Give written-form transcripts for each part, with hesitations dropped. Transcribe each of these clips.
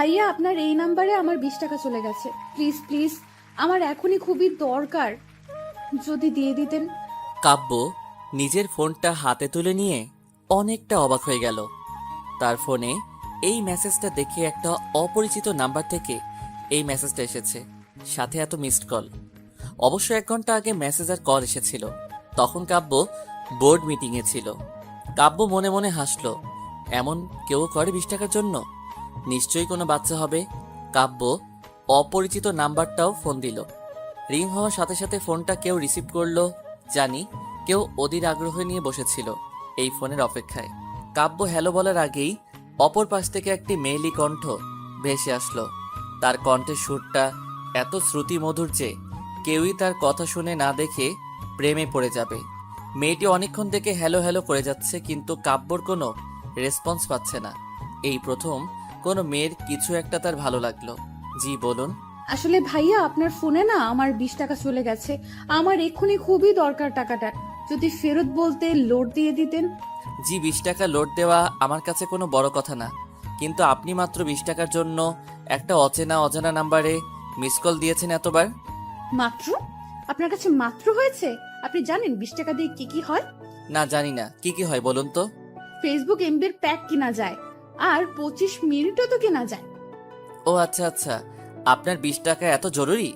ভাইয়া আপনার এই নাম্বারে আমার 20 টাকা চলে গেছে, প্লিজ প্লিজ, আমার এখনই খুবই দরকার, যদি দিয়ে দিতেন। কাব্য নিজের ফোনটা হাতে তুলে নিয়ে অনেকটা অবাক হয়ে গেল। তার ফোনে এই মেসেজটা দেখে একটা অপরিচিত নাম্বার থেকে এই মেসেজটা এসেছে, সাথে এত মিসড কল। অবশ্য 1 ঘন্টা আগে মেসেজ আর কল এসেছিল, তখন কাব্য বোর্ড মিটিংয়ে ছিল। কাব্য মনে মনে হাসলো, এমন কেউ করে 20 টাকার জন্য? নিশ্চয়ই কোনো বাচ্চা হবে। কাব্য অপরিচিত নাম্বারটাও ফোন দিল। রিং হওয়ার সাথে সাথে ফোনটা কেউ রিসিভ করলো, জানি কেউ অধীর আগ্রহ নিয়ে বসেছিল এই ফোনের অপেক্ষায়। কাব্য হ্যালো বলার আগেই অপর পাশ থেকে একটি মেয়েলি কণ্ঠ ভেসে আসলো। তার কণ্ঠের সুরটা এত শ্রুতিমধুর যে কেউই তার কথা শুনে না দেখে প্রেমে পড়ে যাবে। মেয়েটি অনেকক্ষণ থেকে হ্যালো হ্যালো করে যাচ্ছে, কিন্তু কাব্যর কোনো রেসপন্স পাচ্ছে না। এই প্রথম কোনো মেয়ের কিছু একটা তার ভালো লাগলো। জি বলুন। আসলে ভাইয়া আপনার ফোনে না আমার 20 টাকা চলে গেছে, আমার এক্ষুনি খুবই দরকার টাকাটা, যদি ফেরত বলতে লোড দিয়ে দিতেন। জি, 20 টাকা লোড দেওয়া আমার কাছে কোনো বড় কথা না, কিন্তু আপনি মাত্র 20 টাকার জন্য একটা অজানা নাম্বারে মিস কল দিয়েছেন এতবার। মাত্র? আপনার কাছে মাত্র হয়েছে? আপনি জানেন 20 টাকা দিয়ে কি কি হয়? না, জানি না কি কি হয়, বলুন তো। ফেসবুক এমবির প্যাক কিনা যায়, আর 25 মিনিটও তো কেনা যায়। ও আচ্ছা আচ্ছা, আপনার 20 টাকা এত জরুরি?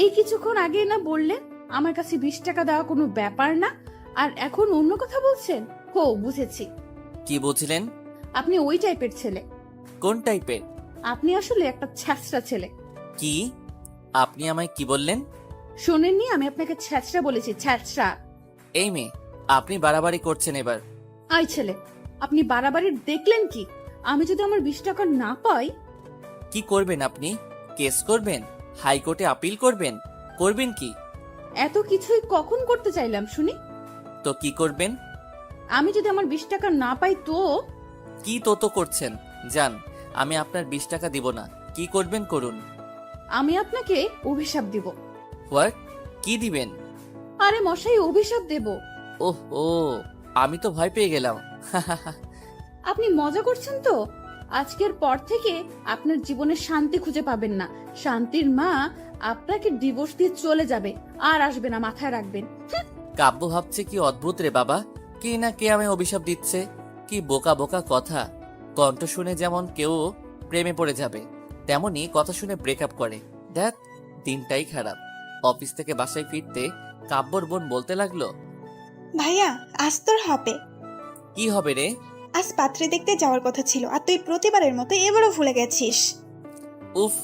এই কিছুক্ষণ আগে না বললেন আমার কাছে 20 টাকা দেওয়া কোনো ব্যাপার না, আর এখন অন্য কথা বলছেন। হো, বুঝেছি, কি বুঝলেন? আপনি ওই টাইপের ছেলে। কোন টাইপের? আপনি আসলে একটা ছ্যাঁচড়া ছেলে। কি? আপনি আমায় কি বললেন? শোনেননি, আমি আপনাকে ছ্যাঁচড়া বলেছি, ছ্যাঁচড়া। এই মেয়ে, আপনি বাড়াবাড়ি করছেন এবার। আই ছেলে, আপনি বাড়াবাড়ি দেখলেন কি? আমি যদি আমার 20 টাকা না পাই? কি করবেন আপনি? কেস করবেন? হাইকোর্টে আপিল করবেন? করবেন কি? এত কিছুই কখন করতে চাইলাম শুনি? তো কি করবেন? আমি যদি আমার 20 টাকা না পাই তো? কি তো করছেন? যান, আমি আপনার 20 টাকা দিব না। কি করবেন করুন। আমি আপনাকে অভিশাপ দিব। হোয়াট? কি দিবেন? আরে মশাই, অভিশাপ দেব। ওহ ও, আমি তো ভয় পেয়ে গেলাম। আপনি মজা করছেন তো? আজকের পর থেকে আপনার জীবনে শান্তি খুঁজে পাবেন না। শান্তির মা আপনাকে ডিভোর্স দিয়ে চলে যাবে, আর আসবে না, মাথায় রাখবেন। কাব্য ভাবছে কি অদ্ভুত রে বাবা, কে না কে আমায় অভিশাপ দিচ্ছে। কি বোকা বোকা কথা। কণ্ঠ শুনে যেমন কেউ প্রেমে পড়ে যাবে, তেমনি কথা শুনে ব্রেকআপ করে। দেখ, দিনটাই খারাপ। অফিস থেকে বাসায় ফিরতে কাব্যর বোন বলতে লাগলো, ভাইয়া, আজ তোর হবে। কি হবে রে? আজ পাত্রে দেখতে যাওয়ার কথা ছিল, আর তুই প্রতিবারের মতো এবারও ভুলে গেছিস। উফ,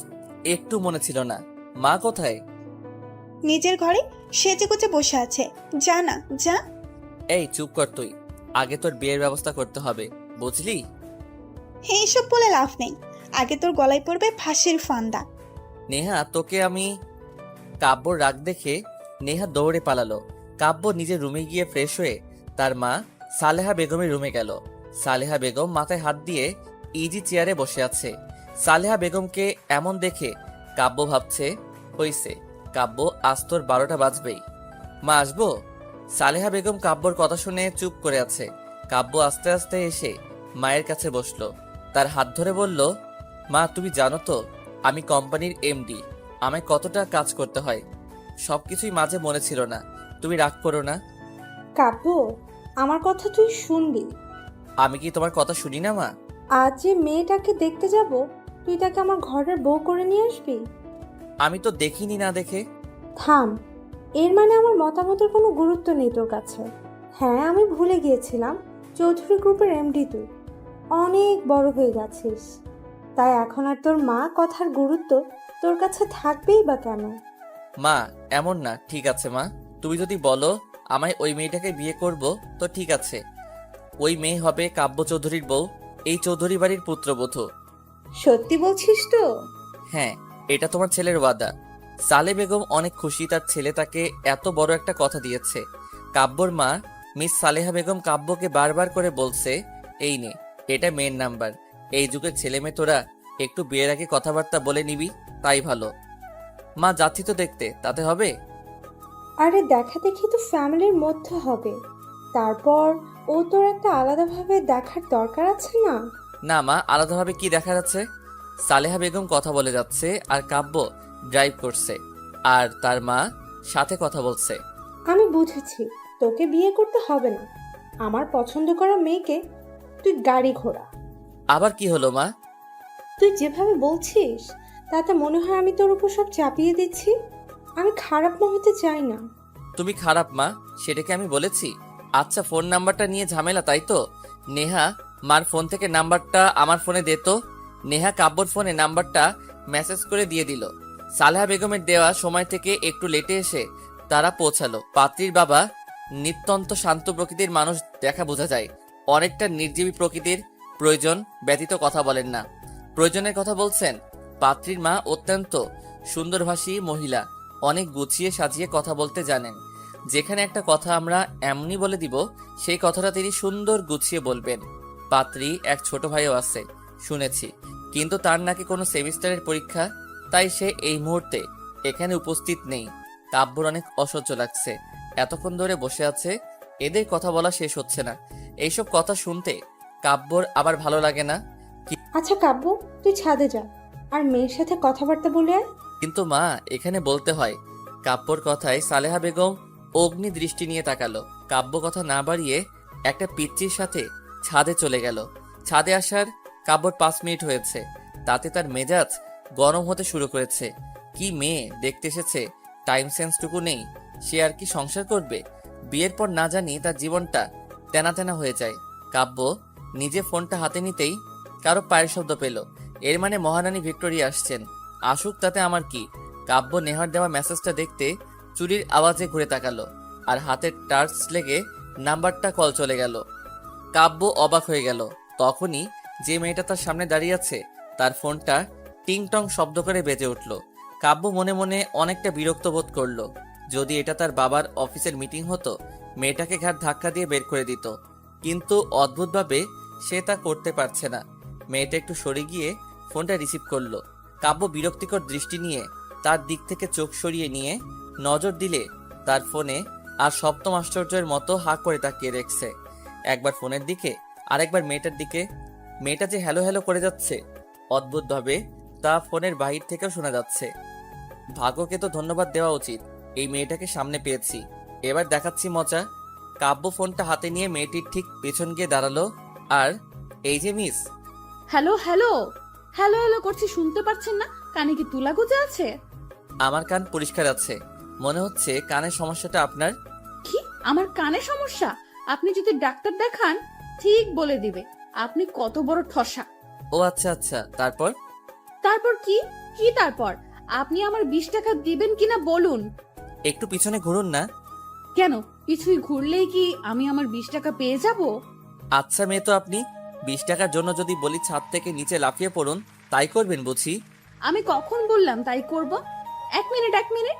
একটু মনে ছিল না। মা কোথায়? নিজের ঘরে সেজে গুজে বসে আছে। যা না, যা। এই চুপ কর তুই। আগে তোর বিয়ের ব্যবস্থা করতে হবে, বুঝলি? এইসব বলে লাভ নেই, আগে তোর গলায় পড়বে ফাঁসির ফান্দা। নেহা, তোকে আমি। কাব্যর রাগ দেখে নেহা দৌড়ে পালালো। কাব্য নিজের রুমে গিয়ে ফ্রেশ হয়ে তার মা সালেহা বেগমের রুমে গেল। সালেহা বেগম মাথায় হাত দিয়ে ইজি চেয়ারে বসে আছে। সালেহা বেগমকে এমন দেখে কাব্য ভাবছে, হইছে, কাব্য আজ তোর 12টা বাজবেই। মা, আসবো? সালেহা বেগম কাব্যর কথা শুনে চুপ করে আছে। কাব্য আস্তে আস্তে এসে মায়ের কাছে বসলো, তার হাত ধরে বলল, মা তুমি জানো তো আমি কোম্পানির এমডি, আমায় কতটা কাজ করতে হয়। সবকিছুই মাঝে মনে ছিল না, তুমি রাগ করো না। কাব্য, আমার কথা তুই শুনবি। আমি কি তোমার কথা শুনি না মা? আজ যে মেয়েটাকে দেখতে যাব, তুই তাকে আমার ঘরের বউ করে নিয়ে আসবি? আমি তো দেখিনি না দেখে। থাম, এর মানে আমার মতামতের কোনো গুরুত্ব নেই তোর কাছে? হ্যাঁ, আমি ভুলে গিয়েছিলাম চৌধুরী গ্রুপের এমডি তুই অনেক বড় হয়ে গেছিস, তাই এখন আর তোর মা কথার গুরুত্ব তোর কাছে থাকবেই বা কেন? মা, এমন না, ঠিক আছে মা, তুমি যদি বলো আমায় ওই মেয়েটাকে বিয়ে করব তো ঠিক আছে। ওই মেয়ে হবে কাব্য চৌধুরীর বউ, এই চৌধুরী বাড়ির পুত্রবধূ। সত্যি বলছিস তো? হ্যাঁ, এটা তোমার ছেলের ওয়াদা। সালে বেগম অনেক খুশি, তার ছেলে তাকে এত বড় একটা কথা দিয়েছে। কাব্যর মা মিস সালেহা বেগম কাব্যকে বারবার করে বলছে, এই নে, এটা মেয়ের নাম্বার। এই যুগের ছেলে মেয়ে তোরা একটু বিয়ের আগে কথাবার্তা বলে নিবি, তাই ভালো। মা, যাচ্ছি তো দেখতে, তাতে হবে? আরে দেখা দেখি তো ফ্যামিলির মধ্যে হবে, তারপর ও তোর একটা আলাদাভাবে দেখার দরকার আছে না? না মা, আলাদাভাবে কি দেখা যাচ্ছে? সালেহা বেগম কথা বলে যাচ্ছে আর কাব্য ড্রাইভ করছে আর তার মা সাথে কথা বলছে। আমি বুঝেছি তোকে বিয়ে করতে হবে না। আমার পছন্দ করা মেয়েকে তুই গাড়ি ঘোড়া। আবার কি হলো মা? তুই যেভাবে বলছিস তাতে মনে হয় আমি তোর উপর সব চাপিয়ে দিচ্ছি। আমি খারাপ মা হতে চাই না। তুমি খারাপ মা সেটাকে আমি বলেছি? আচ্ছা ফোন নাম্বারটা নিয়ে ঝামেলা তাই তো? নেহা মার ফোন থেকে নাম্বারটা আমার ফোনে দে তো। নেহা কাব্যর ফোনে নাম্বারটা মেসেজ করে দিয়ে দিল। সালেহা বেগমের দেওয়া সময় থেকে একটু লেটে এসে তারা পৌঁছালো। পাত্রীর বাবা নিত্যন্ত শান্ত প্রকৃতির মানুষ দেখা বোঝা যায়। অনেকটা নির্জীবী প্রকৃতির প্রয়োজন ব্যতীত কথা বলেন না। প্রয়োজনের কথা বলছেন। পাত্রীর মা অত্যন্ত সুন্দরভাষী মহিলা, অনেক গুছিয়ে সাজিয়ে কথা বলতে জানেন। যেখানে একটা কথা আমরা এমনি বলে দিব সেই কথাটা তিনি সুন্দর গুছিয়ে বলবেন। পাত্রী এক ছোট ভাইও আছে শুনেছি, কিন্তু তার নাকি কোনো সেমিস্টারের পরীক্ষা, তাই সে এই মুহূর্তে এখানে উপস্থিত নেই। কাব্যর অনেক অসহ্য লাগছে। এতক্ষণ ধরে বসে আছে, এদের কথা বলা শেষ হচ্ছে না। এইসব কথা শুনতে কাব্যর আবার ভালো লাগে না। আচ্ছা কাব্য, তুই ছাদে যা আর মেয়ের সাথে কথাবার্তা বলে আয়। কিন্তু মা এখানে বলতে হয়। কাব্যর কথায় সালেহা বেগম অগ্নি দৃষ্টি নিয়ে তাকালো। কাব্য কথা না বাড়িয়ে একটা পিচ্চির সাথে ছাদে চলে গেল। ছাদে আসার কাব্যর 5 মিনিট হয়েছে, তাতে তার মেজাজ গরম হতে শুরু করেছে। কি মেয়ে দেখতে এসেছে, টাইম সেন্সটুকু নেই। সে আর কি সংসার করবে? বিয়ের পর না জানি তার জীবনটা তেনা তেনা হয়ে যায়। কাব্য নিজে ফোনটা হাতে নিতেই কারো পায়ের শব্দ পেল। এর মানে মহারানী ভিক্টোরিয়া আসছেন। আসুক তাতে আমার কি। কাব্য নেহার দেওয়া মেসেজটা দেখতে চুরির আওয়াজে ঘুরে তাকালো আর হাতের টার্চ লেগে নাম্বারটা কল চলে গেল। কাব্য অবাক হয়ে গেল। তখনই যে মেয়েটা তার সামনে দাঁড়িয়ে আছে তার ফোনটা টিং টং শব্দ করে বেজে উঠল। কাব্য মনে মনে অনেকটা বিরক্ত বোধ করলো। যদি এটা তার বাবার অফিসের মিটিং হতো, মেয়েটাকে ঘাট ধাক্কা দিয়ে বের করে দিত, কিন্তু অদ্ভুতভাবে সে তা করতে পারছে না। মেয়েটা একটু সরে গিয়ে ফোনটা রিসিভ করলো। কাব্য বিরক্তিকর দৃষ্টি নিয়ে তার দিক থেকে চোখ সরিয়ে নিয়ে নজর দিলে তার ফোনে আর সপ্তম আশ্চর্যের মতো হাঁ করে তাকিয়ে দেখছে। একবার ফোনের দিকে আরেকবার মেয়েটার দিকে। মেয়েটা যে হ্যালো হ্যালো করে যাচ্ছে, অদ্ভুতভাবে তা ফোনের বাহির থেকেও শোনা যাচ্ছে। ভাগ্যকে তো ধন্যবাদ দেওয়া উচিত, এই মেয়েটাকে সামনে পেয়েছি। এবার দেখাচ্ছি মজা। কাব্য ফোনটা হাতে নিয়ে মেয়েটির ঠিক পেছন গিয়ে দাঁড়ালো আর এই যে miss. Hello hello hello hello করছি, শুনতে পাচ্ছেন না? কানে কি তুলা গুজে আছে? আমার কান পরিষ্কার আছে। মনে হচ্ছে কানের সমস্যাটা আপনার। কি আমার কানে সমস্যা? আপনি যদি ডাক্তার দেখান ঠিক বলে দিবে আপনি কত বড় ঠসা। ও আচ্ছা আচ্ছা, তারপর? তারপর কি? কি তারপর? আপনি আমার 20 টাকা দিবেন কিনা বলুন। একটু পিছনে ঘুরুন না। কেন, কিছুই ঘুরলেই কি আমি আমার 20 টাকা পেয়ে যাব? আচ্ছা মেয়ে তো আপনি 20 টাকার জন্য যদি বলি ছাদ থেকে নিচে লাফিয়ে পড়ুন, তাই করবেন বুঝি? আমি কখন বললাম তাই করব? এক মিনিট এক মিনিট,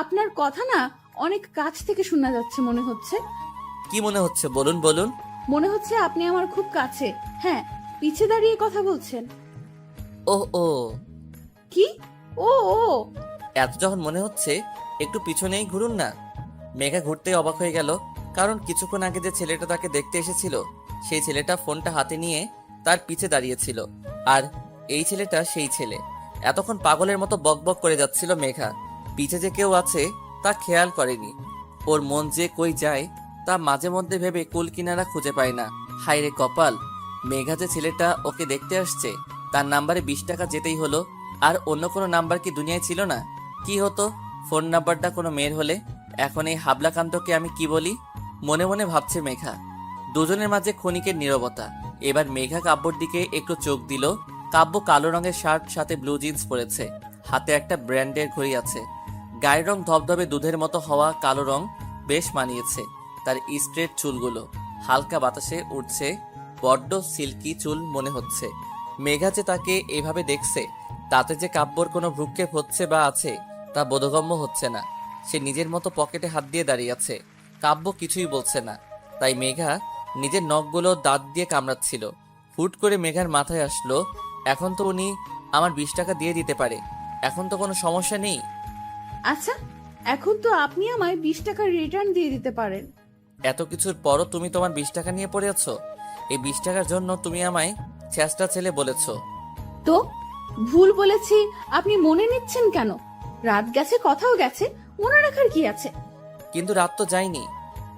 আপনার কথা না অনেক কাছ থেকে শোনা যাচ্ছে মনে হচ্ছে। কি মনে হচ্ছে বলুন বলুন। মনে হচ্ছে আপনি আমার খুব কাছে, হ্যাঁ, পিছে দাঁড়িয়ে কথা বলছেন। ও ও, কি ও ও? এত যখন মনে হচ্ছে একটু পিছনেই ঘুরুন না। মেঘা ঘুরতেই অবাক হয়ে গেল, কারণ কিছুক্ষণ আগে যে ছেলেটা তাকে দেখতে এসেছিল সেই ছেলেটা ফোনটা হাতে নিয়ে তার পিছে দাঁড়িয়েছিল, আর এই ছেলেটা সেই ছেলে। এতক্ষণ পাগলের মতো বকবক করে যাচ্ছিল মেঘা। পিছে যে কেউ আছে তা খেয়াল করেনি। ওর মন যে কই যায় তা মাঝে মধ্যে ভেবে কুল কিনারা খুঁজে পায় না। হায় রে কপাল, মেঘা যে ছেলেটা ওকে দেখতে আসছে তার নাম্বারে 20 টাকা যেতেই হলো। আর অন্য কোনো নাম্বার কি দুনিয়ায় ছিল না? কি হতো ফোন নাম্বারটা কোনো মেয়ের হলে? এখন এই হাবলাকান্তকে আমি কি বলি? মনে মনে ভাবছে মেঘা। দুজনের মাঝে ক্ষণিকের নীরবতা। এবার মেঘা কাব্যর দিকে একটু চোখ দিল। কাব্য কালো রঙের শার্ট সাথে ব্লু জিন্স পরেছে, হাতে একটা ব্র্যান্ডের ঘড়ি আছে। গায়ের রং ধবধবে দুধের মতো হওয়া কালো রং বেশ মানিয়েছে তার স্ট্রেট চুলগুলো। হালকা বাতাসে উঠছে, বড্ড সিল্কি চুল মনে হচ্ছে। মেঘা যে তাকে এভাবে দেখছে তাতে যে কাব্যর কোনো ভ্রুক্ষেপ হচ্ছে বা আছে তা বোধগম্য হচ্ছে না। সে নিজের মতো পকেটে হাত দিয়ে দাঁড়িয়ে আছে। কাব্য কিছুই বলছে না, তাই মেঘা নিজের নখগুলো দাঁত দিয়ে কামড়াচ্ছিল। হুট করে মেঘার মাথায় আসলো, এখন তো উনি আমার 20 টাকা দিয়ে দিতে পারে, এখন তো কোনো সমস্যা নেই। আচ্ছা, এখন তো আপনি আমায় 20 টাকা রিটার্ন দিয়ে দিতে পারেন। এত কিছুর পরও তুমি তোমার 20 টাকা নিয়ে পড়ে আছো। এই 20 টাকার জন্য তুমি আমায় চেষ্টা ছেলে বলেছো। তো ভুল বলেছি আপনি মনে নিচ্ছেন কেন? রাত গেছে, কথাও গেছে, মনে রাখার কি আছে? কিন্তু রাত তো যায়নি।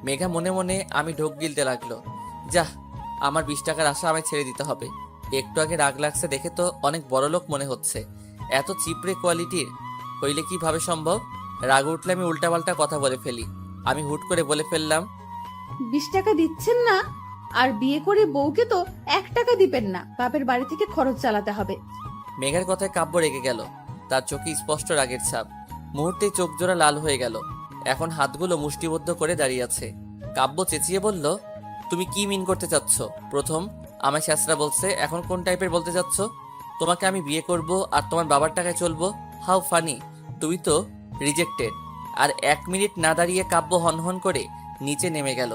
মেঘা মনে মনে আমি ঢোক গিলতে লাগলো। যাহ, আমার 20 টাকার আশা আমায় ছেড়ে দিতে হবে। একটু আগে রাগ লাগছে দেখে তো অনেক বড়লোক মনে হচ্ছে। এত চিপড়ে কোয়ালিটির হইলে কিভাবে সম্ভব? রাগ উঠলে আমি উল্টাপাল্টা কথা বলে ফেলি। আমি হুট করে বলে ফেললাম, 20 টাকা দিচ্ছেন না? আর বিয়ে করে বউকে তো 1 টাকা দিবেন না, বাপের বাড়ি থেকে খরচ চালাতে হবে। মেঘার কথায় কাব্য রেগে গেল। তার চোখে স্পষ্ট রাগের ছাপ। মুহূর্তে চোখ জোড়া লাল হয়ে গেল। এখন হাতগুলো মুষ্টিবদ্ধ করে দাঁড়িয়ে আছে। কাব্য চেঁচিয়ে বলল, তুমি কি মিন করতে চাচ্ছ? প্রথম আমায় শাস্ত্রা বলছে, এখন কোন টাইপের বলতে চাচ্ছ? তোমাকে আমি বিয়ে করব আর তোমার বাবার টাকায় চলবো? How funny! তুমি তো রিজেক্টেড। আর 1 মিনিট না দাঁড়িয়ে কাব্য হনহন করে নিচে নেমে গেল।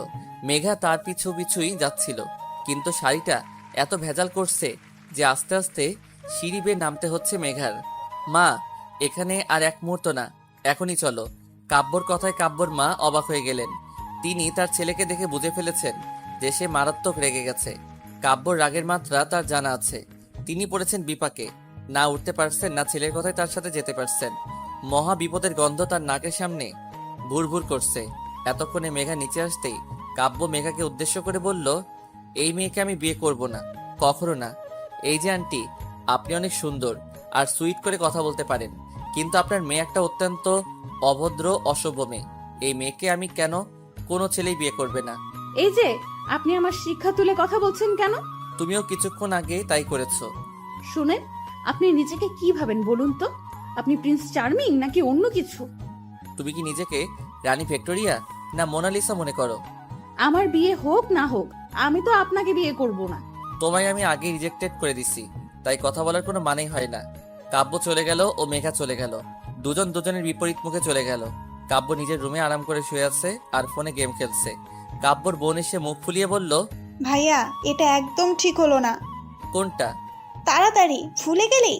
মেঘা তার পিছু পিছুই যাচ্ছিল, কিন্তু শাড়িটা এত ভেজাল করছে যে আস্তে আস্তে সিঁড়ি বেয়ে নামতে হচ্ছে মেঘার। মা, এখানে আর 1 মুহূর্ত না, এখনই চলো। কাব্যর কথায় কাব্যর মা অবাক হয়ে গেলেন। তিনি তার ছেলেকে দেখে বুঝে ফেলেছেন যে সে মারাত্মক রেগে গেছে। কাব্যর রাগের মাত্রা তার জানা আছে। তিনি পড়েছেন বিপাকে, না উঠতে পারছেন না ছেলের কথায় তার সাথে যেতে পারছেন। মহা বিপদের গন্ধ তার নাকের সামনে ভুরভুর করছে। এতক্ষণে মেঘা নিচে আসতেই কাব্য মেঘাকে উদ্দেশ্য করে বলল, এই মেয়েকে আমি বিয়ে করব না, কখনো না। এই যে আন্টি, আপনি অনেক সুন্দর আর সুইট করে কথা বলতে পারেন, কিন্তু আপনার মেয়ে একটা অত্যন্ত অভদ্র অসভ্য মেয়ে। এই মেয়েকে আমি কেন কোনো ছেলেই বিয়ে করবে না। এই যে আপনি আমার শিক্ষা তুলে কথা বলছেন কেন? তুমিও কিছুক্ষণ আগে তাই করেছো। শুনেন, আপনি নিজেকে কি ভাবেন বলুন তো? আপনি প্রিন্স চার্মিং নাকি অন্য কিছু? তুমি কি নিজেকে রানী ভিক্টোরিয়া না মোনালিসা মনে করো? আমার বিয়ে হোক না হোক, আমি তো আপনাকে বিয়ে করব না। তোমায় আমি আগে রিজেক্টেড করে দিছি, তাই কথা বলার কোনো মানেই হয় না। কাব্য চলে গেল ও মেঘা চলে গেল। দুজন দুজনের বিপরীত মুখে চলে গেল। কাব্য নিজের রুমে আরাম করে শুয়ে আছে আর ফোনে গেম খেলছে। কাব্যর বোন এসে মুখ ফুলিয়ে বলল, ভাইয়া, এটা একদম ঠিক হলো না। কোনটা? তাড়াতাড়ি ভুলে গেলি?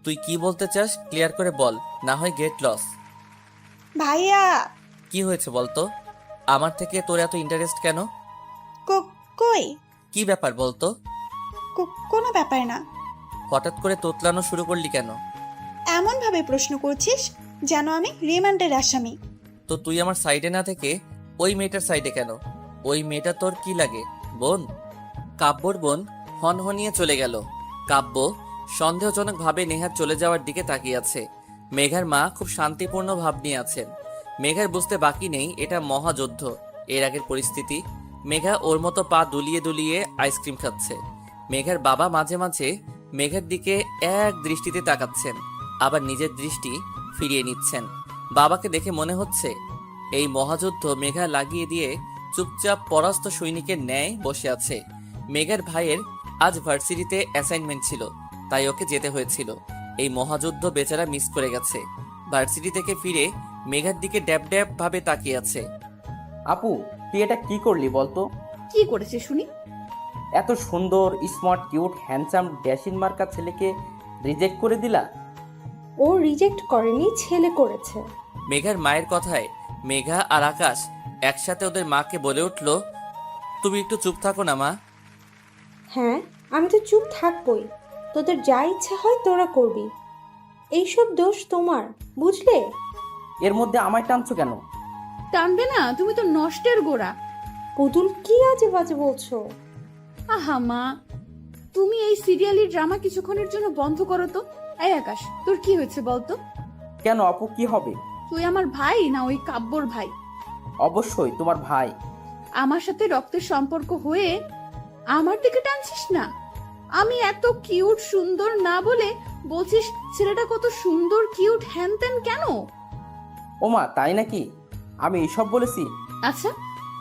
তুই কি বলতে চাস ক্লিয়ার করে বল, না হয় গেট লস। ভাইয়া, কি হয়েছে বলতো? আমার থেকে তোর এত ইন্টারেস্ট কেন? কই? কি ব্যাপার বলতো? কোনো ব্যাপার না। হঠাৎ করে তোতলানো শুরু করলি কেন? এমন ভাবে প্রশ্ন করছিস যেন আমি রিমান্ডের আসামি। তো তুই আমার সাইডে না থেকে ওই মেয়েটার সাইডে কেন? ওই মেয়েটা তোর কি লাগে, বোন? কাব্যর বোন হনহনিয়ে চলে গেল। কাব্য সন্দেহজনক ভাবে নেহার চলে যাওয়ার দিকে তাকিয়ে আছে। মেঘার মা খুব শান্তিপূর্ণ ভাব নিয়ে আছেন। মেঘার বুঝতে বাকি নেই এটা মহাযুদ্ধ। এর আগের পরিস্থিতি। মেঘা ওর মতো পা দুলিয়ে দুলিয়ে আইসক্রিম খাচ্ছে। মেঘার বাবা মাঝে মাঝে মেঘার দিকে এক দৃষ্টিতে তাকাচ্ছেন, আবার নিজের দৃষ্টি ফিরিয়ে নিচ্ছেন। বাবাকে দেখে মনে হচ্ছে এই মহাযুদ্ধ মেঘা লাগিয়ে দিয়ে চুপচাপ পরাস্ত সৈনিকের ন্যায় বসে আছে। মেঘার ভাইয়ের আজ ভার্সিটিতে অ্যাসাইনমেন্ট ছিল, তাই ওকে যেতে হয়েছিল। এই মহাযুদ্ধ বেচারা মিস করে গেছে। ভার্সিটি থেকে ফিরে মেঘার দিকে ড্যাব ড্যাব ভাবে তাকিয়ে আছে। আপু, তুই এটা কি করলি বলতো? কি করেছে শুনি? এত সুন্দর, স্মার্ট, কিউট, হ্যান্ডসাম, ড্যাশিন মার্কা ছেলেকে রিজেক্ট করে দিলা? ও রিজেক্ট করেনি, ছেলে করেছে। মেঘার মায়ের কথায় মেঘা আর আকাশ একসাথে ওদের মাকে বলে উঠল, তুমি একটু চুপ থাকো না মা। হ্যাঁ, আমি তো চুপ থাকবই। তোদের যা ইচ্ছা হয় তোরা করবি। এইসব দোষ তোমার, বুঝলে? এর মধ্যে আমায় টানছো কেন? টানবে না, তুমি তো নষ্টের গোড়া। পুতুল, কি আজে বাজে বলছো? আহা মা, তুমি এই সিরিয়ালি ড্রামা কিছুক্ষণের জন্য বন্ধ করো তো। এই আকাশ, তোর কি হয়েছে বলতো? কেন আপু, কি হবে? তুই আমার ভাই না ওই কাব্যর ভাই? অবশ্যই তোমার ভাই। আমার সাথে রক্তের সম্পর্ক হয়ে আমার দিকে টানছিস না? আমি এত কিউট সুন্দর না বলে বলছিস ছেলেটা কত সুন্দর কিউট হ্যান ত্যান কেন? ওমা, তাই নাকি? আমি এসব বলেছি? আচ্ছা,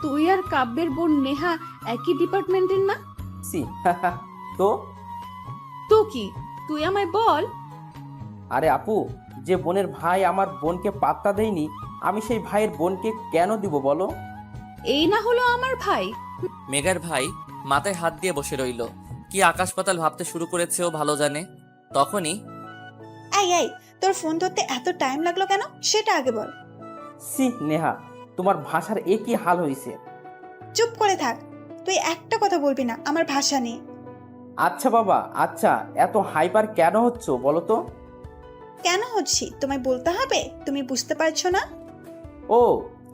তুই আর কাব্যের বোন নেহা একই ডিপার্টমেন্টের না? সি তো তো কি, তুই আমায় বল। আরে আপু, যে বোনের ভাই আমার বোনকে পাত্তা দেয়নি, আমি সেই ভাইয়ের বোনকে কেন দিব বলো? এই না হলো আমার ভাই? মেঘার ভাই মাথায় হাত দিয়ে বসে রইল। কি আকাশ পাতাল ভাবতে শুরু করেছে ও ভালো জানে। তখনই এই, তোর ফোন ধরতে এত টাইম লাগলো কেন সেটা আগে বল। সি নেহা, তোমার ভাষার এ কি হাল হয়েছে? চুপ করে থাক। তুই একটা কথা বলবি না আমার ভাষা নিয়ে। আচ্ছা বাবা, আচ্ছা, এত হাইপার কেন হচ্ছ বলো তো? কেন হচ্ছি তোমায় বলতে হবে? তুমি বুঝতে পারছো না? ও,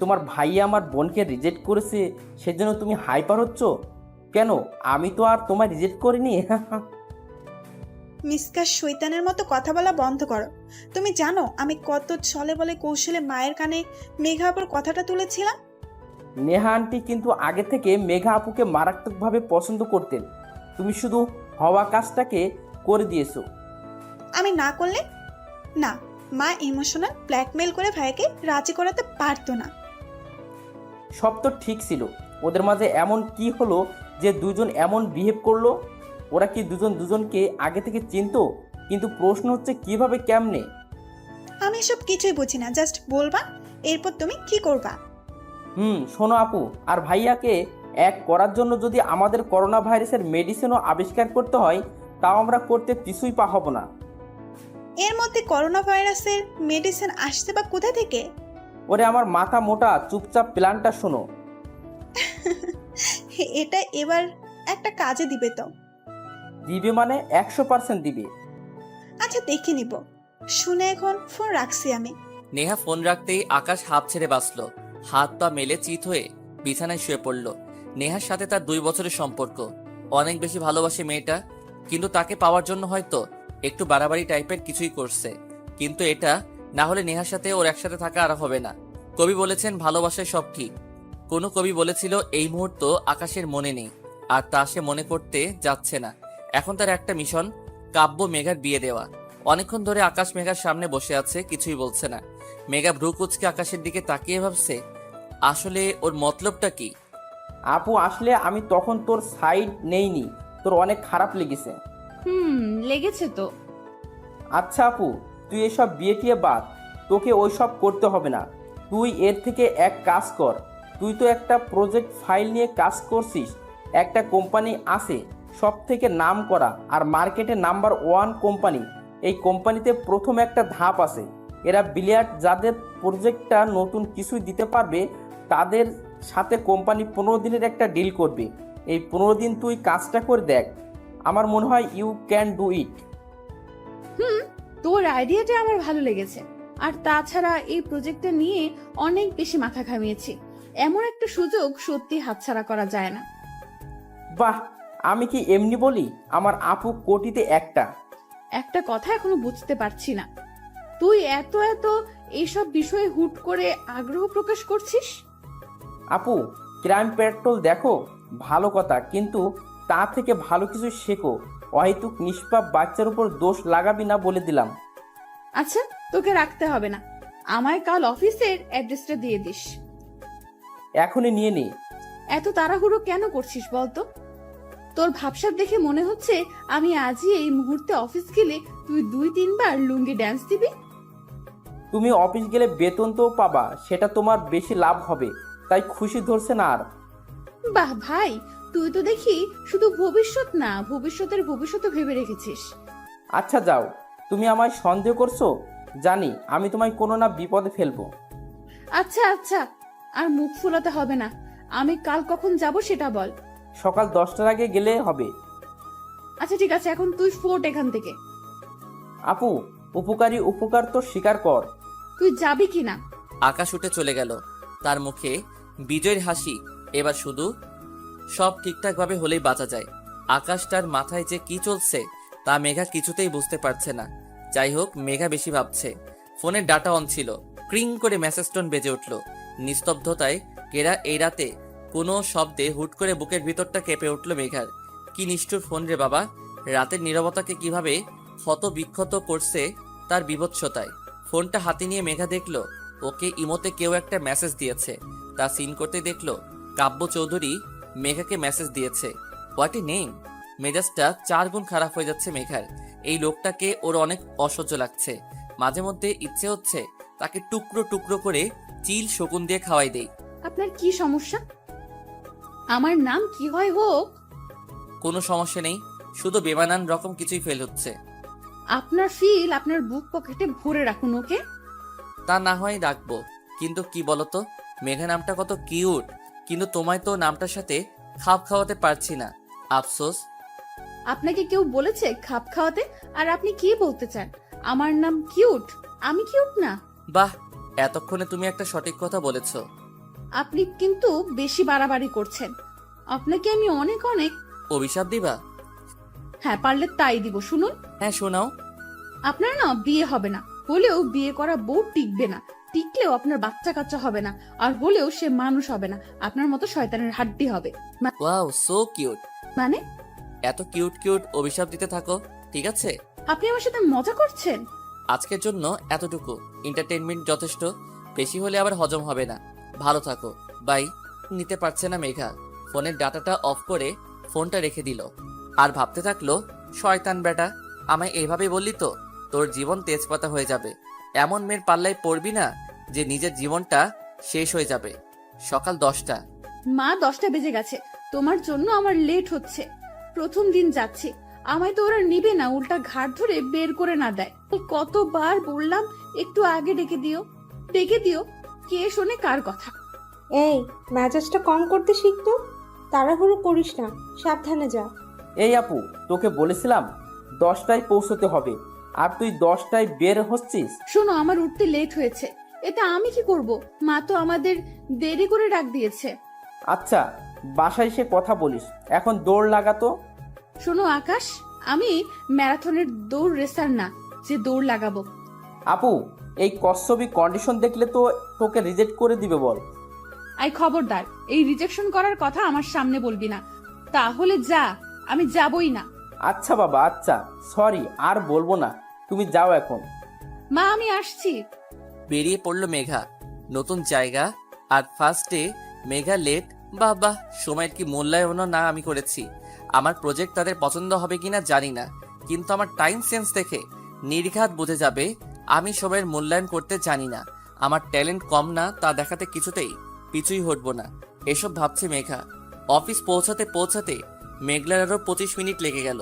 তোমার ভাইয়া আমার বোনকে রিজেক্ট করেছে, সেজন্য তুমি হাইপার হচ্ছ? কেন, আমি তো আর তোমায় রিজেক্ট করিনি। মিসকা শৈতানের মতো কথা বলা বন্ধ করো। তুমি জানো আমি কত ছলে বলে কৌশলে মায়ের কানে মেঘা আপুর কথাটা তুলেছিলাম। নেহা আন্টি কিন্তু আগে থেকে মেঘা আপুকে মারাত্মকভাবে পছন্দ করতেন, তুমি শুধু হওয়া কাজটাকে করে দিয়েছো। আমি না করলে না, মা ইমোশনাল ব্ল্যাকমেল করে ভাইকে রাজি করাতে পারতো না। সব তো ঠিক ছিল, ওদের মাঝে এমন কি হলো যে দুজন এমন বিহেভ করলো? ওরা কি দুজন দুজনকে আগে থেকে চিনতো? কিন্তু প্রশ্ন হচ্ছে কিভাবে, কেমনে? আমি সব কিছুই বুঝি না, জাস্ট বলবা, এরপর তুমি কি করবা? শোনো আপু, আর ভাইয়াকে এক করার জন্য যদি আমাদের করোনা ভাইরাসের মেডিসিনও আবিষ্কার করতে হয়, তাও আমরা করতে পিছুই পা হব না। এর মধ্যে করোনা ভাইরাসের মেডিসিন আসছে বা কোথা থেকে? ওরে আমার মাথা মোটা, চুপচাপ প্ল্যানটা শোনো। এটা এবার একটা কাজে দিবে তো? দিবে মানে 100% দিবে। আচ্ছা দেখে নিব, শুনে এখন ফোন রাখছি আমি। নেহা ফোন রাখতেই আকাশ হাত ছেড়ে বাঁচল, হাত পা মেলে চিত হয়ে বিছানায় শুয়ে পড়ল। নেহার সাথে তার 2 বছরের সম্পর্ক, অনেক বেশি ভালোবাসে মেয়েটা, কিন্তু তাকে পাওয়ার জন্য হয়তো একটু বাড়াবাড়ি টাইপের কিছুই করছে। কিন্তু এটা না হলে নেহার সাথে ওর একসাথে থাকা আর হবে না। কবি বলেছেন ভালোবাসায় সব ঠিক। কোনো কবি বলেছিল এই মুহূর্ত আকাশের মনে নেই, আর তা সে মনে করতে যাচ্ছে না। এখন তার একটা মিশন, কাব্য মেঘার বিয়ে দেওয়া। অনেকক্ষণ ধরে আকাশ মেঘার সামনে বসে আছে, কিছুই বলছে না। মেঘা ভ্রু কুচকে আকাশের দিকে তাকিয়ে ভাবছে আসলে ওর মতলবটা কি। আপু আসলে আমি তখন তোর সাইড নেইনি, তোর অনেক খারাপ লেগেছে। লেগেছে তো। আচ্ছা আপু, তুই এসব বিয়ে টিয়ে বাদ, তোকে ওইসব করতে হবে না। তুই এর থেকে এক কাজ কর, তুই তো একটা প্রজেক্ট ফাইল নিয়ে কাজ করছিস, একটা কোম্পানি আছে সব থেকে নাম করা আর মার্কেটে নাম্বার 1 কোম্পানি। এই কোম্পানিতে প্রথম একটা ধাপ আছে, এরা বিলিয়ার্ড যাদের প্রজেক্টটা নতুন কিছুই দিতে পারবে তাদের সাথে কোম্পানি 15 দিনের একটা ডিল করবে। এই 15 দিন তুই কাজটা করে দেখ, আমার মনে হয় ইউ ক্যান ডু ইট। তোর আইডিয়াটা আমার ভালো লেগেছে। আর তাছাড়া এই প্রজেক্টটা নিয়ে অনেক বেশি মাথা ঘামিয়েছি। এমন একটা সুযোগ সত্যি হাতছাড়া করা যায় না। বাহ, আমি কি এমনি বলি, আমার আপু কোটিতে একটা। একটা কথা এখনো বুঝতে পারছি না, তুই এত এত এইসব বিষয়ে হুট করে আগ্রহ প্রকাশ করছিস। আপু, ক্রাইম পেট্রোল দেখো ভালো কথা, কিন্তু তা থেকে ভালো কিছু শেখো। অহেতুক নিষ্পাপ বাচ্চার উপর দোষ লাগাবি না বলে দিলাম। আচ্ছা, তোকে রাখতে হবে না, আমায় কাল অফিসের অ্যাড্রেসটা দিয়ে দিস। এখনই নিয়ে নে। এত তাড়াহুড়ো কেন করছিস বলতো? তোর ভাবসাব দেখে মনে হচ্ছে আমি আজই এই মুহূর্তে অফিস গেলে তুই 2-3 বার লুঙ্গি ড্যান্স দিবি। তুমি অফিস গেলে বেতন তো পাবা, সেটা তোমার বেশি লাভ হবে, তাই খুশি ধরছে না আর। বাহ ভাই, তুই তো দেখি শুধু ভবিষ্যৎ না, ভবিষ্যতের ভবিষ্যৎ ভেবে রেখেছিস। আচ্ছা যাও, তুমি আমায় সন্দেহ করছো, জানি আমি তোমায় কোনো না বিপদে ফেলবো। আচ্ছা আচ্ছা, আর মুখ ফুলাতে হবে না। আমি কাল কখন যাব সেটা বল। সকাল 10টার আগে গেলে হবে। আচ্ছা ঠিক আছে, এখন তুই ফোট এখান থেকে। আপু, উপকারী উপকার তো স্বীকার কর। তুই যাবি কি না? আকাশ উঠে চলে গেল, তার মুখে বিজয়ের হাসি। এবার শুধু সব ঠিকঠাকভাবে হলেই বাঁচা যায়। আকাশটার মাথায় যে কি চলছে তা মেঘা কিছুতেই বুঝতে পারছে না। যাই হোক, মেঘা বেশি ভাবছে। ফোনের ডাটা অন ছিল, ক্রিং করে মেসেজ টোন বেজে উঠল। নিস্তব্ধতায় কেরা এই রাতে কোনো শব্দে হুট করে বুকের ভিতরটা কেঁপে উঠল মেঘার। কি নিষ্ঠুর ফোন রে বাবা, রাতের নীরবতাকে কিভাবে ক্ষত বিক্ষত করছে তার বিভৎসতায়। ফোনটা হাতে নিয়ে মেঘা দেখল ওকে ইমোতে কেউ একটা মেসেজ দিয়েছে। তা সিন করতে দেখল কাব্য চৌধুরী মেঘাকে মেসেজ দিয়েছে। What a name! মেজাজটা 4 গুণ খারাপ হয়ে যাচ্ছে মেঘার। এই লোকটাকে ওর অনেক অসহ্য লাগছে। মাঝে মধ্যে ইচ্ছে হচ্ছে তাকে টুকরো টুকরো করে চিল শকুন দিয়ে খাওয়াই দেই। আপনার কি সমস্যা? আমার নাম কি হয় হোক, কোনো সমস্যা নেই, শুধু বেমানান রকম কিছুই ফেল হচ্ছে। আপনার ফিল আপনার বুক পকেটে ভরে রাখুন ওকে। তা না হয় রাখবো, কিন্তু কি বলতো, মেঘা নামটা কত কিউট, কিন্তু তোমায় তো নামটার সাথে খাপ খাওয়াতে পারছি না। আফসোস। আপনাকে কেউ বলেছে খাপ খাওয়াতে? আর আপনি কি বলতে চান? আমার নাম কিউট? আমি কিউট না? বাহ, এতক্ষণে তুমি একটা সঠিক কথা বলেছো। আপনি কিন্তু বেশি বাড়াবাড়ি করছেন। আপনাকে আমি অনেক অনেক। অভিশাপ দিবা? হ্যাঁ, পারলে তাই দিব। শুনুন, হ্যাঁ, শোনাও। আপনার না বিয়ে হবে না, হলেও বিয়ে করা বউ টিকবে না, টিকলেও আপনার বাচ্চা কাচ্চা হবে না, আর হলেও সে মানুষ হবে না, আপনার মতো শয়তানের হাড্ডি হবে। Wow, so cute. মানে? এত কিউট কিউট অভিশাপ দিতে থাকো, ঠিক আছে? আপনি আমার সাথে মজা করছেন? আজকের জন্য এতটুকু এন্টারটেইনমেন্ট যথেষ্ট, বেশি হলে আবার হজম হবে না। ভালো থাকো, বাই। নিতে পারছে না মেঘা, ফোনের ডাটাটা অফ করে ফোনটা রেখে দিল। আর ভাবতে থাকলো, শয়তান বেটা, আমায় এইভাবে বললি তো তোর জীবন তেজপাতা হয়ে যাবে। এমন মেয়ের পাল্লায় পড়বি না যে নিজের জীবনটা শেষ হয়ে যাবে। সকাল 10টা। মা, 10টা বেজে গেছে। তোমার জন্য আমার লেট হচ্ছে। প্রথম দিন যাচ্ছি, আমায় তো ওরা নিবে না, উল্টা ঘাট ধরে বের করে না দেয়। কতবার বললাম একটু আগে ডেকে দিও, ডেকে দিও, কে শোনে কার কথা? এই, মেজাজটা কম করতে শিখতো। তাড়াহুড়ো করিস না, সাবধানে যা। এই আপু, তোকে বলেছিলাম 10টায় পৌঁছতে হবে, আর তুই 10টায় বের হচ্ছিস। শোনো, আমার উঠতে লেট হয়েছে, এতে আমি কি করব? মা তো আমাদের দেরি করে ডাক দিয়েছে। আচ্ছা, বাসায় এসে কথা বলিস, এখন দৌড় লাগাতো। শোনো আকাশ, আমি ম্যারাথনের দৌড় রেসার না যে দৌড় লাগাবো। আপু, এই কচ্ছপি কন্ডিশন দেখলে তো তোকে রিজেক্ট করে দিবে বল। আই খবরদার, এই রিজেকশন করার কথা আমার সামনে বলবি না, তাহলে যা, আমি যাবই না। আচ্ছা বাবা, আচ্ছা, সরি, আর বলবো না, তুমি যাও এখন। মা, আমি আসছি। বেরিয়ে পড়লো মেঘা। নতুন জায়গা আর ফার্স্ট ডে মেঘা লেট। বাহ, সময়ের কি মূল্যায়নও না আমি করেছি। আমার প্রজেক্ট তাদের পছন্দ হবে কিনা জানি না, কিন্তু আমার টাইম সেন্স দেখে নির্ঘাত বুঝে যাবে আমি সময়ের মূল্যায়ন করতে জানি না। আমার ট্যালেন্ট কম না তা দেখাতে কিছুতেই পিছুই হটবো না। এসব ভাবছে মেঘা। অফিস পৌঁছাতে পৌঁছাতে মেঘলার আরো 25 মিনিট লেগে গেল।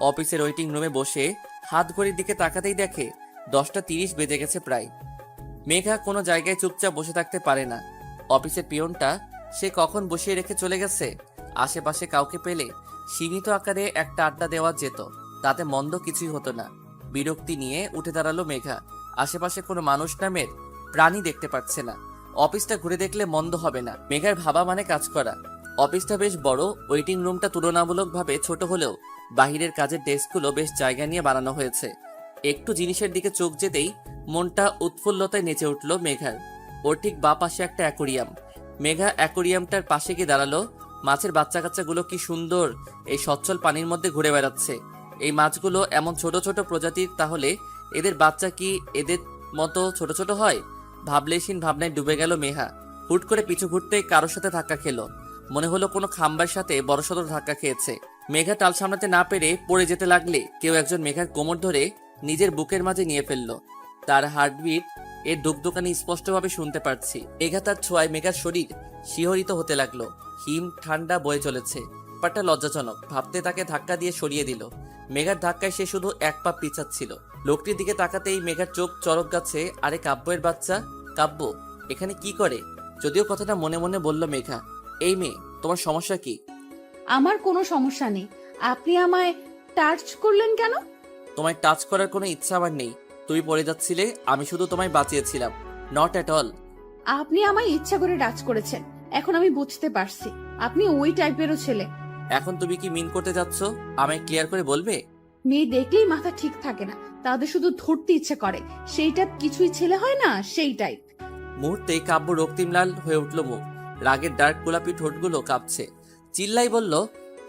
অফিসের ওয়েটিং রুমে বসে হাত ঘড়ির দিকে তাকাতেই দেখে 10টা 30 বেজে গেছে প্রায়। মেঘা কোনো জায়গায় চুপচাপ বসে থাকতে পারে না। অফিসের পিয়নটা সে কখন বসিয়ে রেখে চলে গেছে। আশেপাশে কাউকে পেলে সীমিত আকারে একটা আড্ডা দেওয়া যেত, তাতে মন্দ কিছুই হতো না। বিরক্তি নিয়ে উঠে দাঁড়ালো মেঘা। আশেপাশে কোনো মানুষ নামের প্রাণী দেখতে পাচ্ছে না। অফিসটা ঘুরে দেখলে মন্দ হবে না। মেঘার ভাবা মানে কাজ করা। অফিসটা বেশ বড়, ওয়েটিং রুমটা তুলনামূলকভাবে ছোট হলেও বাহিরের কাজের ডেস্কগুলো বেশ জায়গা নিয়ে বানানো হয়েছে। একটু জিনিসের দিকে চোখ যেতেই মনটা উৎফুল্লতায় নেচে উঠল মেঘার। ওর ঠিক বা পাশে একটা অ্যাকোরিয়াম। মেঘা অ্যাকোরিয়ামটার পাশে গিয়ে দাঁড়ালো। মাছের বাচ্চা কাচ্চাগুলো কি সুন্দর এই সচ্ছল পানির মধ্যে ঘুরে বেড়াচ্ছে। এই মাছগুলো এমন ছোট ছোট প্রজাতির, তাহলে এদের বাচ্চা কি এদের মতো ছোট ছোট হয়? ভাবলেশীন ভাবনায় ডুবে গেল মেঘা। হুট করে পিছু ঘুরতেই কারোর সাথে ধাক্কা খেলো। মনে হলো কোনো খাম্বার সাথে বড়সড় ধাক্কা খেয়েছে। মেঘা টাল সামলাতে না পেরে পড়ে যেতে লাগলে কেউ একজন মেঘার কোমর ধরে নিজের বুকের মাঝে নিয়ে ফেললো। তার হার্টবিট এর দুকদুকানি স্পষ্টভাবে শুনতে পারছি। মেঘা তার ছোঁয়ায় মেঘার শরীর শিহরিত হতে লাগলো। হিম ঠান্ডা বয়ে চলেছে। ব্যাপারটা লজ্জাজনক ভাবতে তাকে ধাক্কা দিয়ে সরিয়ে দিল। মেঘার ধাক্কায় সে শুধু এক পা পিছাচ্ছিল। লোকটির দিকে তাকাতেই মেঘার চোখ চরক গাছে। আরে কাব্যের বাচ্চা, কাব্য এখানে কি করে? যদিও কথাটা মনে মনে বলল মেঘা। এই মেয়ে, তোমার সমস্যা কি? আমার কোনো সমস্যা নেই, আপনি আমায় টাচ করলেন কেন? তোমায় টাচ করার কোনো ইচ্ছা আমার নেই। তুমি পড়ে যাচ্ছিলে, আমি শুধু তোমায় বাঁচিয়েছিলাম। Not at all. আপনি আমায় ইচ্ছা করে টাচ করেছেন, এখন আমি বুঝতে পারছি আপনি ওই টাইপেরও ছেলে। এখন তুমি কি মিন করতে যাচ্ছ? আমায় ক্লিয়ার করে বলবে? মেয়ে দেখলেই মাথা ঠিক থাকে না, তাদের শুধু ধরতে ইচ্ছে করে, সেই টাইপ কিছুই ছেলে হয় না, সেই টাইপ। মুহূর্তে কাব্য রক্তিম লাল হয়ে উঠল মুখ। রাগের ডার্ক গোলাপি ঠোঁটগুলো কাঁপছে। চিল্লাই বলল,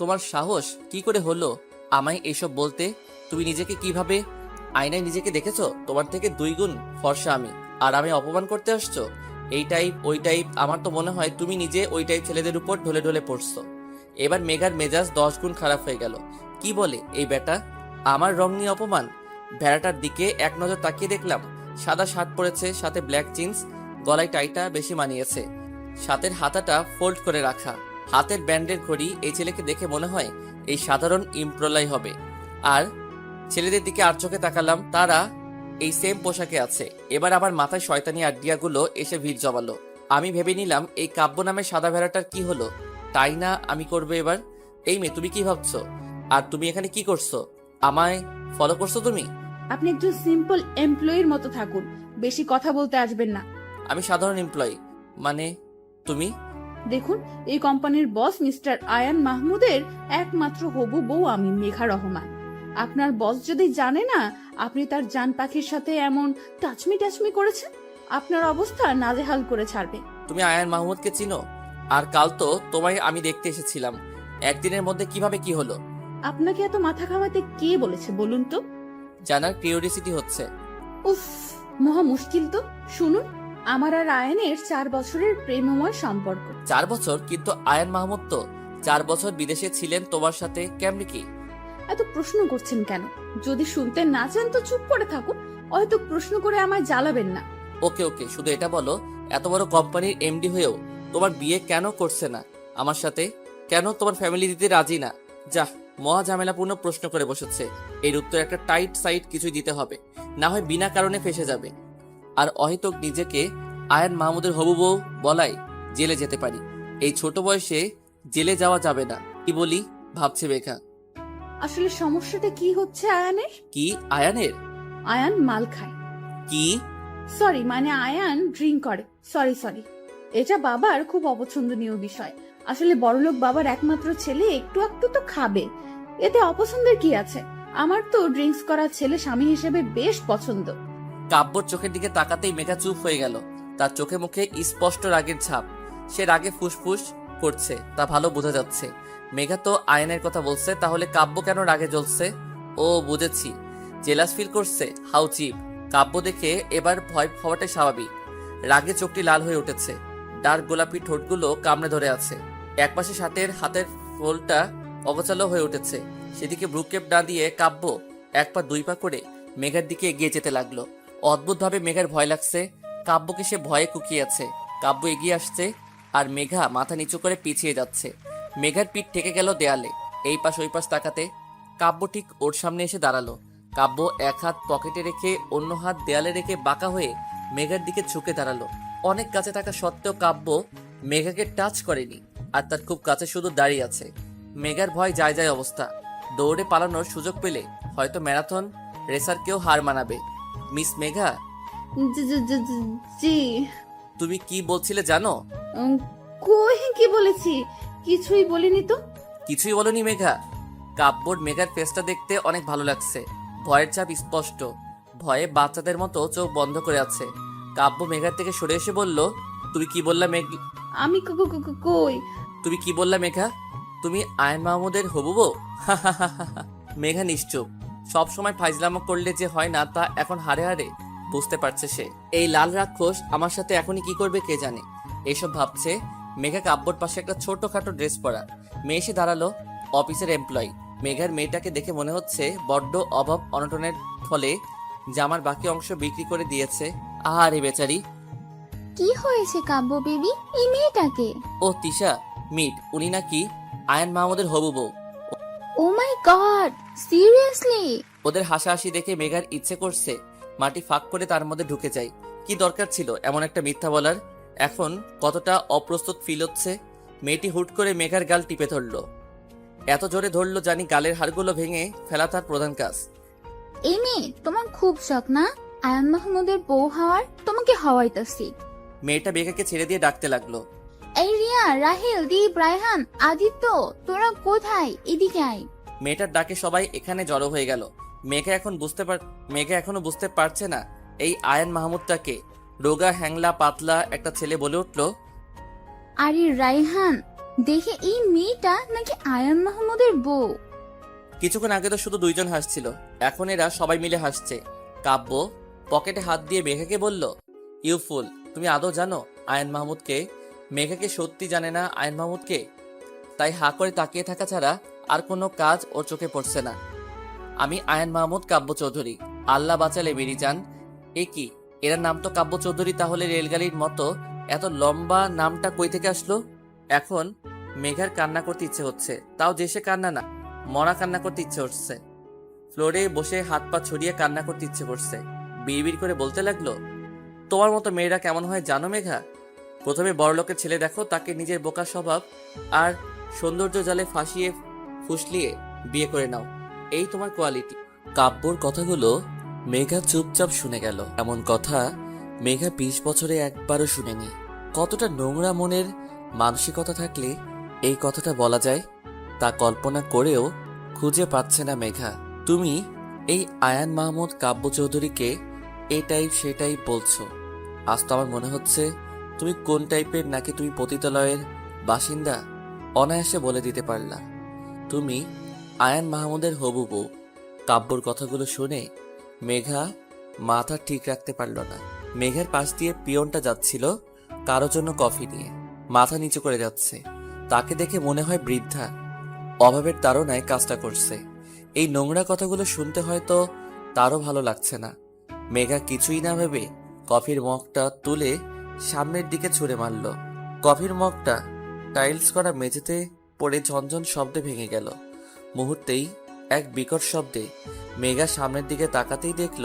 তোমার সাহস কি করে হলো আমায় এসব বলতে? তুমি নিজেকে কিভাবে আয়নায় নিজেকে দেখেছো? তোমার থেকে 2 গুণ ফর্সা আমি, আর আমি অপমান করতে আসছো? এই টাইপ ওই টাইপ, আমার তো মনে হয় তুমি নিজে ওই টাইপ ছেলেদের উপর ঢলে ঢলে পড়ছো। এবার মেঘার মেজাজ 10 গুণ খারাপ হয়ে গেল। কি বলে এই বেটা? আমার রং নিয়ে অপমান? ভেড়াটার দিকে এক নজর তাকিয়ে দেখলাম সাদা শার্ট পরেছে, সাথে ব্ল্যাক জিন্স, গলায় টাইটা বেশি মানিয়েছে, সাথের হাতাটা ফোল্ড করে রাখা, হাতের ব্যান্ডের ঘড়ি। এই ছেলেকে দেখে মনে হয় এই সাধারণ ইমপ্রলাই হবে। আর ছেলেদের দিকে আর চোখে তাকালাম, তারা এই সেম পোশাকে আছে। এবার আমার মাথায় শয়তানি আইডিয়াগুলো এসে ভিড় জমালো। আমি ভেবে নিলাম এই কাব্য নামে সাদা ভেড়াটার কি হলো, তাই না আমি করবো এবার। এই মেয়ে, তুমি কি ভাবছো আর তুমি এখানে কি করছো? আমায় ফলো করছো তুমি? আপনি একজন সিম্পল এমপ্লয়ির মতো থাকুন, বেশি কথা বলতে আসবেন না। আমি সাধারণ এমপ্লয়ি। মানে তুমি? দেখুন, এই কোম্পানির বস মিস্টার আয়ান মাহমুদের একমাত্র হবু বউ আমি, মেঘা রহমান। আপনার বস যদি জানে না আপনি তার জান পাখির সাথে এমন টাচমি করেছেন, আপনার অবস্থা নাজেহাল করে ছাড়বে। তুমি আয়ান মাহমুদকে চিনো? আর কাল তো তোমায় আমি দেখতে এসেছিলাম। একদিনের মধ্যে কিভাবে কি হলো? আপনাকে এত মাথা ঘামাতে কে বলেছে বলুন তো? জানার কিউরিওসিটি হচ্ছে। উফ, মহা মুশকিল তো। শুনুন, আমার আর আয়ানের 4 বছরের প্রেমময় সম্পর্ক। 4 বছর? কিন্তু আয়ান মাহমুদ তো 4 বছর বিদেশে ছিলেন তোমার সাথে, কেমনি কি? এত প্রশ্ন করছেন কেন? যদি শুনতে না চান তো চুপ করে থাকুন, হয়তো প্রশ্ন করে আমায় জ্বালাবেন না। ওকে ওকে, শুধু এটা বলো, এত বড় কোম্পানির এমডি হয়েও তোমার বিয়ে কেন করছে না আমার সাথে? কেন তোমার ফ্যামিলি দিতে রাজি না? যা, মহা ঝামেলাপূর্ণ প্রশ্ন করে বসেছে। এর উত্তর একটা টাইট সাইড কিছুই দিতে হবে, না হয় বিনা কারণে ফেসে যাবে। আর অহেতুক নিজেকে আয়ান মাহমুদের হবু বউ বলাই জেলে যেতে পারি। এই ছোট বয়সে জেলে যাওয়া যাবে না। কি বলি ভাবছে মেঘা। আসলে সমস্যাটা কি হচ্ছে আয়ানের? কি আয়ানের? আয়ান মাল খায়। কি? সরি, মানে আয়ান ড্রিঙ্ক করে। সরি, এটা বাবার খুব অপছন্দনীয় বিষয়। আসলে বড়লোক বাবার একমাত্র ছেলে একটু একটু তো খাবে, এতে অপছন্দের কি আছে? আমার তো ড্রিঙ্কস করা ছেলে স্বামী হিসেবে বেশ পছন্দ। কাব্যর চোখের দিকে তাকাতেই মেঘা চুপ হয়ে গেল। তার চোখে মুখে স্পষ্ট রাগের ছাপ। সে রাগে ফুসফুস করছে, তা ভালো বোঝা যাচ্ছে। মেঘা তো আয়নের কথা বলছে, তাহলে কাব্য কেন রাগে জ্বলছে? ও বুঝেছি, জেলাস ফিল করছে। How cheap. কাব্য দেখে এবার ভয় হওয়াটাই স্বাভাবিক। রাগে চোখটি লাল হয়ে উঠেছে, ডার্ক গোলাপি ঠোঁটগুলো কামড়ে ধরে আছে। একপাশে শার্টের হাতের ফোলটা অগোছালো হয়ে উঠেছে। সেদিকে ব্রুকেপ না দিয়ে কাব্য 1 পা 2 পা করে মেঘার দিকে এগিয়ে যেতে লাগলো। অদ্ভুতভাবে মেঘার ভয় লাগছে। কাব্যকে সে ভয়ে কুকিয়েছে। কাব্য এগিয়ে আসছে আর মেঘা মাথা নিচু করে পিছিয়ে যাচ্ছে। মেঘার পিঠ ঠেকে গেল দেয়ালে। এই পাশ ওই পাশ তাকাতে কাব্য ঠিক ওর সামনে এসে দাঁড়ালো। কাব্য এক হাত পকেটে রেখে অন্য হাত দেয়ালে রেখে বাঁকা হয়ে মেঘার দিকে ঝুঁকে দাঁড়ালো। অনেক কাছে থাকা সত্ত্বেও কাব্য মেঘাকে টাচ করেনি, আর তার খুব কাছে শুধু দাঁড়িয়ে আছে। মেঘার ভয় যায় অবস্থা। দৌড়ে পালানোর সুযোগ পেলে হয়তো ম্যারাথন রেসারকেও হার মানাবে। মিস মেঘা, জি। তুমি কি বলছিলে জানো? কই কি বলেছি? কিছুই বলিনি তো। কিছুই বলনি মেঘা? কাব্যর মেঘার ফেসটা দেখতে অনেক ভালো লাগছে। ভয়ের ছাপ স্পষ্ট। ভয়ে বাচ্চাদের মতো চোখ বন্ধ করে আছে। কাব্য মেঘার থেকে সরে এসে বলল, তুমি কি বললা মেঘ? আমি কই? তুমি কি বললা মেঘা? তুমি আয়ন মাহমুদের হবু বউ? মেঘা নিশ্চুপ। সব সময় ফাইজলামো করলে যে হয় না তা এখন হারে হারে বুঝতে পারছে সে। এই লাল রাক্ষস আমার সাথে এখনই কি করবে কে জানে। এইসব ভাবছে মেঘা কাব্যর পাশে একটা ছোটখাটো ড্রেস পরা মেয়ে এসে দাঁড়ালো। অফিসের এমপ্লয়ি। মেঘার মেয়েটাকে দেখে মনে হচ্ছে বড্ড অভাব অনটনের ফলে জামার বাকি অংশ বিক্রি করে দিয়েছে। আহারে বেচারি। কি হয়েছে কাব্য বেবি? এই মেয়েটাকে? ও তিশা, মিট। উনি নাকি আয়ন মাহমুদের হবু বউ। ও মাই গড, সিরিয়াসলি? ওদের হাসাহাসি দেখে মেঘার ইচ্ছে করছে মাটি ফাঁক করে তার মধ্যে ঢুকে যায়। কি দরকার ছিল এমন একটা মিথ্যা বলার? এখন কতটা অপ্রস্তুত ফিল হচ্ছে। মেয়েটি হুট করে মেঘার গাল টিপে ধরলো। এত জোরে ধরলো জানি গালের হাড়গুলো ভেঙে ফেলা তার প্রধান কাজ। এই মেয়ে তোমার খুব শখ না আয়ান মাহমুদের বউ হওয়ার? তোমাকে হওয়াইতাছি। মেয়েটা মেঘাকে ছেড়ে দিয়ে ডাকতে লাগলো। এই রিয়া, রাহেল, দীপ, রায়হান, আদিত্য, তোরা কোথায়? এদিকে আয়। মেয়েটার ডাকে সবাই এখানে জড়ো হয়ে গেল। মেঘা এখনো বুঝতে পারছে না এই আয়ন মাহমুদটাকে। রোগা হ্যাংলা পাতলা একটা ছেলে বলে উঠলো, আরে রায়হান, দেখে এই মেয়েটা নাকি আয়ান মাহমুদের বউ। কিছুক্ষণ আগে তো শুধু 2 জন হাসছিল, এখন এরা সবাই মিলে হাসছে। কাব্য পকেটে হাত দিয়ে মেঘাকে বলল, ইউ ফুল, তুমি আদৌ জানো আয়ন মাহমুদকে? মেঘাকে সত্যি জানে না আয়ন মাহমুদকে, তাই হা করে তাকিয়ে থাকা ছাড়া আর কোনো কাজ ওর চোখে পড়ছে না। আমি আয়ন মাহমুদ কাব্য চৌধুরী। আল্লাহ বাঁচালে বেরি যান। এ কি, এর নাম তো কাব্য চৌধুরী, তাহলে রেলগাড়ির মতো এত লম্বা নামটা কই থেকে আসলো? এখন মেঘার কান্না করতে ইচ্ছে হচ্ছে, তাও যে সে কান্না না, মরা কান্না করতে ইচ্ছে হচ্ছে। ফ্লোরে বসে হাত পা ছড়িয়ে কান্না করতে ইচ্ছে করছে। বিড়বিড় করে বলতে লাগলো, তোমার মতো মেয়েরা কেমন হয় জানো মেঘা? প্রথমে বড়লোকের ছেলে দেখো, তাকে নিজের বোকা স্বভাব আর সৌন্দর্য জালে ফাঁসিয়ে ফুসলিয়ে বিয়ে করে নাও, এই তোমার কোয়ালিটি। কাব্যর কথাগুলো মেঘা চুপচাপ শুনে গেল। এমন কথা মেঘা 20 বছরে একবারও শুনেনি। কতটা নোংরা মনের মানসিকতা থাকলে এই কথাটা বলা যায় তা কল্পনা করেও খুঁজে পাচ্ছে না মেঘা। তুমি এই আয়ান মাহমুদ কাব্য চৌধুরীকে এই টাইপ সেই টাইপ বলছো। আজ তো আমার মনে হচ্ছে তুমি কোন টাইপের, নাকি তুমি পতিতালয়ের বাসিন্দা অনায়াসে বলে দিতে পারলা। তুমি আয়ান মাহমুদের হবু বউ। কাব্যর কথাগুলো শুনে মেঘা মাথা ঠিক রাখতে পারল না। মেঘার পাশ দিয়ে পিয়নটা যাচ্ছিল কারো জন্য কফি নিয়ে, মাথা নিচু করে যাচ্ছে। তাকে দেখে মনে হয় বৃদ্ধা অভাবের তাড়নায় কাজটা করছে। এই নোংরা কথাগুলো শুনতে হয়তো তারও ভালো লাগছে না। মেঘা কিছুই না ভেবে কফির মগটা তুলে সামনের দিকে ছুঁড়ে মারল। কফির মগটা টাইলস করা মেঝেতে পড়ে ঝনঝন শব্দে ভেঙে গেল। মুহূর্তেই এক বিকট শব্দে মেঘা সামনের দিকে তাকাতেই দেখল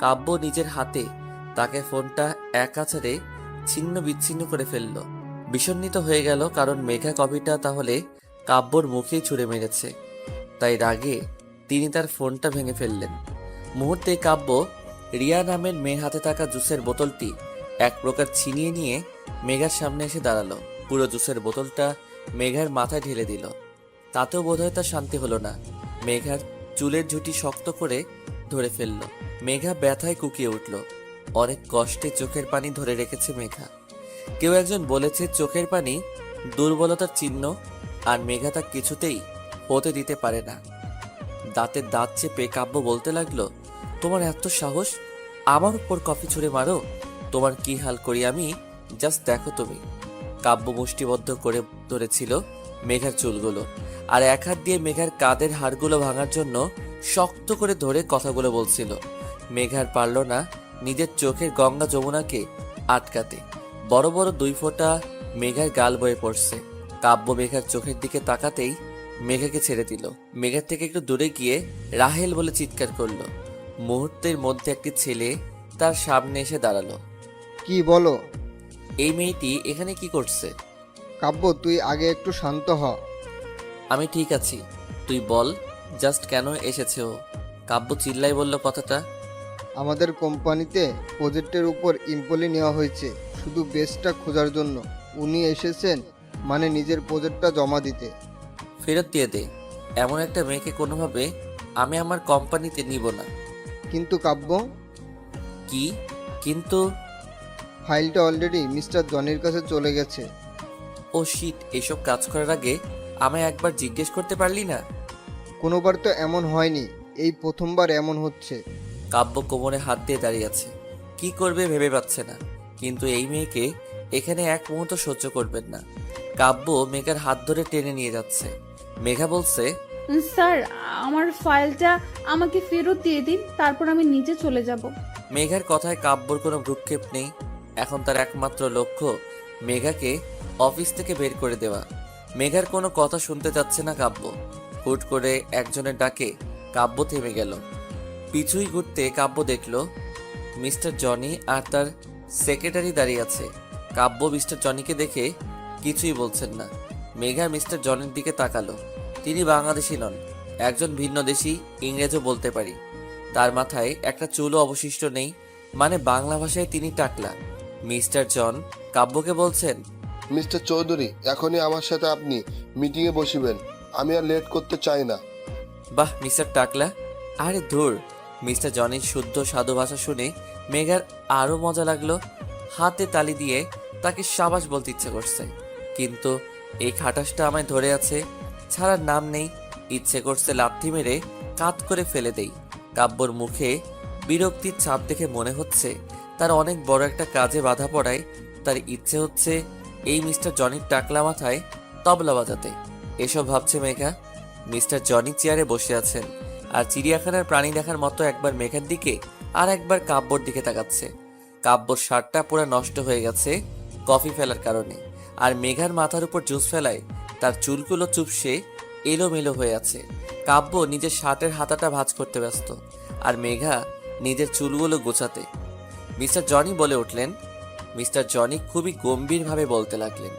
কাব্য নিজের হাতে তাকে ফোনটা এক আছাড়ে ছিন্ন বিচ্ছিন্ন করে ফেলল। বিষণ্ণিত হয়ে গেল, কারণ মেঘা কফিটা তাহলে কাব্যর মুখেই ছুঁড়ে মেরেছে। তাই রাগে তিনি তার ফোনটা ভেঙে ফেললেন। মুহূর্তে কাব্য রিয়া নামের মেয়ে হাতে থাকা জুসের বোতলটি এক প্রকার ছিনিয়ে নিয়ে মেঘার সামনে এসে দাঁড়ালো। পুরো জুসের বোতলটা মেঘার মাথায় ঢেলে দিল। তাতেও বোধহয় তার শান্তি হলো না। মেঘার চুলের ঝুঁটি শক্ত করে ধরে ফেলল। মেঘা ব্যথায় কুকিয়ে উঠল। অনেক কষ্টে চোখের পানি ধরে রেখেছে মেঘা। কেউ একজন বলেছে চোখের পানি দুর্বলতার চিহ্ন, আর মেঘা তা কিছুতেই হতে দিতে পারে না। দাঁতের দাঁত চেপে কাব্য বলতে লাগলো, তোমার এত সাহস, আমার উপর কফি ছুঁড়ে মারো? তোমার কি হাল করি আমি, জাস্ট দেখো তুমি। কাব্য মুষ্টিবদ্ধ করে ধরেছিল মেঘার চুলগুলো, আর এক হাত দিয়ে মেঘার কাঁধের হাড়গুলো ভাঙার জন্য শক্ত করে ধরে কথাগুলো বলছিল। মেঘার পারল না নিজের চোখের গঙ্গা যমুনাকে আটকাতে। বড় বড় 2 ফোঁটা মেঘার গাল বয়ে পড়ছে। কাব্য মেঘার চোখের দিকে তাকাতেই মেঘাকে ছেড়ে দিল। মেঘার থেকে একটু দূরে গিয়ে রাহেল বলে চিৎকার করলো। মুহূর্তের মধ্যে একটি ছেলে তার সামনে এসে দাঁড়ালো। কি বলো? এই মেয়েটি এখানে কি করছে? কাব্য, তুই আগে একটু শান্ত হ। আমি ঠিক আছি, তুই বল জাস্ট কেন এসেছে ও? কাব্য চিল্লাই বলল কথাটা। আমাদের কোম্পানিতে প্রজেক্টের উপর এমপ্লয়ি নেওয়া হয়েছে শুধু বেস্টটা খোঁজার জন্য। উনি এসেছেন মানে নিজের প্রজেক্টটা জমা দিতে। ফেরত দিয়ে দে। এমন একটা মেয়েকে কোনোভাবে আমি আমার কোম্পানিতে নিব না। কিন্তু কাব্য, কি কিন্তু? ফাইলটা অলরেডি মিস্টার জনির কাছে চলে গেছে। ও শিট, এসব কাজ করার আগে আমায় একবার জিজ্ঞেস করতে পারলি না? কোনোবার তো এমন হয়নি, এই প্রথমবার এমন হচ্ছে। কাব্য কোমরে হাত দিয়ে দাঁড়িয়ে আছে, কি করবে ভেবে পাচ্ছে না। কিন্তু এই মেয়েকে এখানে এক মুহূর্ত সহ্য করবেন না। কাব্য মেঘার হাত ধরে টেনে নিয়ে যাচ্ছে। মেঘা বলছে, স্যার, আমার ফাইলটা আমাকে ফেরত দিয়ে দিন, তারপর আমি নিচে চলে যাব। মেঘার কথায় কাব্যর কোনো ভ্রুক্ষেপ নেই। এখন তার একমাত্র লক্ষ্য মেঘাকে অফিস থেকে বের করে দেওয়া। মেঘার কোনো কথা শুনতে চাচ্ছে না কাব্য। হুট করে একজনের ডাকে কাব্য থেমে গেল। পিছুই ঘুরতে কাব্য দেখল মিস্টার জনি আর তার সেক্রেটারি দাঁড়িয়ে আছে। কাব্য মিস্টার জনিকে দেখে কিছুই বলছেন না। মেঘা মিস্টার জনির দিকে তাকালো। তিনি বাংলাদেশি নন, একজন ভিন্নদেশী, ইংরেজও বলতে পারি। তার মাথায় একটা চুলও অবশিষ্ট নেই, মানে বাংলা ভাষায় তিনি টাকলা। মিস্টার জন কাব্যকে বলছেন, মিস্টার চৌধুরী, এখনই আমার সাথে আপনি মিটিংয়ে বসিবেন। আমি আর লেট করতে চাই না। বাহ মিস্টার টাকলা। আরে ধুর, মিস্টার জনির শুদ্ধ সাধু ভাষা শুনে মেঘার আরও মজা লাগলো। হাতে তালি দিয়ে তাকে সাবাস বলতে ইচ্ছে করছে, কিন্তু এই খাটাসটা আমায় ধরে আছে, ছাড়ার নাম নেই। ইচ্ছে করছে লাথি মেরে কাত করে ফেলে দেই। কাব্যর মুখে বিরক্তির ছাপ দেখে মনে হচ্ছে তার অনেক বড় একটা কাজে বাধা পড়ায় তার ইচ্ছে হচ্ছে এই মিস্টার জনির টাকলা মাথায় তবলা বাজাতে। এসব ভাবছে মেঘা। মিস্টার জনি চেয়ারে বসে আছেন আর চিড়িয়াখানার প্রাণী দেখার মতো একবার মেঘার দিকে আর একবার কাব্যর দিকে তাকাচ্ছে। কাব্যর শার্টটা পুরো নষ্ট হয়ে গেছে কফি ফেলার কারণে, আর মেঘার মাথার উপর জুস ফেলায় তার চুলগুলো চুপসে এলোমেলো হয়ে আছে। কাব্য নিজের শার্টের হাতাটা ভাঁজ করতে ব্যস্ত, আর মেঘা নিজের চুলগুলো গোছাতে। মিস্টার জনি বলে উঠলেন। মিস্টার জনি খুবই গম্ভীরভাবে বলতে লাগলেন,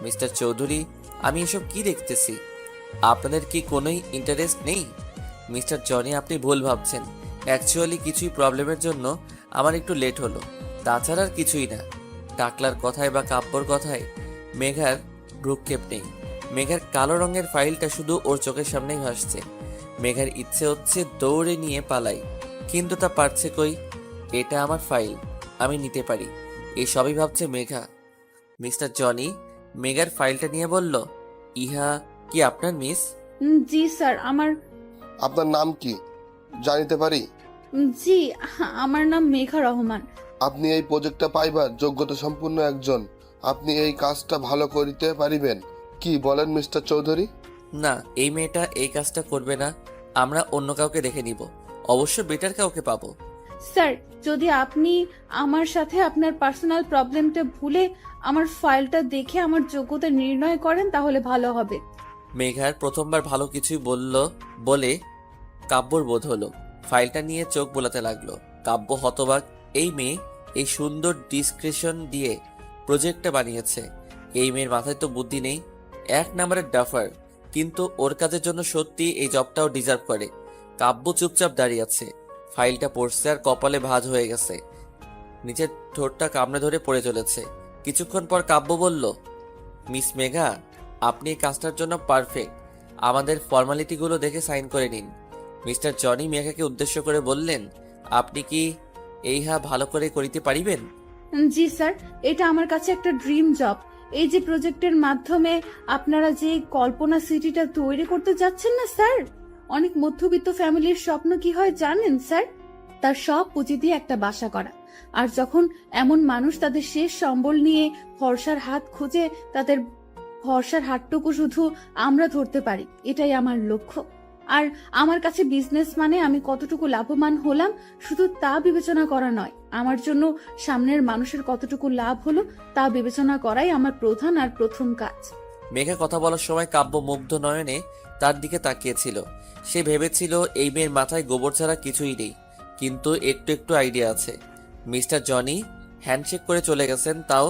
মিস্টার চৌধুরী, আমি এসব কি দেখতেছি? আপনাদের কি কোনোই ইন্টারেস্ট নেই? মিস্টার জনি, আপনি ভুল ভাবছেন। অ্যাকচুয়ালি কিছুই প্রবলেমের জন্য আমার একটু লেট হলো, তাছাড়া আর কিছুই না। টাকলার কথায় বা কাব্যর কথায় মেঘার ভ্রুক্ষেপ নেই। মেঘার কালো রঙের ফাইলটা শুধু ওর চোখের সামনেই ভাসছে। মেঘার ইচ্ছে হচ্ছে দৌড়ে নিয়ে পালাই, কিন্তু তা পারছে কই। এটা আমার ফাইল, আমি নিতে পারি, এসবই ভাবছে মেঘা। মিস্টার জনি মেঘার ফাইলটা নিয়ে বলল, ইহা কি আপনার মিস? জি স্যার, আপনার নাম কি জানিতে পারি? জি, আমার নাম মেঘা রহমান। আপনি এই প্রজেক্টটা পাইবার যোগ্যতা সম্পূর্ণ একজন। আপনি এই কাজটা ভালো করিতে পারিবেন কি বলেন মিস্টার চৌধুরী? না, এই মেয়েটা এই কাজটা করবে না, আমরা অন্য কাউকে দেখে নিব। অবশ্য বেটার কাউকে পাবো। স্যার, যদি আপনি আমার সাথে আপনার পার্সোনাল প্রবলেমটা ভুলে আমার ফাইলটা দেখে আমার যোগ্যতা নির্ণয় করেন তাহলে ভালো হবে। মেঘার প্রথমবার ভালো কিছুই বলল বলে কাব্যর বোধ হলো। ফাইলটা নিয়ে চোখ বোলাতে লাগলো। কাব্য হতবাক। এই মেয়ে এই সুন্দর ডিসক্রিপশন দিয়ে প্রজেক্টটা বানিয়েছে। এই মেয়ের মাথায় তো বুদ্ধি নেই, এক নম্বরের ডাফার। কিন্তু ওর কাজের জন্য সত্যি এই জবটাও ডিজার্ভ করে। কাব্য চুপচাপ দাঁড়িয়ে আছে, ফাইলটা পড়ছে আর কপালে ভাঁজ হয়ে গেছে। নিচের ঠোঁটটা কামড়ে ধরে পড়ে চলেছে। কিছুক্ষণ পর কাব্য বলল, মিস মেঘা, আপনি এই কাজটার জন্য পারফেক্ট। আমাদের ফর্মালিটিগুলো দেখে সাইন করে নিন। মিস্টার জনি মেঘাকে উদ্দেশ্য করে বললেন, আপনি কি এইহা ভালো করে করিতে পারিবেন? জি স্যার, এটা আমার কাছে একটা ড্রিম জব। এই যে প্রজেক্টের মাধ্যমে আপনারা যে কল্পনা সিটিটা তৈরি করতে যাচ্ছেন না স্যার, অনেক মধ্যবিত্ত ফ্যামিলির স্বপ্ন কি হয় জানেন স্যার? তার সব পুঁজি দিয়ে একটা বাসা করা। আর যখন এমন মানুষ তাদের শেষ সম্বল নিয়ে ভরসার হাত খুঁজে, তাদের ভরসার হাতটুকু শুধু আমরা ধরতে পারি, এটাই আমার লক্ষ্য। আর আমার কাছে বিজনেস মানে আমি কতটুকু লাভবান হলাম শুধু তা বিবেচনা করা নয়, আমার জন্য সামনের মানুষের কতটুকু লাভ হলো তা বিবেচনা করাই আমার প্রধান আর প্রথম কাজ। মেঘা কথা বলার সময় কাব্য মুগ্ধ নয়নে তার দিকে তাকিয়েছিল। সে ভেবেছিল এই মেয়ের মাথায় গোবর ছাড়া কিছুই নেই, কিন্তু একটু একটু আইডিয়া আছে। মিস্টার জনি হ্যান্ডশেক করে চলে গেছেন, তাও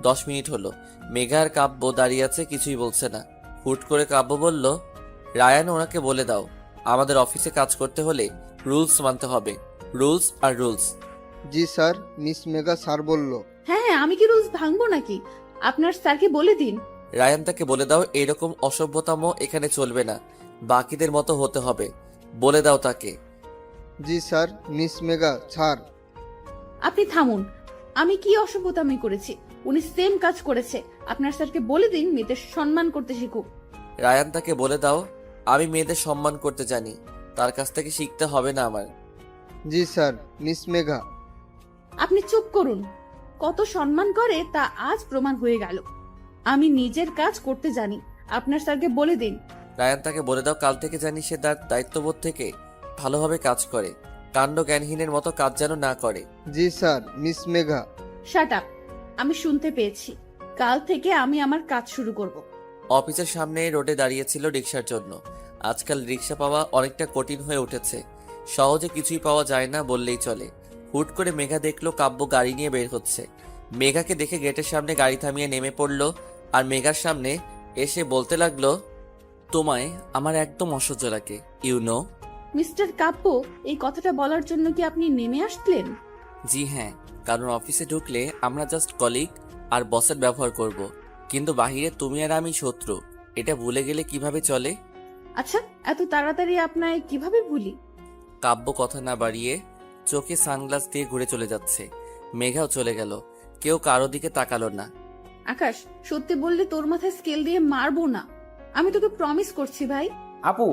10 মিনিট হলো। মেঘা আর কাব্য দাঁড়িয়ে আছে, কিছুই বলছে না। হুট করে কাব্য বলল, রায়ান, ওনাকে বলে দাও আমাদের অফিসে কাজ করতে হলে রুলস মানতে হবে। রুলস আর রুলস। জি স্যার, মিস মেঘা স্যার বলল। হ্যাঁ হ্যাঁ, আমি কি রুলস ভাঙবো নাকি? আপনার স্যারকে বলে দিন। রায়ান, তাকে বলে দাও এরকম অসভ্যতাম এখানে চলবে না, বাকিদের মতো হতে হবে। বলে দাও তাকে। জি স্যার, মিস মেঘা স্যার। আপনি থামুন, আমি কি অসভ্যতামি করেছি? উনি সেম কাজ করেছে। আপনার স্যারকে বলে দিন মেয়েদের সম্মান করতে শিখুক। রায়ান, তাকে বলে দাও আমি মেয়েদের সম্মান করতে জানি, তার কাছ থেকে শিখতে হবে না আমার। জি স্যার, মিস মেঘা। আপনি চুপ করুন। কত সম্মান করে তা আজ প্রমাণ হয়ে গেল। আমি নিজের কাজ করতে জানি, আপনার স্যারকে বলে দিন। রায়ান, তাকে বলে দাও কাল থেকে জানি সে তার দায়িত্ববোধ থেকে ভালোভাবে কাজ করে, কাণ্ড জ্ঞানহীনের মতো কাজ যেন না করে। জি sir, miss Megha. Shut up, আমি শুনতে পেয়েছি। কাল থেকে আমি আমার কাজ শুরু করব। অফিসের সামনে রোডে দাঁড়িয়েছিল রিক্সার জন্য। আজকাল রিক্সা পাওয়া অনেকটা কঠিন হয়ে উঠেছে, সহজে কিছুই পাওয়া যায় না বললেই চলে। হুট করে মেঘা দেখলো কাব্য গাড়ি নিয়ে বের হচ্ছে। মেঘাকে দেখে গেটের সামনে গাড়ি থামিয়ে নেমে পড়লো আর মেঘার সামনে এসে বলতে লাগলো, তোমায় আমার একদম অসহ্য লাগে, ইউনো। মিস্টার কাব্য, এই কথাটা বলার জন্য কি আপনি নেমে আসলেন? জি হ্যাঁ, কারণ অফিসে ঢুকলে আমরা জাস্ট কলিগ আর বসের ব্যবহার করব, কিন্তু বাহিরে তুমি আর আমি শত্রু, এটা ভুলে গেলে কিভাবে চলে? আচ্ছা, এত তাড়াতাড়ি আপনায় কিভাবে ভুলি? কাব্য কথা না বাড়িয়ে চোখে সানগ্লাস দিয়ে ঘুরে চলে যাচ্ছে। মেঘাও চলে গেল, কেউ কারো দিকে তাকালো না। আকাশ, সত্যি বললে তোর মাথায় স্কেল দিয়ে মারবো না, আমি তোকে প্রমিস করছি ভাই। আপু,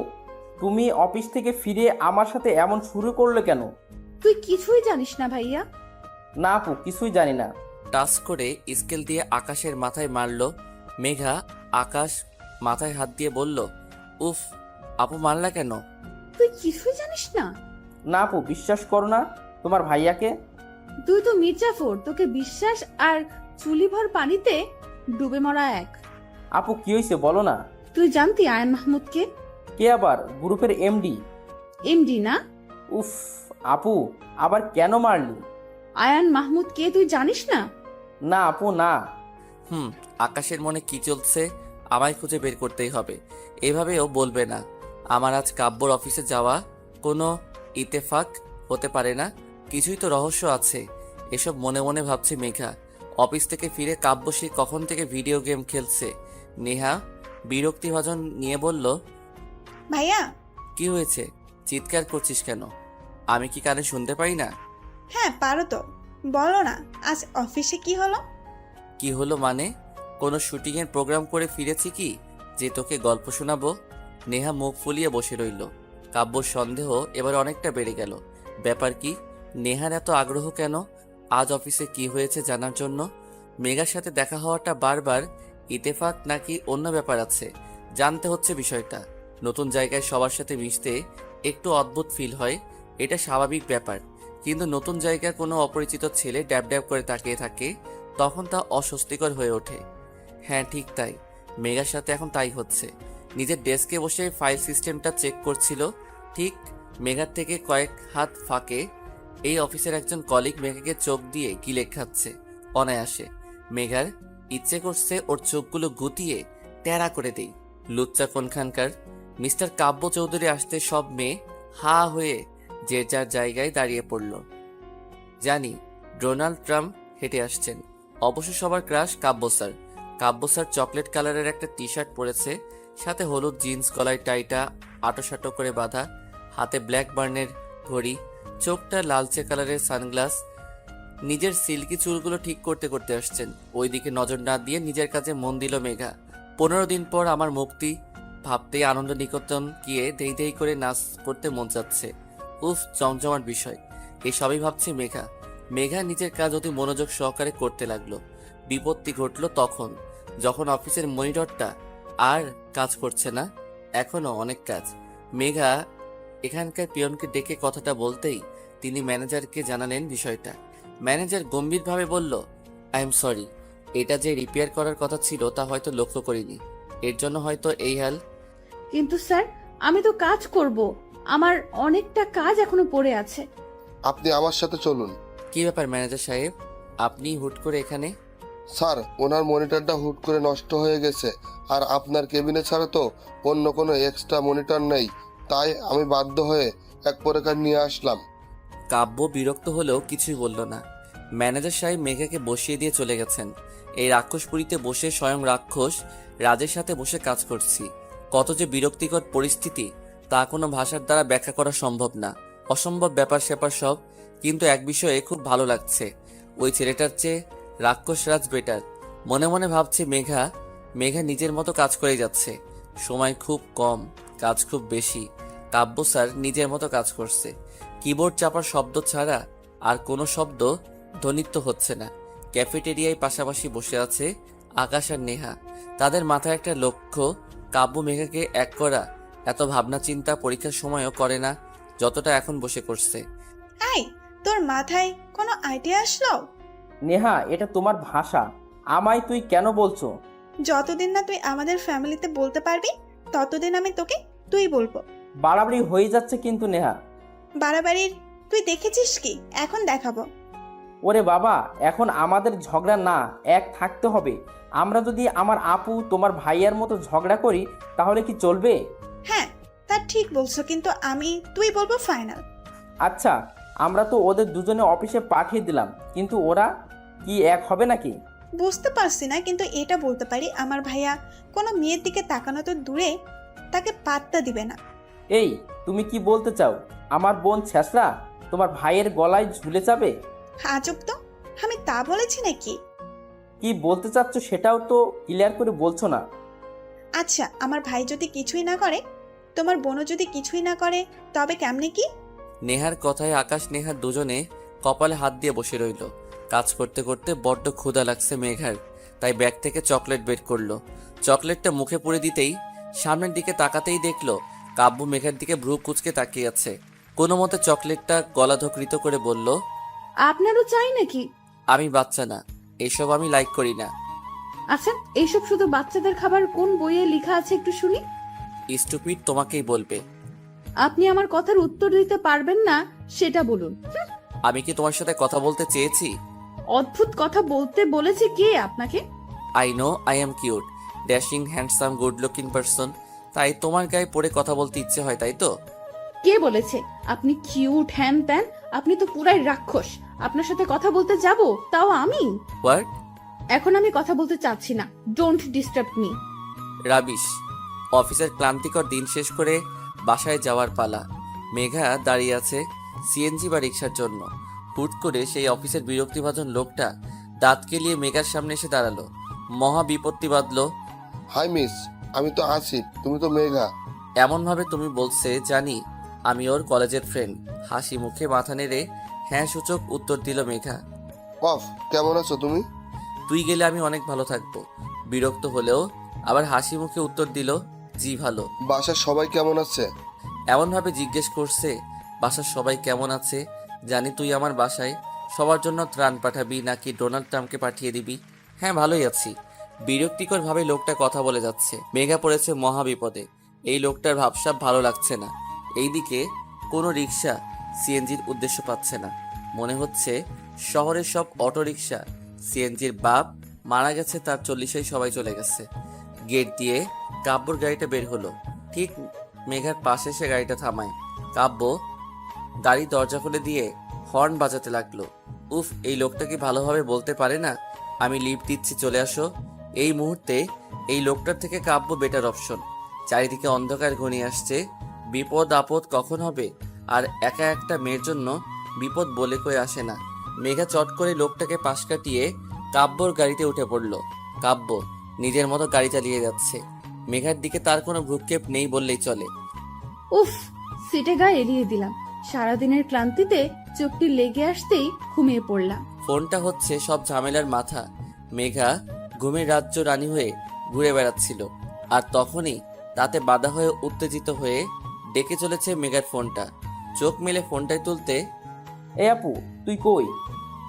তুমি অফিস থেকে ফিরে আমার সাথে এমন শুরু করলে কেন? তুই কিছুই জানিস না ভাইয়া। না আপু, কিছুই জানি না। টাচ করে স্কেল দিয়ে আকাশের মাথায় মারলো মেঘা। আকাশ মাথায় হাত দিয়ে বলল, উফ, আপু মারলা কেন? তুই কিছুই জানিস না? না আপু, বিশ্বাস করো না তোমার ভাইয়াকে। তুই তো মির্জাফর, তোকে বিশ্বাস আর চুলিভর পানিতে ডুবে মরা এক। আপু কি হয়েছে বলো না। তুই জানতি আয়ন মাহমুদকে? কে আবার? গ্রুপের এমডি। এমডি না? উফ আপু, আবার কেন মারলি? আয়ান মাহমুদ কে তুই জানিস না? না আপু না। আকাশের মনে কি চলছে আমায় খুঁজে বের করতেই হবে। এভাবেও বলবে না। আমার আজ কাব্যর অফিসে যাওয়া কোনো ইতেফাক হতে পারে না, কিছুই তো রহস্য আছে। এসব মনে মনে ভাবছে মেঘা। অফিস থেকে ফিরে কাব্য সে কখন থেকে ভিডিও গেম খেলছে। নেহা বিরক্তিভাজন নিয়ে বলল, ভাইয়া। কি হয়েছে? চিৎকার করছিস কেন? আমি কি কানে শুনতে পাই না? হ্যাঁ পারো তো, বলো না আজ অফিসে কি হলো? কি হলো মানে? কোনো শুটিংয়ের প্রোগ্রাম করে ফিরেছি কি যে তোকে গল্প শোনাবো? নেহা মুখ ফুলিয়ে বসে রইল। কাব্যর সন্দেহ এবার অনেকটা বেড়ে গেল। ব্যাপার কি? নেহার এত আগ্রহ কেন আজ অফিসে কি হয়েছে জানার জন্য? মেঘার সাথে দেখা হওয়াটা বারবার ইতেফাক নাকি অন্য ব্যাপার আছে? জানতে হচ্ছে বিষয়টা। নতুন জায়গায় সবার সাথে মিশতে একটু অদ্ভুত ফিল হয়, এটা স্বাভাবিক ব্যাপার। কিন্তু নতুন জায়গায় কোনো অপরিচিত ছেলে ড্যাব ড্যাব করে তাকিয়ে থাকে, তখন তা অস্বস্তিকর হয়ে ওঠে। হ্যাঁ ঠিক তাই, মেঘার সাথে এখন তাই হচ্ছে। নিজের ডেস্কে বসে ফাইল সিস্টেমটা চেক করছিল, ঠিক মেঘার থেকে কয়েক হাত ফাঁকে এই অফিসের একজন কলিগ মেঘাকে চোখ দিয়ে গিলে খাচ্ছে অনায়াসে। মেঘার ইচ্ছে করছে ওর চোখগুলো গুটিয়ে টেরা করে দেই। লুচ্চা কোনখানকার। মিস্টার কাব্য চৌধুরী আসতে সব মেয়ে হা হয়ে যে যার জায়গায় দাঁড়িয়ে পড়ল। জানি ডোনাল্ড ট্রাম্প হেঁটে আসছেন। অবশ্য সবার ক্রাশ কাব্য স্যার। কাব্য স্যার চকলেট কালারের একটা টি শার্ট পরেছে, সাথে হলুদ জিন্স, গলায় টাইটা আটোসাটো করে বাঁধা, হাতে ব্ল্যাক বার্নের ঘড়ি, চোখটা লালচে কালারের সানগ্লাস। নিজের সিল্কি চুলগুলো ঠিক করতে করতে আসছেন। ওইদিকে নজর না দিয়ে নিজের কাজে মন দিল মেঘা। 15 দিন পর আমার মুক্তি ভাবতেই আনন্দ নিকেতন গিয়ে দেই দেই করে নাচ করতে মন যাচ্ছে। উফ, জমজমাট বিষয়। এই সবই ভাবছে মেঘা। মেঘা নিজের কাজ অতি মনোযোগ সহকারে করতে লাগলো। বিপত্তি ঘটলো তখন, যখন অফিসের মনিটরটা আর কাজ করছে না। এখনো অনেক কাজ। মেঘা এখানকার পিয়নকে ডেকে কথাটা বলতেই তিনি ম্যানেজারকে জানালেন বিষয়টা। ম্যানেজার গম্ভীরভাবে বলল, আই এম সরি, এটা যে রিপেয়ার করার কথা ছিল তা হয়তো লক্ষ্য করিনি, এর জন্য হয়তো এই হাল। কিন্তু স্যার, আমি তো কাজ করব, আমার অনেকটা কাজ এখনো পড়ে আছে। আপনি আমার সাথে চলুন। কি ব্যাপার ম্যানেজার সাহেব, আপনি হুট করে এখানে? স্যার, ওনার মনিটরটা হুট করে নষ্ট হয়ে গেছে, আর আপনার কেবিনে ছাড়া তো অন্য কোনো এক্সট্রা মনিটর নেই, তাই আমি বাধ্য হয়ে এক প্রকার নিয়ে আসলাম। কাব্য বিরক্ত হলেও কিছুই বলল না। ম্যানেজার সাহেব মেঘাকে বসিয়ে দিয়ে চলে গেছেন। এই রাক্ষসপুরীতে বসে স্বয়ং রাক্ষস রাজের সাথে বসে কাজ করছি। কত যে বিরক্তিকর পরিস্থিতি তা কোনো ভাষার দ্বারা ব্যাখ্যা করা সম্ভব না। অসম্ভব ব্যাপার স্যাপার সব। কিন্তু এক বিষয়ে খুব ভালো লাগছে, ওই ছেলেটার চেয়ে রাক্ষস রাজ বেটার। মনে মনে ভাবছে মেঘা। মেঘা নিজের মতো কাজ করে যাচ্ছে, সময় খুব কম, কাজ খুব বেশি। কাব্য স্যার নিজের মতো কাজ করছে, কিবোর্ড চাপার শব্দ ছাড়া আর কোনো শব্দ ধ্বনিত হচ্ছে না। ক্যাফেটেরিয়ায় পাশাপাশি বসে আছে আকাশ আর নেহা। তাদের মাথায় একটা লক্ষ্য, কাব্য মেঘাকে এক করা। এত ভাবনা চিন্তা পরীক্ষার সময়ও করে না যতটা এখন বসে করছে। এই, তোর মাথায় কোনো আইডিয়া আসলো? নেহা, এটা তোমার ভাষা, আমায় তুই কেন বলছো? যতদিন না তুই আমাদের ফ্যামিলিতে বলতে পারবি ততদিন আমি তোকে তুই বলবো। বাড়াবাড়ি হয়ে যাচ্ছে কিন্তু নেহা। বাড়াবাড়ির তুই দেখেছিস কি? এখন দেখাবো। ওরে বাবা, এখন আমাদের ঝগড়া না, এক থাকতে হবে। আমরা যদি আমার আপু তোমার ভাইয়ার মতো ঝগড়া করি তাহলে কি চলবে? হ্যাঁ, তা ঠিক বলছো, কিন্তু আমি তুই বলবো ফাইনাল। আচ্ছা, আমরা তো ওদের দুজনে অফিসে পাঠিয়ে দিলাম, কিন্তু ওরা কি এক হবে নাকি? বুঝতে পারছি না, কিন্তু এটা বলতে পারি আমার ভাইয়া কোনো মেয়ের দিকে তাকানো তো দূরে, তাকে পাত্তা দিবে না। এই, তুমি কি বলতে চাও? আমার বোন ছেঁচড়া তোমার ভাইয়ের গলায় ঝুলে যাবে? আজব তো, আমি তা বলেছি নাকি? কি বলতে চাচ্ছ সেটাও তো ক্লিয়ার করে বলছো না। আচ্ছা, আমার ভাই যদি কিছুই না করে, তোমার বোনও যদি কিছুই না করে, তবে কেমনে কি? নেহার কথায় আকাশ নেহা দুজনে কপালে হাত দিয়ে বসে রইল। কাজ করতে করতে বড্ড ক্ষুধা লাগছে মেঘার, তাই ব্যাগ থেকে চকলেট বের করলো। চকলেটটা মুখে পুরে দিতেই সামনের দিকে তাকাতেই দেখলো কাব্য মেঘার দিকে ভ্রু কুচকে তাকিয়ে আছে। কোনো মতে চকলেটটা গলা ধকৃত করে বলল, আপনারও চাই নাকি? আমি বাচ্চা না, এসব আমি লাইক করি না। আচ্ছা, এইসব শুধু বাচ্চাদের খাবার কোন বইয়ে লেখা আছে একটু শুনি। স্টুপিড তোমাকেই বলবে। আপনি আমার কথার উত্তর দিতে পারবেন না সেটা বলুন। আমি কি তোমার সাথে কথা বলতে চেয়েছি? অদ্ভুত কথা বলতে বলেছে কে আপনাকে? I know I am cute, dashing, handsome, good looking person, তাই তোমার গায়ে পড়ে কথা বলতে ইচ্ছে হয়, তাই তো? কে বলেছে আপনি কিউট হ্যান ত্যান? আপনি তো পুরাই রাক্ষস। আপনার সাথে কথা বলতে যাব, তাও আমি? হোয়াট? এখন আমি কথা বলতে চাচ্ছি না। Don't disturb me. রাবিশ। অফিসের ক্লান্তিকর দিন শেষ করে বাসায় যাওয়ার পালা। মেঘা দাঁড়িয়ে আছে সিএনজি বা রিক্সার জন্য। হুট করে সেই অফিসের বিরক্তিভাজন লোকটা দাঁত কেলিয়ে মেঘার সামনে এসে দাঁড়ালো। মহা বিপত্তি বাঁধলো। হাই মিস, আমি তো আসিফ, তুমি তো মেঘা। এমনভাবে তুমি বলছে জানি আমি ওর কলেজের ফ্রেন্ড। হাসি মুখে মাথা নেড়ে হ্যাঁ সূচক উত্তর দিল মেঘা। অফ, কেমন আছো তুমি? তুই গেলে আমি অনেক ভালো থাকবো। বিরক্ত হলেও আবার হাসি মুখে উত্তর দিল, জি ভালো। বাসার সবাই কেমন আছে? এমনভাবে জিজ্ঞেস করছে বাসার সবাই কেমন আছে। জানি তুই আমার বাসায় সবার জন্য ত্রাণ পাঠাবি নাকি ডোনাল্ড ট্রাম্পকে পাঠিয়ে দিবি। হ্যাঁ, ভালোই আছি। বিরক্তিকরভাবে লোকটা কথা বলে যাচ্ছে। মেঘা পড়েছে মহা বিপদে। এই লোকটার ভাবসাব ভালো লাগছে না। এইদিকে কোনো রিক্সা সিএনজির উদ্দেশ্য পাচ্ছে না। মনে হচ্ছে শহরের সব অটো রিক্সা সিএনজির বাপ মারা গেছে, তার 40-এই সবাই চলে গেছে। গেট দিয়ে কাব্যর গাড়িটা বের হলো। ঠিক মেঘার পাশে সে গাড়িটা থামায়। কাব্য গাড়ি দরজা খুলে দিয়ে হর্ন বাজাতে লাগলো। উফ, এই লোকটা কি ভালোভাবে বলতে পারে না আমি লিফট দিচ্ছি, চলে আসো। এই মুহূর্তে এই লোকটার থেকে কাব্য বেটার অপশন। চারিদিকে অন্ধকার ঘনিয়ে আসছে। বিপদ আপদ কখন হবে, আর একা একটা মেয়ের জন্য বিপদ বলে কয়ে আসে না। মেঘা চট করে লোকটাকে পাশ কাটিয়ে কাব্যর গাড়িতে উঠে পড়ল। কাব্য নিজের মতো গাড়ি চালিয়ে যাচ্ছে। মেঘার দিকে তার কোনো ভ্রুক্ষেপ নেই বললেই চলে। উফ, সিটে গায়ে এড়িয়ে দিলাম। সারাদিনের ক্লান্তিতে চোখটি লেগে আসতেই ঘুমিয়ে পড়লাম। ফোনটা হচ্ছে সব ঝামেলার মাথা। মেঘা ঘুমের রাজ্য রানী হয়ে ঘুরে বেড়াচ্ছিল, আর তখনই তাতে বাধা হয়ে উত্তেজিত হয়ে ডেকে চলেছে মেঘার ফোনটা। চোখ মেলে ফোনটায় তুলতে, এই আপু, তুই কই?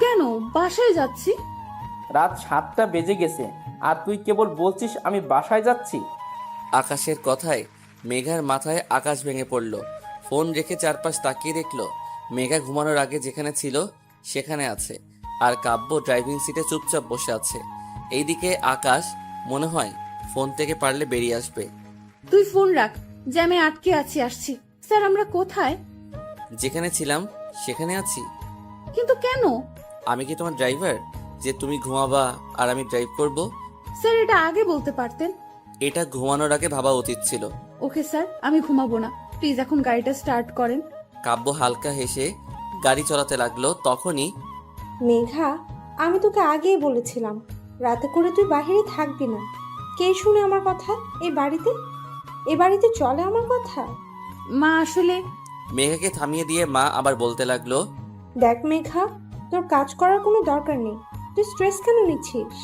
কেন? বাসায় যাচ্ছি। রাত 7টা বেজে গেছে আর তুই কেবল বলছিস আমি বাসায় যাচ্ছি। আকাশের কথায় মেঘার মাথায় আকাশ ভেঙে পড়ল। ফোন রেখে চারপাশ তাকিয়ে দেখল মেঘা ঘুমানোর আগে যেখানে ছিল সেখানে আছে, আর কাব্য ড্রাইভিং সিটে চুপচাপ বসে আছে। এইদিকে আকাশ মনে হয় ফোন থেকে পারলে বেরিয়ে আসবে। তুই ফোন রাখ, জ্যামে আটকে আছি, আসছি। স্যার, আমরা কোথায়? যেখানে ছিলাম সেখানে আছি। কিন্তু কেন? আমি কি তোমার ড্রাইভার যে তুমি ঘুমাবা আর আমি ড্রাইভ করব? স্যার, এটা আগে বলতে পারতেন। এটা ঘুমানোর আগে ভাবা উচিত ছিল। ওকে স্যার, আমি ঘুমাবো না। প্লিজ এখন গাড়িটা স্টার্ট করেন। কাব্য হালকা হেসে গাড়ি চালাতে লাগলো। তখনই মেঘা, আমি তোকে আগেই বলেছিলাম রাতে করে তুই বাহিরে থাকবি না। কে শুনে আমার কথা? এ বাড়িতে চলে আমার কথা? মা আসলে মেঘাকে থামিয়ে দিয়ে মা আবার বলতে লাগলো, দেখ মেঘা, তোর কাজ করার কোনো দরকার নেই। তুই স্ট্রেস কেন নিচ্ছিস?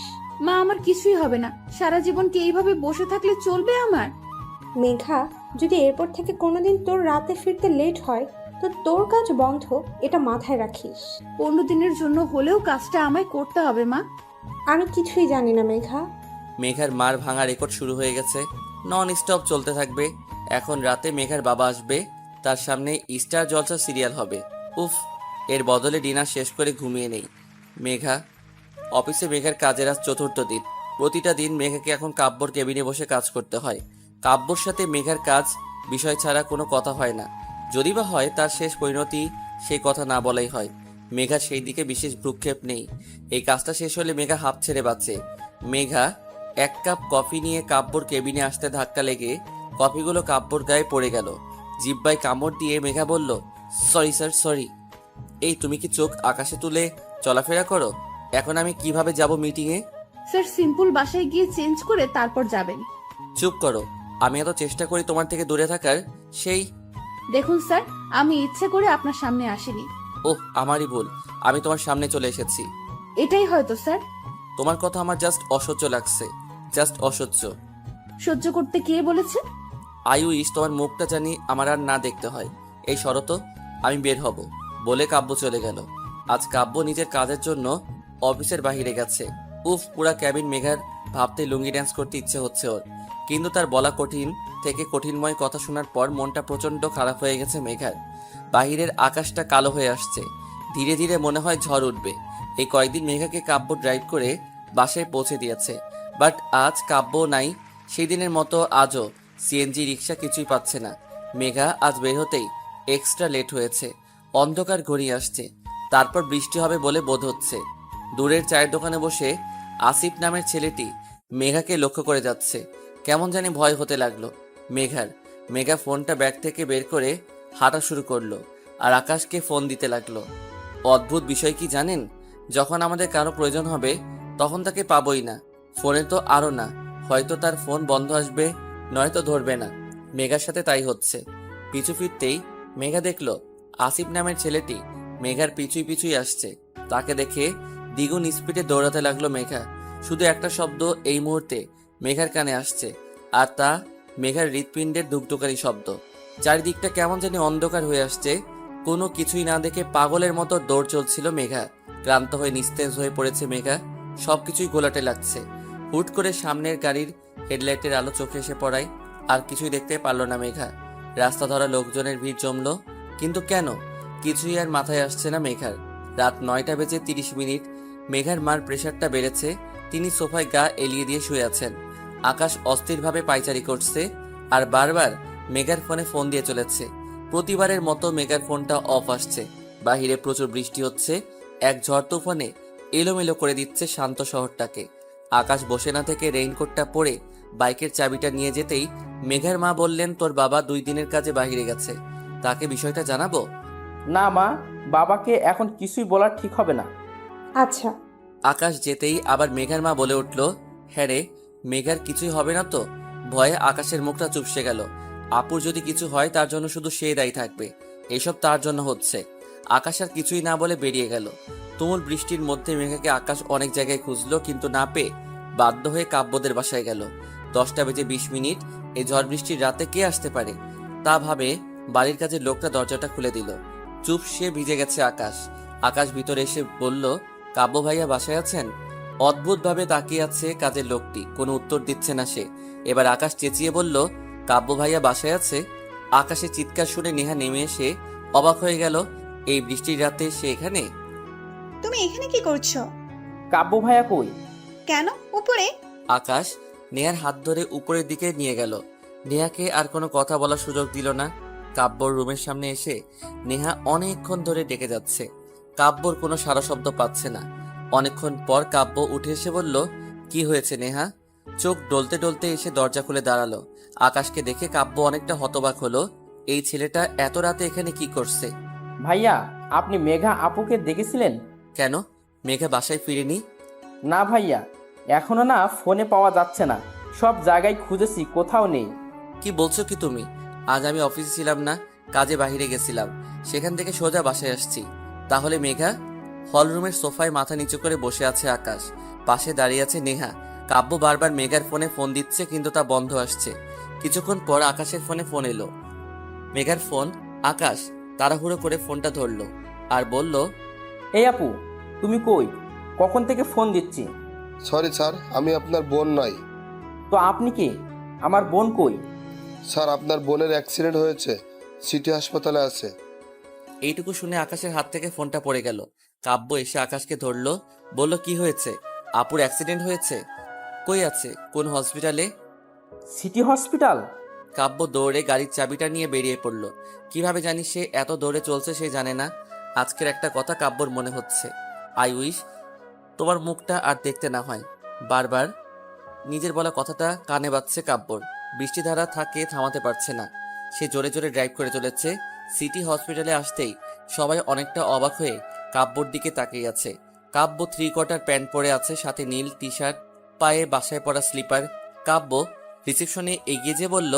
মা, আমার কিছুই হবে না। সারা জীবন কি এইভাবে বসে থাকলে চলবে আমার? মেঘা, যদি এরপর থেকে কোনোদিন তোর রাতে ফিরতে লেট হয় তো তোর কাজ বন্ধ, এটা মাথায় রাখিস। 15 দিনের জন্য হলেও কাজটা আমায় করতে হবে মা। আমি কিছুই জানি না মেঘা। মেঘার মার ভাঙা রেকর্ড শুরু হয়ে গেছে। নন স্টপ চলতে থাকবে। এখন রাতে মেঘার বাবা আসবে, তার সামনে স্টার জলসা সিরিয়াল হবে। উফ, এর বদলে ডিনার শেষ করে ঘুমিয়ে নেই। মেঘা অফিসে মেঘার কাজের আজ 4র্থ দিন। প্রতিটা দিন মেঘাকে এখন কাব্যর কেবিনে বসে কাজ করতে হয়। কাব্যর সাথে মেঘার কাজ বিষয় ছাড়া কোনো কথা হয় না। যদি বা হয় তার শেষ পরিণতি সেই কথা না বলাই হয়। মেঘার সেই দিকে বিশেষ ভ্রুক্ষেপ নেই। এই কাজটা শেষ হলে মেঘা হাঁপ ছেড়ে বাঁচে। মেঘা 1 কাপ কফি নিয়ে কাব্যর কেবিনে আসতে ধাক্কা লেগে কফিগুলো কাব্যর গায়ে পড়ে গেল। জিব্বায় কামড় দিয়ে মেঘা বলল, সরি স্যার, সরি। এই তুমি কি চোখ আকাশে তুলে চলাফেরা করো? এখন আমি কিভাবে যাব মিটিংয়ে? স্যার, সিম্পল বাসায় গিয়ে চেঞ্জ করে তারপর যাবেন। চুপ করো। আমি এত চেষ্টা করি তোমার থেকে দূরে থাকার, সেই দেখুন স্যার, আমি ইচ্ছে করে আপনার সামনে আসিনি। ওহ, আমারই ভুল। আমি তোমার সামনে চলে এসেছি। এটাই হয়তো স্যার। তোমার কথা আমার জাস্ট অসহ্য লাগছে, জাস্ট অসহ্য। সহ্য করতে কে বলেছে? আই উইশ তোমার মুখটা জানি আমার আর না দেখতে হয়। এই শরত, আমি বের হব বলে কাব্য চলে গেল। আজ কাব্য নিজের কাজের জন্য অফিসের বাইরে গেছে। উফ, পুরা ক্যাবিন মেঘার ভাবতে লুঙ্গি ড্যান্স করতে ইচ্ছে হচ্ছে ওর। কিন্তু তার বলা কঠিন থেকে কঠিনময় কথা শোনার পর মনটা প্রচন্ড খারাপ হয়ে গেছে মেঘার। বাহিরের আকাশটা কালো হয়ে আসছে। ধীরে ধীরে মনে হয় ঝড় উঠবে। এই কয়েকদিন মেঘাকে কাব্য ড্রাইভ করে বাসায় পৌঁছে দিয়েছে। বাট আজ কাব্য নাই, সেই দিনের মতো আজও সিএনজি রিক্সা কিছুই পাচ্ছে না। মেঘা আজ বের হতেই এক্সট্রা লেট হয়েছে। অন্ধকার ঘনিয়ে আসছে, তারপর বৃষ্টি হবে বলে বোধ হচ্ছে। দূরের চায়ের দোকানে বসে আসিফ নামের ছেলেটি মেঘাকে লক্ষ্য করে যাচ্ছে। কেমন জানি ভয় হতে লাগলো মেঘা ফোনটা ব্যাগ থেকে বের করে হাঁটা শুরু করলো আর আকাশকে ফোন দিতে লাগলো। অদ্ভুত বিষয় কি জানেন, যখন আমাদের কারো প্রয়োজন হবে তখন তাকে পাবোই না, ফোনে তো আরও না। হয়তো তার ফোন বন্ধ আসবে, নয়তো ধরবে না। মেঘার সাথে তাই হচ্ছে। পিছু ফিরতেই মেঘা দেখলো আসিফ নামের ছেলেটি মেঘার পিছুই আসছে। তাকে দেখে দ্বিগুণ স্পিডে দৌড়াতে লাগলো মেঘা। শুধু একটা শব্দ এই মুহূর্তে মেঘার কানে আসছে, আর তা মেঘার হৃৎপিণ্ডের ধুকধুকারি শব্দ। চারিদিকটা কেমন জানি অন্ধকার হয়ে আসছে। কোনো কিছুই না দেখে পাগলের মতো দৌড় চলছিল মেঘা। ক্লান্ত হয়ে নিস্তেজ হয়ে পড়েছে মেঘা, সবকিছুই গোলাটে লাগছে। হুট করে সামনের গাড়ির হেডলাইটের আলো চোখে এসে পড়ায় আর কিছুই দেখতে পারল না মেঘা। রাস্তা ধরা লোকজনের ভিড় জমলো, কিন্তু কেন কিছুই আর মাথায় আসছে না মেঘার। রাত 9:30 মেঘার মার প্রেশারটা বেড়েছে। তিনি সোফায় গা এলিয়ে দিয়ে শুয়ে আছেন। আকাশ অস্থিরভাবে পায়চারি করছে আর বারবার মেঘার ফোনে ফোন দিয়ে চলেছে। প্রতিবারের মতো মেঘার ফোনটা অফ আসছে। বাহিরে প্রচুর বৃষ্টি হচ্ছে, এক ঝড় তুফানে এলোমেলো করে দিচ্ছে শান্ত শহরটাকে। আকাশ বসে না থেকে রেইনকোটটা পরে বাইকের চাবিটা নিয়ে যেতেই মেঘার মা বললেন, তোর বাবা 2 দিনের কাজে বাহিরে গেছে, তাকে বিষয়টা জানাবো? না মা, বাবাকে এখন কিছুই বলা ঠিক হবে না। আচ্ছা। আকাশ যেতেই আবার মেঘার মা বলে উঠল, হ্যাঁ রে, মেঘার কিছুই হবে না তো? ভয়ে আকাশের মুখটা চুপসে গেল। আপুর যদি কিছু হয় তার জন্য শুধু সে দায়ী থাকবে, এসব তার জন্য হচ্ছে। আকাশ আর কিছুই না বলে বেরিয়ে গেল। তুমুল বৃষ্টির মধ্যে মেঘাকে আকাশ অনেক জায়গায় খুঁজলো, কিন্তু না পেয়ে বাধ্য হয়ে কাব্যদের বাসায় গেল। 10:20 এই ঝড় বৃষ্টির রাতে কে আসতে পারে তা ভাবে বাড়ির কাজের লোকটা দরজাটা খুলে দিল। চুপ সে ভিজে গেছে আকাশ ভিতরে এসে বলল, কাব্য ভাইয়া বাসায় আছেন? অদ্ভুতভাবে তাকিয়ে আছে কাজের লোকটি, কোনো উত্তর দিচ্ছে না সে। এবার আকাশ চেঁচিয়ে বলল, কাব্য ভাইয়া বাসায় আছে? আকাশের চিৎকার শুনে নেহা নেমে এসে অবাক হয়ে গেল। এই বৃষ্টির রাতে সে এখানে? তুমি এখানে কি করছো? কাব্য ভাইয়া কই? কেন উপরে? আকাশ নেহার হাত ধরে উপরের দিকে নিয়ে গেল। নেহাকে আর কোনো কথা বলার সুযোগ দিল না। কাব্যর রুমের সামনে এসে নেহা অনেকক্ষণ ধরে ডেকে যাচ্ছে। কাব্যর কোনো সারা শব্দ পাচ্ছে না। অনেকক্ষণ পর কাব্য উঠে এসে বলল, কি হয়েছে নেহা? চোখ ডলতে ডলতে এসে দরজা খুলে দাঁড়ালো। আকাশকে দেখে কাব্য অনেকটা হতবাক হলো। এই ছেলেটা এত রাতে এখানে কি করছে? ভাইয়া, আপনি মেঘা আপুকে দেখেছিলেন? কেন, মেঘা বাসায় ফিরেনি? না ভাইয়া, এখনো না ফোনে পাওয়া যাচ্ছে না, সব জায়গায় খুঁজেছি, কোথাও নেই। কি বলছো কি তুমি? আজ আমি অফিসে ছিলাম না, কাজে বাইরে গেছিলাম, সেখান থেকে সোজা বাসায় আসছি। তাহলে মেঘা? হলরুমের সোফায় মাথা নিচু করে বসে আছে আকাশ, পাশে দাঁড়িয়ে আছে নেহা। কাব্য বারবার মেঘার ফোনে ফোন দিচ্ছে, কিন্তু তা বন্ধ আসছে। কিছুক্ষণ পর আকাশের ফোনে ফোন এলো, মেঘার ফোন। আকাশ তাড়াহুড়ো করে ফোনটা ধরলো আর বলল, এই আপু, তুমি কই? কখন থেকে ফোন দিচ্ছি। সরি স্যার, আমি আপনার বোন নই। তো আপনি কি? আমার বোন কই? স্যার, আপনার বোনের অ্যাক্সিডেন্ট হয়েছে, সিটি হাসপাতালে আছে। এইটুকু শুনে আকাশের হাত থেকে ফোনটা পড়ে গেল। কাব্য এসে আকাশকে ধরলো, বলল, কি হয়েছে? আপুর অ্যাক্সিডেন্ট হয়েছে? কই আছে, কোন হসপিটালে? City hospital? কাব্য দৌড়ে গাড়ির চাবিটা নিয়ে বেরিয়ে পড়ল। কিভাবে জানি সে এত দৌড়ে চলছে সে জানে না। আজকের একটা কথা কাব্যর মনে হচ্ছে, আই উইশ তোমার মুখটা আর দেখতে না হয়। বারবার নিজের বলা কথাটা কানে বাজছে কাব্যর। বৃষ্টিধারা থাকে থামাতে পারছে না। সে জোরে জোরে ড্রাইভ করে চলেছে। সিটি হসপিটালে আসতেই সবাই অনেকটা অবাক হয়ে কাব্যর দিকে তাকিয়ে আছে। কাব্য 3/4 প্যান্ট পরে আছে, সাথে নীল টি শার্ট, পায়ে বাসায় পরা স্লিপার। কাব্য রিসেপশনে এগিয়ে যেয়ে বলল,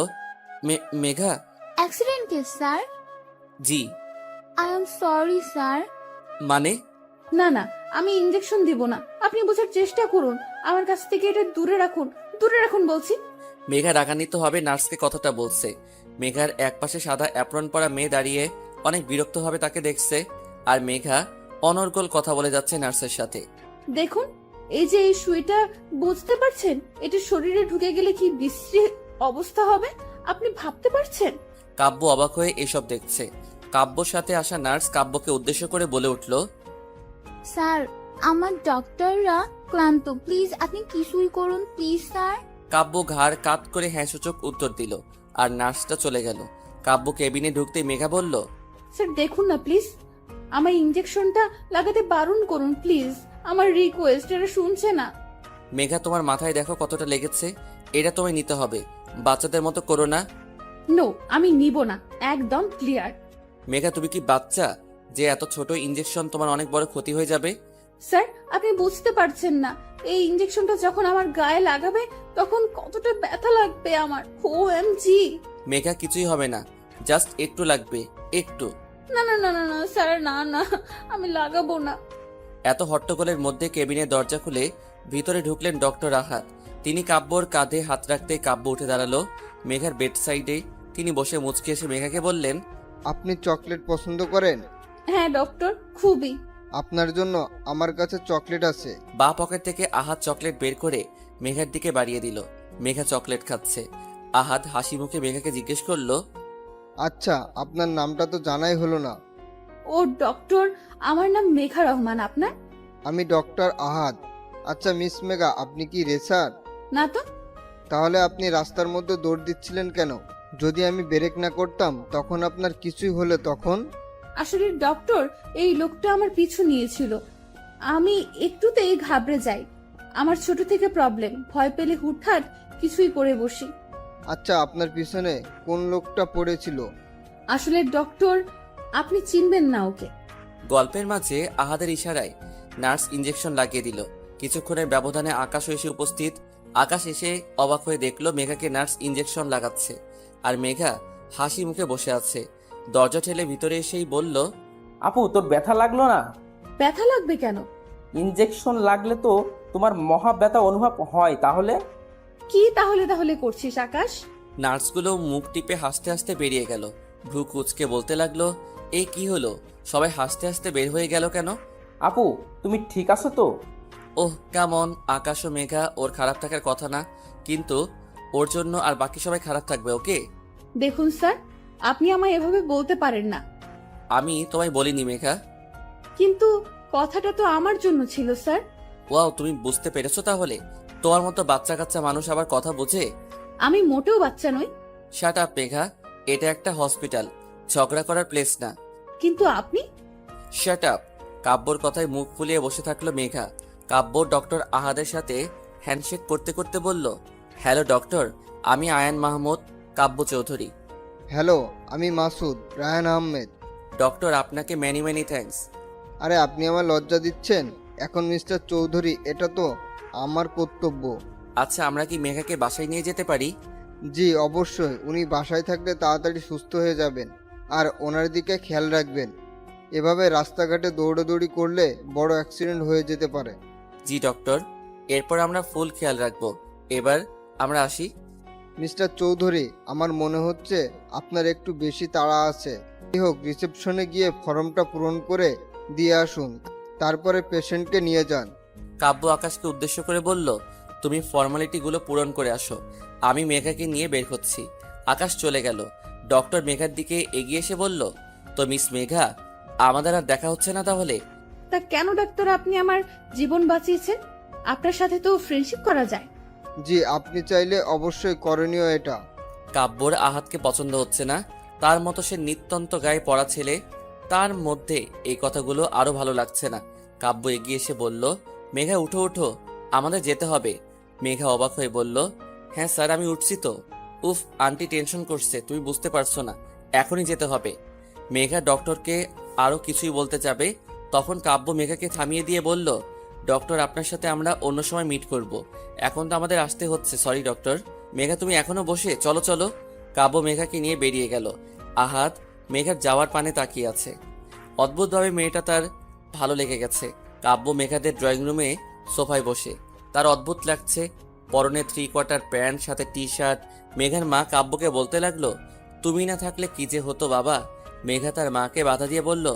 Megha? Accident case sir. G. I am sorry sir. মানে? না না, আমি ইঞ্জেকশন দিব না, আপনি বোঝার চেষ্টা করুন। আমার কাছ থেকে এটা দূরে রাখুন, দূরে রাখুন বলছি। মেঘা রাগান্বিত হবে নার্সকে কথাটা বলছে। মেঘার একপাশে সাদা অ্যাপ্রন পরা মেয়ে দাঁড়িয়ে অনেক বিরক্তভাবে তাকে দেখছে, আর মেঘা অনর্গল কথা বলে যাচ্ছে নার্সের সাথে। দেখুন, এই যে এই সুইটা, বুঝতে পারছেন এটা শরীরে ঢুকে গেলে কি বিশ্রী অবস্থা হবে আপনি ভাবতে পারছেন? কাব্য অবাক হয়ে এসব দেখছে। কাব্যর সাথে আসা নার্স কাব্যকে উদ্দেশ্য করে বলে উঠল, স্যার, আমার ডক্টররা ক্লান্ত, প্লিজ আপনি কিছুই করুন প্লিজ স্যার। কাব্য ঘাড় কাত করে হ্যাঁ সূচক উত্তর দিল আর নার্সটা চলে গেল। কাব্য কেবিনে ঢুকতে মেঘা বলল, স্যার দেখুন না প্লিজ, আমার ইঞ্জেকশনটা লাগাতে বারণ করুন প্লিজ, আমার রিকোয়েস্ট, এটা শুনছে না। মেঘা তোমার মাথায় দেখো কতটা লেগেছে, এটা তোমায় নিতে হবে, বাচ্চাদের মতো করো না। নো, আমি নিব না, একদম ক্লিয়ার। মেঘা তুমি কি বাচ্চা যে এত ছোট ইঞ্জেকশন তোমার অনেক বড় ক্ষতি হয়ে যাবে? স্যার আপনি বুঝতে পারছেন না, এই ইঞ্জেকশনটা যখন আমার গায়ে লাগাবে তখন কতটা ব্যথা লাগবে আমার। OMG! মেঘা কিছুই হবে না, জাস্ট একটু লাগবে, একটু। না না না না না স্যার, না না, আমি লাগাবো না। এত হট্টগোলের মধ্যে কেবিনের দরজা খুলে ভিতরে ঢুকলেন ডক্টর আহাদ। তিনি কাব্যর কাঁধে হাত রাখতে কাব্য উঠে দাঁড়ালো মেঘার বেড সাইডে। তিনি বসে মুচকি এসে মেঘাকে বললেন, আপনি চকলেট পছন্দ করেন? হ্যাঁ ডক্টর, খুবই। আপনার জন্য আমার কাছে চকলেট আছে। বাঁ পকেট থেকে আহাদ চকলেট বের করে মেঘার দিকে বাড়িয়ে দিল। মেঘা চকলেট খাচ্ছে। আহাদ হাসি মুখে মেঘাকে জিজ্ঞেস করলো, আচ্ছা, আপনার নামটা তো জানাই হলো না। ও ডক্টর, আমার নাম মেঘা রহমান। আপনার? আমি ডক্টর আহাদ। আচ্ছা মিস মেঘা, আপনি কি রেসার? না তো। তাহলে আপনি রাস্তার মধ্যে দৌড় দিচ্ছিলেন কেন? যদি আমি ব্রেক না করতাম তখন আপনার কিছুই হলে তখন? আসলে ডক্টর, এই লোকটা আমার পিছু নিয়েছিল, আমি একটুতেই ঘাবড়ে যাই। আমার ছোট থেকে প্রবলেম, ভয় পেলে হুটহাট কিছুই করে বসি। আচ্ছা, আপনার পিছনে কোন লোকটা পড়েছিল? আসলে ডক্টর, আপনি চিনবেন না ওকে। গল্পের মাঝে আহাদের ইশারায় নার্স ইঞ্জেকশন লাগিয়ে দিল। কিছুক্ষণের ব্যবধানে আকাশও এসে উপস্থিত। আকাশ এসে অবাক হয়ে দেখলো মেঘাকে নার্স ইঞ্জেকশন লাগাচ্ছে, আর মেঘা হাসি মুখে বসে আছে। দরজা ঠেলে ভিতরে এসেই বলল, আপু তোর ব্যথা লাগলো না? ব্যথা লাগবে কেন? ইনজেকশন লাগলে তো তোমার মহা ব্যথা অনুভব হয়। তাহলে কি তাহলে তাহলে করছিস আকাশ? নার্সগুলো মুখ টিপে হাসতে হাসতে বেরিয়ে গেল। ভ্রু কুচকে বলতে লাগলো, এই কি হলো, সবাই হাসতে হাসতে বের হয়ে গেল কেন? আপু তুমি ঠিক আছো তো? ওহ কেমন, আকাশ ও মেঘা ওর খারাপ থাকার কথা না, কিন্তু ওর জন্য আর বাকি সবাই খারাপ থাকবে ওকে? দেখুন স্যার, আপনি আমায় এভাবে বলতে পারেন না। আমি তোমায় বলিনি মেঘা। কিন্তু কথাটা তো আমার জন্য ছিল স্যার। ওয়াও, তুমি বুঝতে পেরেছো তাহলে? তোমার মতো বাচ্চা কাচ্চা মানুষ আবার কথা বোঝে? আমি মোটেও বাচ্চা নই। শাট আপ মেঘা, এটা একটা হসপিটাল, ঝগড়া করার প্লেস না। কিন্তু আপনি। Shut up. কাব্যর কথায় মুখ ফুলিয়ে বসে থাকলো মেঘা। কাব্য ডক্টর আহাদের সাথে হ্যান্ডশেক করতে করতে বলল, হ্যালো ডক্টর, আমি আয়ান মাহমুদ, কাব্য চৌধুরী। হ্যালো, আমি মাসুদ রায়হান আহমেদ। ডক্টর আপনাকে মেনি মেনি থ্যাঙ্কস। আরে আপনি আমার লজ্জা দিচ্ছেন। এখন মিস্টার চৌধুরী, এটা তো আমার কর্তব্য। আচ্ছা, আমরা কি মেঘাকে বাসায় নিয়ে যেতে পারি? জি অবশ্যই, উনি বাসায় থাকলে তাড়াতাড়ি সুস্থ হয়ে যাবেন, আর ওনার দিকে খেয়াল রাখবেন। এভাবে রাস্তাঘাটে দৌড়াদৌড়ি করলে বড় অ্যাক্সিডেন্ট হয়ে যেতে পারে। জি ডক্টর, এরপর আমরা ফুল খেয়াল রাখবো। এবার আমরা আসি। মিস্টার চৌধুরী, আমার মনে হচ্ছে আপনার একটু বেশি তাড়া আছে। যাই হোক, রিসেপশনে গিয়ে ফর্মটা পূরণ করে দিয়ে আসুন, তারপরে পেশেন্টকে নিয়ে যান। কাব্য আকাশকে উদ্দেশ্য করে বলল, তুমি ফর্মালিটিগুলো পূরণ করে আসো, আমি মেঘাকে নিয়ে বের হচ্ছি। আকাশ চলে গেল। ডক্টর মেঘার দিকে এগিয়ে এসে বলল, তো মিস মেঘা, আমাদের আর দেখা হচ্ছে না তাহলে? তা কেন ডাক্তার, আপনি আমার জীবন বাঁচিয়েছেন, আপনার সাথে তো ফ্রেন্ডশিপ করা যায়। জি, আপনি চাইলে অবশ্যই করণীয় এটা। কাব্যর আহাতকে পছন্দ হচ্ছে না, তার মতো সে নিত্যন্ত গায়ে পড়া ছেলে, তার মধ্যে এই কথাগুলো আরো ভালো লাগছে না। কাব্য এগিয়ে এসে বলল, মেঘা উঠো উঠো, আমাদের যেতে হবে। মেঘা অবাক হয়ে বলল, হ্যাঁ স্যার আমি উঠছি তো। উফ, আন্টি টেনশন করছে, তুমি বুঝতে পারছো না, এখনই যেতে হবে। মেঘা ডক্টরকে আরো কিছুই বলতে যাবে, তখন কাব্য মেঘাকে থামিয়ে দিয়ে বলল, ডক্টর আপনার সাথে আমরা অন্য সময় মিট করব, এখন তো আমাদের আসতে হচ্ছে, সরি ডক্টর। মেঘা তুমি এখনো বসে, চলো চলো। কাব্য মেঘাকে নিয়ে বেরিয়ে গেল। আহাদ মেঘার যাওয়ার পানে তাকিয়ে আছে। অদ্ভুতভাবে মেয়েটা তার ভালো লেগে গেছে। কাব্য মেঘাদের ড্রয়িং রুমে সোফায় বসে, তার অদ্ভুত লাগছে। পরনে 3/4 প্যান্ট, সাথে টি শার্ট। মেঘার মা কাব্যকে বলতে লাগলো, তুমি না থাকলে কি যে হতো বাবা। মেঘা তার মাকে বাধা দিয়ে বলল,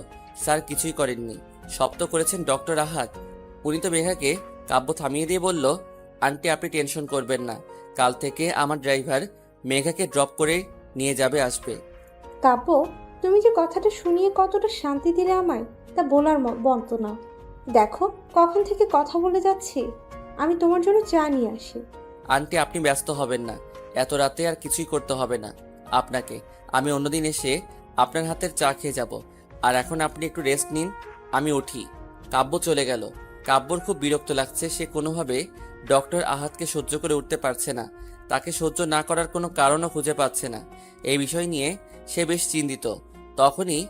স্যার কিছুই করেননি, সব তো করেছেন ডক্টর আহাদ, উনি তো। মেঘাকে কাব্য থামিয়ে দিয়ে বলল, আন্টি আপনি টেনশন করবেন না, কাল থেকে আমার ড্রাইভার মেঘাকে ড্রপ করে নিয়ে যাবে, আসবে। কাব্য, তুমি যে কথাটা শুনিয়ে কতটা শান্তি দিলে আমায়, তা বলার মতো না। দেখো কখন থেকে কথা বলে যাচ্ছি, আমি তোমার জন্য চা নিয়ে আসি। আন্টি আপনি ব্যস্ত হবেন না, এত রাতে আর কিছুই করতে হবে না আপনাকে। আমি অন্যদিন এসে আপনার হাতের চা খেয়ে যাব। আর এখন আপনি একটু রেস্ট নিন, আমি উঠি। কাব্য চলে গেল। কাব্যর খুব বিরক্ত লাগছে, সে কোনোভাবে ডক্টর আহাদকে সহ্য করে উঠতে পারছে না, তাকে সহ্য না করার কোনো কারণও খুঁজে পাচ্ছে না। এই বিষয় নিয়ে সে বেশ চিন্তিত। তখনই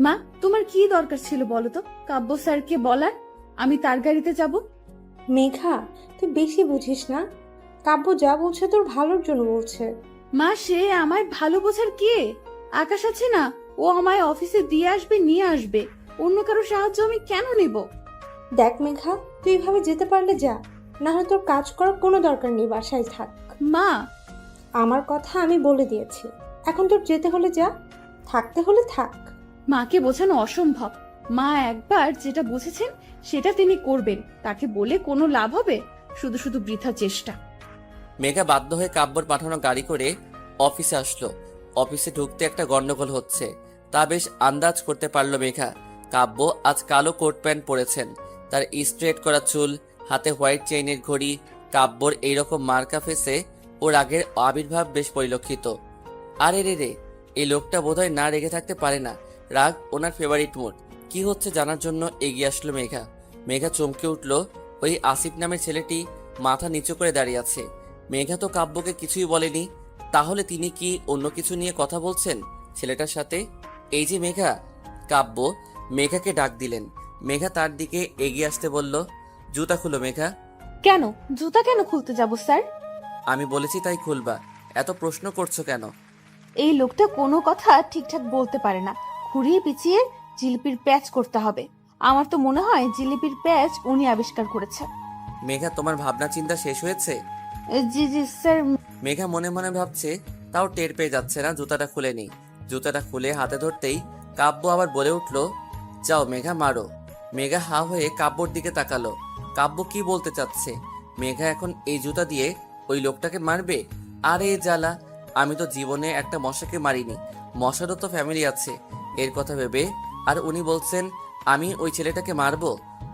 মা, তোমার কি দরকার ছিল বলো তো কাব্য স্যারকে বলার আমি তার গাড়িতে যাব? মেঘা, তুই বেশি বুঝিস না। কাব্য যা বলছে তোর ভালোর জন্য বলছে। মা, সে আমায় ভালো বোঝার কে? আকাশ আছে না, ও আমায় অফিসে দিয়ে আসবে, নিয়ে আসবে। অন্য কারো সাহায্য আমি কেন নেব? দেখ মেঘা, তুই এভাবে যেতে পারলে যা, না হলে তোর কাজ করার কোনো দরকার নেই, বাসায় থাক। মা, আমার কথা আমি বলে দিয়েছি, এখন তোর যেতে হলে যা, থাকতে হলে থাক। মাকে বোঝানো অসম্ভব। মা একবার যেটা বুঝেছেন সেটা তিনি করবেন, তাকে বলে কোনো লাভ হবে? শুধু শুধু বৃথা চেষ্টা। মেঘা বাধ্য হয়ে কাব্যর পাঠানো গাড়ি করে অফিসে আসলো। অফিসে ঢুকতে একটা গন্ডগোল হচ্ছে, তা বেশ আন্দাজ করতে পারলো মেঘা। কাব্য আজ কালো কোট প্যান্ট পরেছেন, তার স্ট্রেট করা চুল, হাতে হোয়াইট চেইনের ঘড়ি। কাব্যর এইরকম মার্কা ফেসে ওর আগের আবির্ভাব বেশ পরিলক্ষিত। আরে রে, এই লোকটা বোধহয় না রেগে থাকতে পারে না, রাগ ওনার ফেভারিট মোড। কি হচ্ছে জানার জন্য এগিয়ে আসলো মেঘা। মেঘা চমকে উঠল, ওই আসিফ নামের ছেলেটি মাথা নিচু করে দাঁড়িয়ে আছে। মেঘা তো কাব্যকে কিছুই বলেনি, তাহলে তিনি কি অন্য কিছু নিয়ে কথা বলছেন ছেলেটার সাথে? এই যে মেঘা। কাব্য মেঘাকে ডাক দিলেন। মেঘা তার দিকে এগিয়ে আসতে বলল, জুতা খুলো মেঘা। কেন? জুতা কেন খুলতে যাব স্যার? আমি বলেছি তাই খুলবা, এত প্রশ্ন করছো কেন? এই লোকটা কোনো কথা ঠিকঠাক বলতে পারে না, ঘুরিয়ে পিছিয়ে জিলিপির প্যাচ করতে হবে। আমার তো মনে হয় জিলিপির প্যাচ উনি আবিষ্কার করেছে। মেঘা তোমার ভাবনা চিন্তা শেষ হয়েছে? জি জি স্যার। মেঘা মনে মনে ভাবছে, তাও টের পেয়ে যাচ্ছে না জুতাটা খুলে নি। জুতাটা খুলে হাতে ধরতেই কাব্য আবার বলে উঠল, যাও মেঘা মারো। মেঘা হা হয়ে কাব্যর দিকে তাকালো। কাব্য কি বলতে চাচ্ছে? মেঘা এখন এই জুতা দিয়ে ওই লোকটাকে মারবে? আরে জ্বালা, আমি তো জীবনে একটা মশাকে মারিনি, মশারও তো ফ্যামিলি আছে। এর কথা ভেবে আর উনি বলছেন আমি ওই ছেলেটাকে মারবো?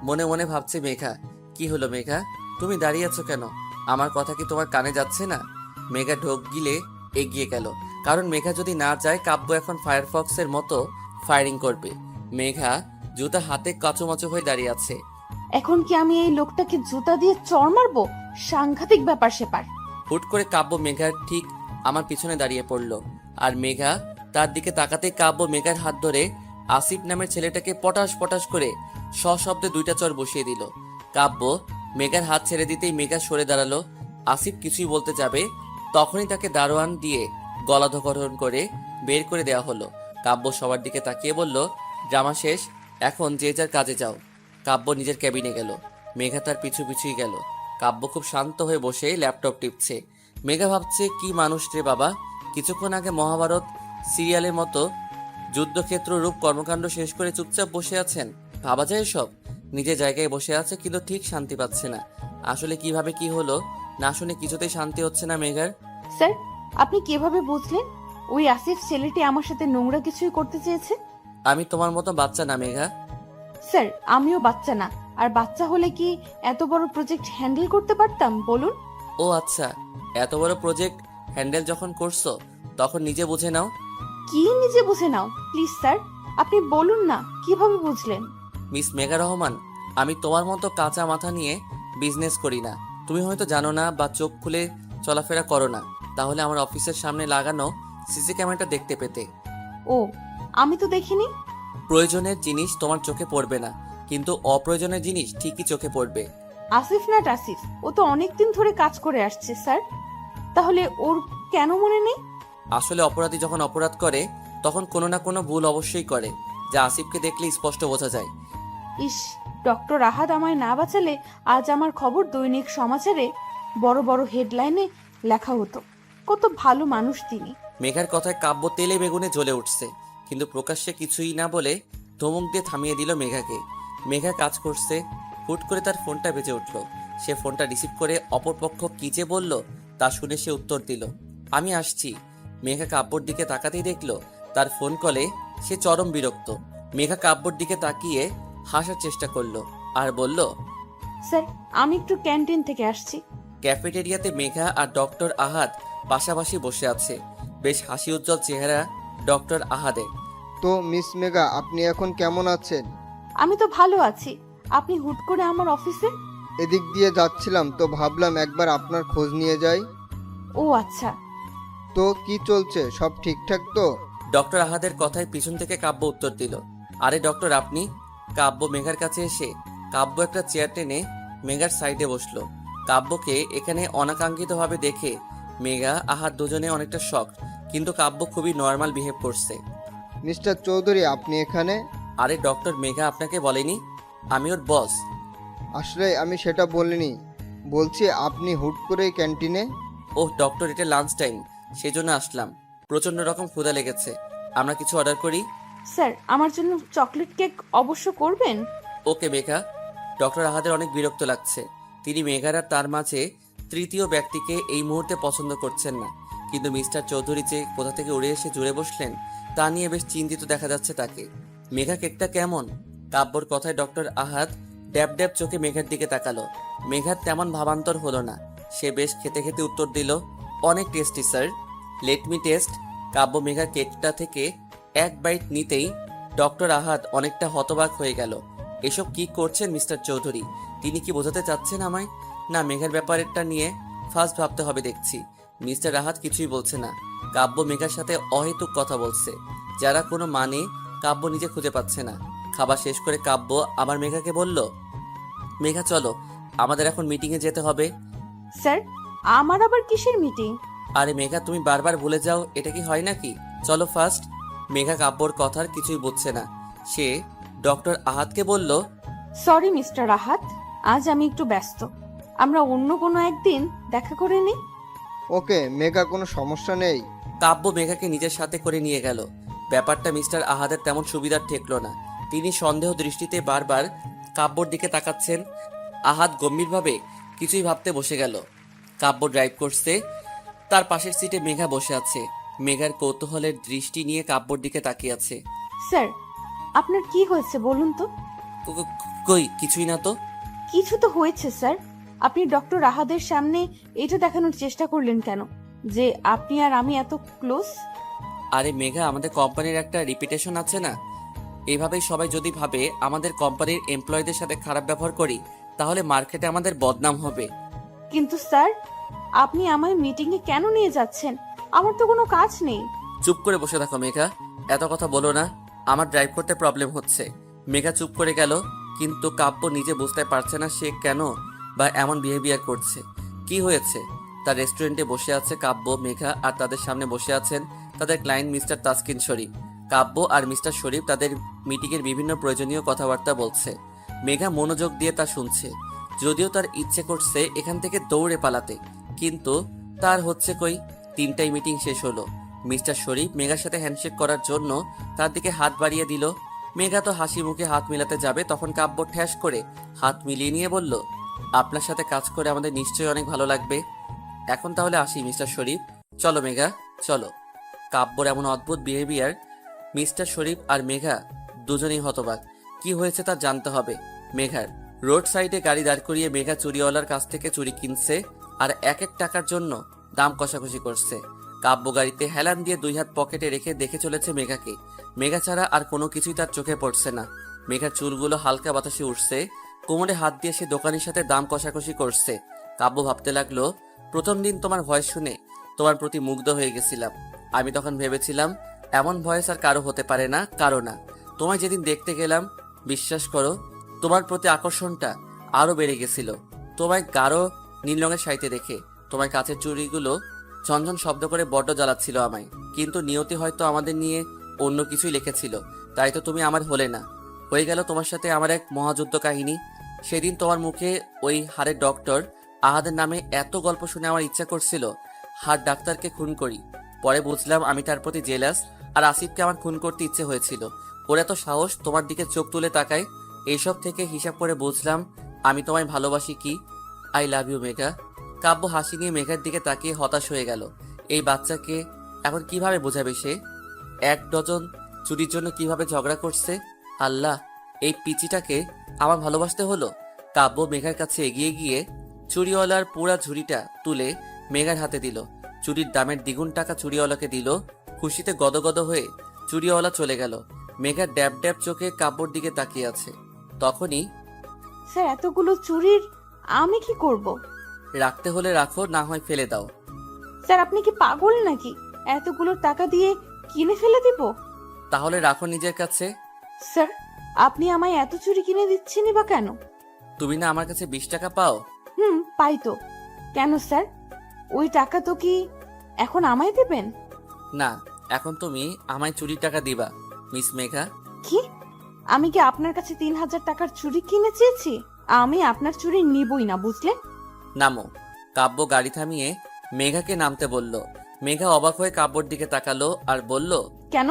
মনে মনে ভাবছে মেঘা। কি হলো মেঘা, তুমি দাঁড়িয়ে আছো কেন? আমার কথা কি তোমার কানে যাচ্ছে না? মেঘা ঢোক গিলে এগিয়ে গেল, কারণ মেঘা যদি না যায় কাব্য এখন ফায়ারফক্সের মতো ফায়ারিং করবে। মেঘা জুতা হাতে কাচুমাচু হয়ে দাঁড়িয়ে আছে। এখন কি আমি এই লোকটাকে জুতা দিয়ে চড় মারবো? সাংঘাতিক ব্যাপার সেপার। হুট করে কাব্য মেঘার ঠিক আমার পিছনে দাঁড়িয়ে পড়ল, আর মেঘা তার দিকে তাকাতেই কাব্য মেঘার হাত ধরে আসিফ নামের ছেলেটাকে পটাশ পটাশ করে সশব্দে দুইটা চড় বসিয়ে দিল। কাব্য মেঘার হাত ছেড়ে দিতেই মেঘা সরে দাঁড়ালো। আসিফ কিছুই বলতে যাবে, তখনই তাকে দারোয়ান দিয়ে গলা ধকরণ করে বের করে দেওয়া হলো। কাব্য সবার দিকে তাকিয়ে বলল, ড্রামা শেষ, এখন যে যার কাজে যাও। কাব্য নিজের ক্যাবিনে গেল, মেঘা তার পিছু পিছুই গেল। কাব্য খুব শান্ত হয়ে বসে ল্যাপটপ টিপছে। মেঘা ভাবছে, কি মানুষ রে বাবা, কিছুক্ষণ আগে মহাভারত সিরিয়ালের মতো যুদ্ধক্ষেত্র রূপ কর্মকাণ্ড শেষ করে চুপচাপ বসে আছেন। ভাবা যায় সব, নিজের জায়গায় বসে আছে কিন্তু ঠিক শান্তি পাচ্ছে না। আসলে কিভাবে কি হলো না শুনে কিছুতেই শান্তি হচ্ছে না মেঘার। স্যার, আপনি কিভাবে বুঝলেন ওই আসিফ ছেলেটি আমার সাথে নোংরা কিছুই করতে চেয়েছে? আমি তোমার মতো বাচ্চা না মেঘা। স্যার, আমিও বাচ্চা না, আর বাচ্চা হলে কি এত বড় প্রজেক্ট হ্যান্ডেল করতে পারতাম বলুন? ও আচ্ছা, এত বড় প্রজেক্ট হ্যান্ডেল যখন করছো তখন নিজে বুঝে নাও। কি নিজে বুঝে নাও? প্লিজ স্যার, আপনি বলুন না কিভাবে বুঝলেন? মিস মেঘা রহমান, আমি তোমার মতো কাঁচা মাথা নিয়ে বিজনেস করি না। তুমি হয়তো জানো না বা চোখ খুলে চলাফেরা করো না, তাহলে আমার অফিসের সামনে লাগানো সিসি ক্যামেরাটা দেখতে পেতে। ও, আমি তো দেখিনি। প্রয়োজনের জিনিস তোমার চোখে পড়বে না, কিন্তু অপ্রয়োজনের জিনিস ঠিকই চোখে পড়বে। আসিফ না টাসিফ, ও তো অনেকদিন ধরে কাজ করে আসছে স্যার, তাহলে ওর কেন মনে নেই? আসলে অপরাধী যখন অপরাধ করে তখন কোনো না কোনো ভুল অবশ্যই করে, যা আসিফকে দেখলে স্পষ্ট বোঝা যায়। ইস, ডক্টর আহাদ আমায় না বাঁচালে আজ আমার খবর দৈনিক সমাচারে বড় বড় হেডলাইনে লেখা হতো। কত ভালো মানুষ তিনি। মেঘার কথায় কাব্য তেলে বেগুনে জ্বলে উঠছে, কিন্তু প্রকাশ্যে কিছুই না বলে ধমক দিয়ে থামিয়ে দিল মেঘাকে। মেঘা কাজ করছে, হুট করে তার ফোনটা বেজে উঠল। সে ফোনটা রিসিভ করে অপরপক্ষ কি যে বলল তা শুনে সে উত্তর দিল, আমি আসছি। মেঘা কাব্যর দিকে তাকাতেই দেখলো তার ফোন কলে সে চরম বিরক্ত। মেঘা কাব্যর দিকে তাকিয়ে হাসার চেষ্টা করলো, আর বলল, স্যার আমি একটু ক্যান্টিন থেকে আসছি। ক্যাফেটেরিয়াতে মেঘা আর ডক্টর আহাদ পাশাপাশি বসে আছে। বেশ হাসি উজ্জ্বল চেহারা ডক্টর আহাদের। তো মিস মেঘা, আপনি এখন কেমন আছেন? আমি তো ভালো আছি। আপনি হুট করে আমার অফিসে? এদিক দিয়ে যাচ্ছিলাম তো ভাবলাম একবার আপনার খোঁজ নিয়ে যাই। ও আচ্ছা। তো কি চলছে, সব ঠিকঠাক তো? ডক্টর আহাদের কথায় পিছন থেকে কাব্য উত্তর দিল, আরে ডক্টর আপনি? কাব্য মেঘার কাছে এসে কাব্য একটা চেয়ার টেনে মেঘার সাইডে বসলো। কাব্যকে এখানে অনাকাঙ্ক্ষিতভাবে দেখে মেঘা আহাদ দুজনে অনেকটা শক, কিন্তু কাব্য খুবই নর্মাল বিহেভ করছে। মিস্টার চৌধুরী, আপনি এখানে? আরে ডক্টর, মেঘা আপনাকে বলেনি আমি ওর বস? আসলে আমি সেটা বলিনি, বলছি আপনি হুট করে ক্যান্টিনে। ওহ ডক্টর, এটা লাঞ্চ টাইম, সেজন্য আসলাম। প্রচন্ড রকম ক্ষুধা লেগেছে, আমরা কিছু অর্ডার করি? স্যার আমার জন্য চকলেট কেক অবশ্য করবেন। ওকে মেঘা। ডক্টর আহাদের অনেক বিরক্ত লাগছে। তিনি মেঘার আর তার মাঝে তৃতীয় ব্যক্তিকে এই মুহূর্তে পছন্দ করছেন না, কিন্তু মিস্টার চৌধুরী যে কোথা থেকে উড়ে এসে জুড়ে বসলেন তা নিয়ে বেশ চিন্তিত দেখা যাচ্ছে তাকে। মেঘা কেকটা কেমন? কাব্যর কথায় ডক্টর আহাদ ড্যাব ড্যাব চোখে মেঘার দিকে তাকালো। মেঘার তেমন ভাবান্তর হলো না, সে বেশ খেতে খেতে উত্তর দিল, অনেক tasty sir, let me taste. Kavya মেঘার কেকটা থেকে এক বাইট নিতেই ডক্টর আহাদ অনেকটা হতবাক হয়ে গেল। এসব কি করছেন মিস্টার চৌধুরী? তিনি কি বোঝাতে চাচ্ছেন আমায়? না মেঘার ব্যাপারটা নিয়ে ফার্স্ট ভাবতে হবে দেখছি। মিস্টার আহাদ কিছুই বলছে না। কাব্য মেঘার সাথে অহেতুক কথা বলছে, যারা কোনো মানে কাব্য নিজে খুঁজে পাচ্ছে না। খাবার শেষ করে কাব্য আবার মেঘাকে বলল, মেঘা চলো, আমাদের এখন মিটিংয়ে যেতে হবে। স্যার আমার আবার কিসের মিটিং? আরে মেঘা, তুমি বারবার ভুলে যাও, এটা কি হয় নাকি? চলো ফার্স্ট। মেঘা কাব্যর কথার কিছুই বুঝছে না। সে ডক্টর আহাদকে বলল, সরি মিস্টার আহাত, আজ আমি একটু ব্যস্ত। আমরা অন্য কোনো একদিন দেখা করে নিই। ওকে মেঘা, কোনো সমস্যা নেই। কাব্য মেঘাকে নিজের সাথে করে নিয়ে গেল। ব্যাপারটা মিস্টার আহাদের তেমন সুবিধার ঠেকল না। তিনি সন্দেহ দৃষ্টিতে বারবার কাব্যর দিকে তাকাচ্ছেন। আহাদ গম্ভীরভাবে কিছুই ভাবতে বসে গেল। কাব্য ড্রাইভ করছে, তার পাশের সিটে মেঘা বসে আছে। মেঘার কৌতূহলের দৃষ্টি নিয়ে কাব্যর দিকে তাকিয়ে আছে। স্যার আপনার কি হয়েছে বলুন তো? কই কিছুই না তো। কিছু তো হয়েছে স্যার। আপনি ডক্টর আহাদের সামনে এটা দেখানোর চেষ্টা করলেন কেন যে আপনি আর আমি এত ক্লোজ? আরে মেঘা, আমাদের কোম্পানির একটা রিপিটেশন আছে না? এভাবেই সবাই যদি ভাবে আমাদের কোম্পানির এমপ্লয়ীদের সাথে খারাপ ব্যবহার করি, তাহলে মার্কেটে আমাদের বদনাম হবে। কিন্তু স্যার আপনি আমায় মিটিংয়ে কেন নিয়ে যাচ্ছেন? আমার তো কোনো কাজ নেই। চুপ করে বসে থাকো মেঘা, এত কথা বলো না, আমার ড্রাইভ করতে প্রবলেম হচ্ছে। মেঘা চুপ করে গেল, কিন্তু কাব্য নিজে বুঝতে পারছে না সে কেন বা এমন বিহেভিয়ার করছে। কি হয়েছে? তার রেস্টুরেন্টে বসে আছে কাব্য, মেঘা আর তাদের সামনে বসে আছেন তাদের ক্লায়েন্ট মিস্টার তাসকিন শরীফ। কাব্য আর মিস্টার শরীফ তাদের মিটিংয়ের বিভিন্ন প্রয়োজনীয় কথাবার্তা বলছে। মেঘা মনোযোগ দিয়ে তা শুনছে, যদিও তার ইচ্ছে করছে এখান থেকে দৌড়ে পালাতে, কিন্তু তার হচ্ছে কই। তিনটাই মিটিং শেষ হলো। মিস্টার শরীফ মেঘার সাথে হ্যান্ডশেক করার জন্য তার দিকে হাত বাড়িয়ে দিল। মেঘা তো হাসি মুখে হাত মিলাতে যাবে, তখন কাব্য ঠ্যাস করে হাত মিলিয়ে নিয়ে বলল, আপনার সাথে কাজ করে আমাদের নিশ্চয়ই অনেক ভালো লাগবে। এখন তাহলে আসি মিস্টার শরীফ, চলো মেঘা চলো। কাব্যর এমন অদ্ভুত বিহেভিয়ার মিস্টার শরীফ আর মেঘা দুজনেই হতবাক। কি হয়েছে তা জানতে হবে মেঘার। রোড সাইডে গাড়ি দাঁড় করিয়ে মেঘা চুরিওয়ালার কাছ থেকে চুরি কিনছে আর এক এক টাকার জন্য দাম কষাকষি করছে। কাব্য গাড়িতে হেলান দিয়ে দুই হাত পকেটে রেখে দেখে চলেছে মেঘাকে। মেঘা ছাড়া আর কোনো কিছুই তার চোখে পড়ছে না। মেঘার চুলগুলো হালকা বাতাসে উঠছে, কোমরে হাত দিয়ে সে দোকানের সাথে দাম কষাকষি করছে। কাব্য ভাবতে লাগলো, প্রথম দিন তোমার ভয়েস শুনে তোমার প্রতি মুগ্ধ হয়ে গেছিলাম। আমি তখন ভেবেছিলাম এমন ভয়েস আর কারো হতে পারে না, কারো না। তোমায় যেদিন দেখতে গেলাম, বিশ্বাস করো তোমার প্রতি আকর্ষণটা আরো বেড়ে গেছিল। তোমায় গাঢ় নীল রঙের শাড়িতে দেখে তোমার কাছের চুড়িগুলো ঝনঝন শব্দ করে বড্ড জ্বালাচ্ছিল আমায়। কিন্তু নিয়তি হয়তো আমাদের নিয়ে অন্য কিছুই লিখেছিল, তাই তো তুমি আমার হলে না। হয়ে গেল তোমার সাথে আমার এক মহাযুদ্ধ কাহিনী। সেদিন তোমার মুখে ওই হাড়ের ডক্টর আহাদের নামে এত গল্প শুনে আমার ইচ্ছা করছিল হাড় ডাক্তারকে খুন করি। পরে বুঝলাম আমি তার প্রতি জেলাস, আর আসিফকে আমার খুন করতে ইচ্ছে হয়েছিল। ওর এত সাহস তোমার দিকে চোখ তুলে তাকায়। এইসব থেকে হিসাব করে বুঝলাম আমি তোমায় ভালোবাসি। কি আই লাভ ইউ মেঘা। কাব্য হাসি নিয়ে মেঘার দিকে তাকিয়ে হতাশ হয়ে গেল। এই বাচ্চাকে এখন কিভাবে বোঝাবে সে? 1 ডজন চুরির জন্য কিভাবে ঝগড়া করছে। আল্লাহ, এই পিচিটাকে আমার ভালোবাসতে হলো। কাব্য মেঘার কাছে এগিয়ে গিয়ে চুড়িওয়ালার পুরা ঝুড়িটা তুলে মেঘার হাতে দিল। চুরির দামের দ্বিগুণ টাকা চুড়িওয়ালাকে দিল। খুশিতে গদগদ হয়ে চুড়িওয়ালা চলে গেল। মেঘা ড্যাব ড্যাব চোখে কাব্যর দিকে তাকিয়ে আছে। তখনই, স্যার এতগুলো চুরির আমি কি করব? রাখতে হলে রাখো, না হয় ফেলে দাও। স্যার আপনি কি পাগল নাকি? এতগুলো টাকা দিয়ে কিনে ফেলে দিব? তাহলে রাখো নিজের কাছে। স্যার আপনি আমায় এত চুরি কিনে দিচ্ছেনই বা কেন? তুমি না আমার কাছে 20 টাকা পাও? পাই তো। কেন স্যার, ওই টাকা তো কি এখন আমায় দেবেন? না, এখন তুমি আমায় চুরির টাকা দিবা মিস মেঘা। কি? আমি কি আপনার কাছে 3000 টাকার চুরি কিনে চেয়েছি? আমি আপনার চুরি নিবই না, বুঝলেন? নামো। কাব্য গাড়ি থামিয়ে মেঘাকে নামতে বলল। মেঘা অবাক হয়ে কাব্যর দিকে তাকালো আর বলল, কেন?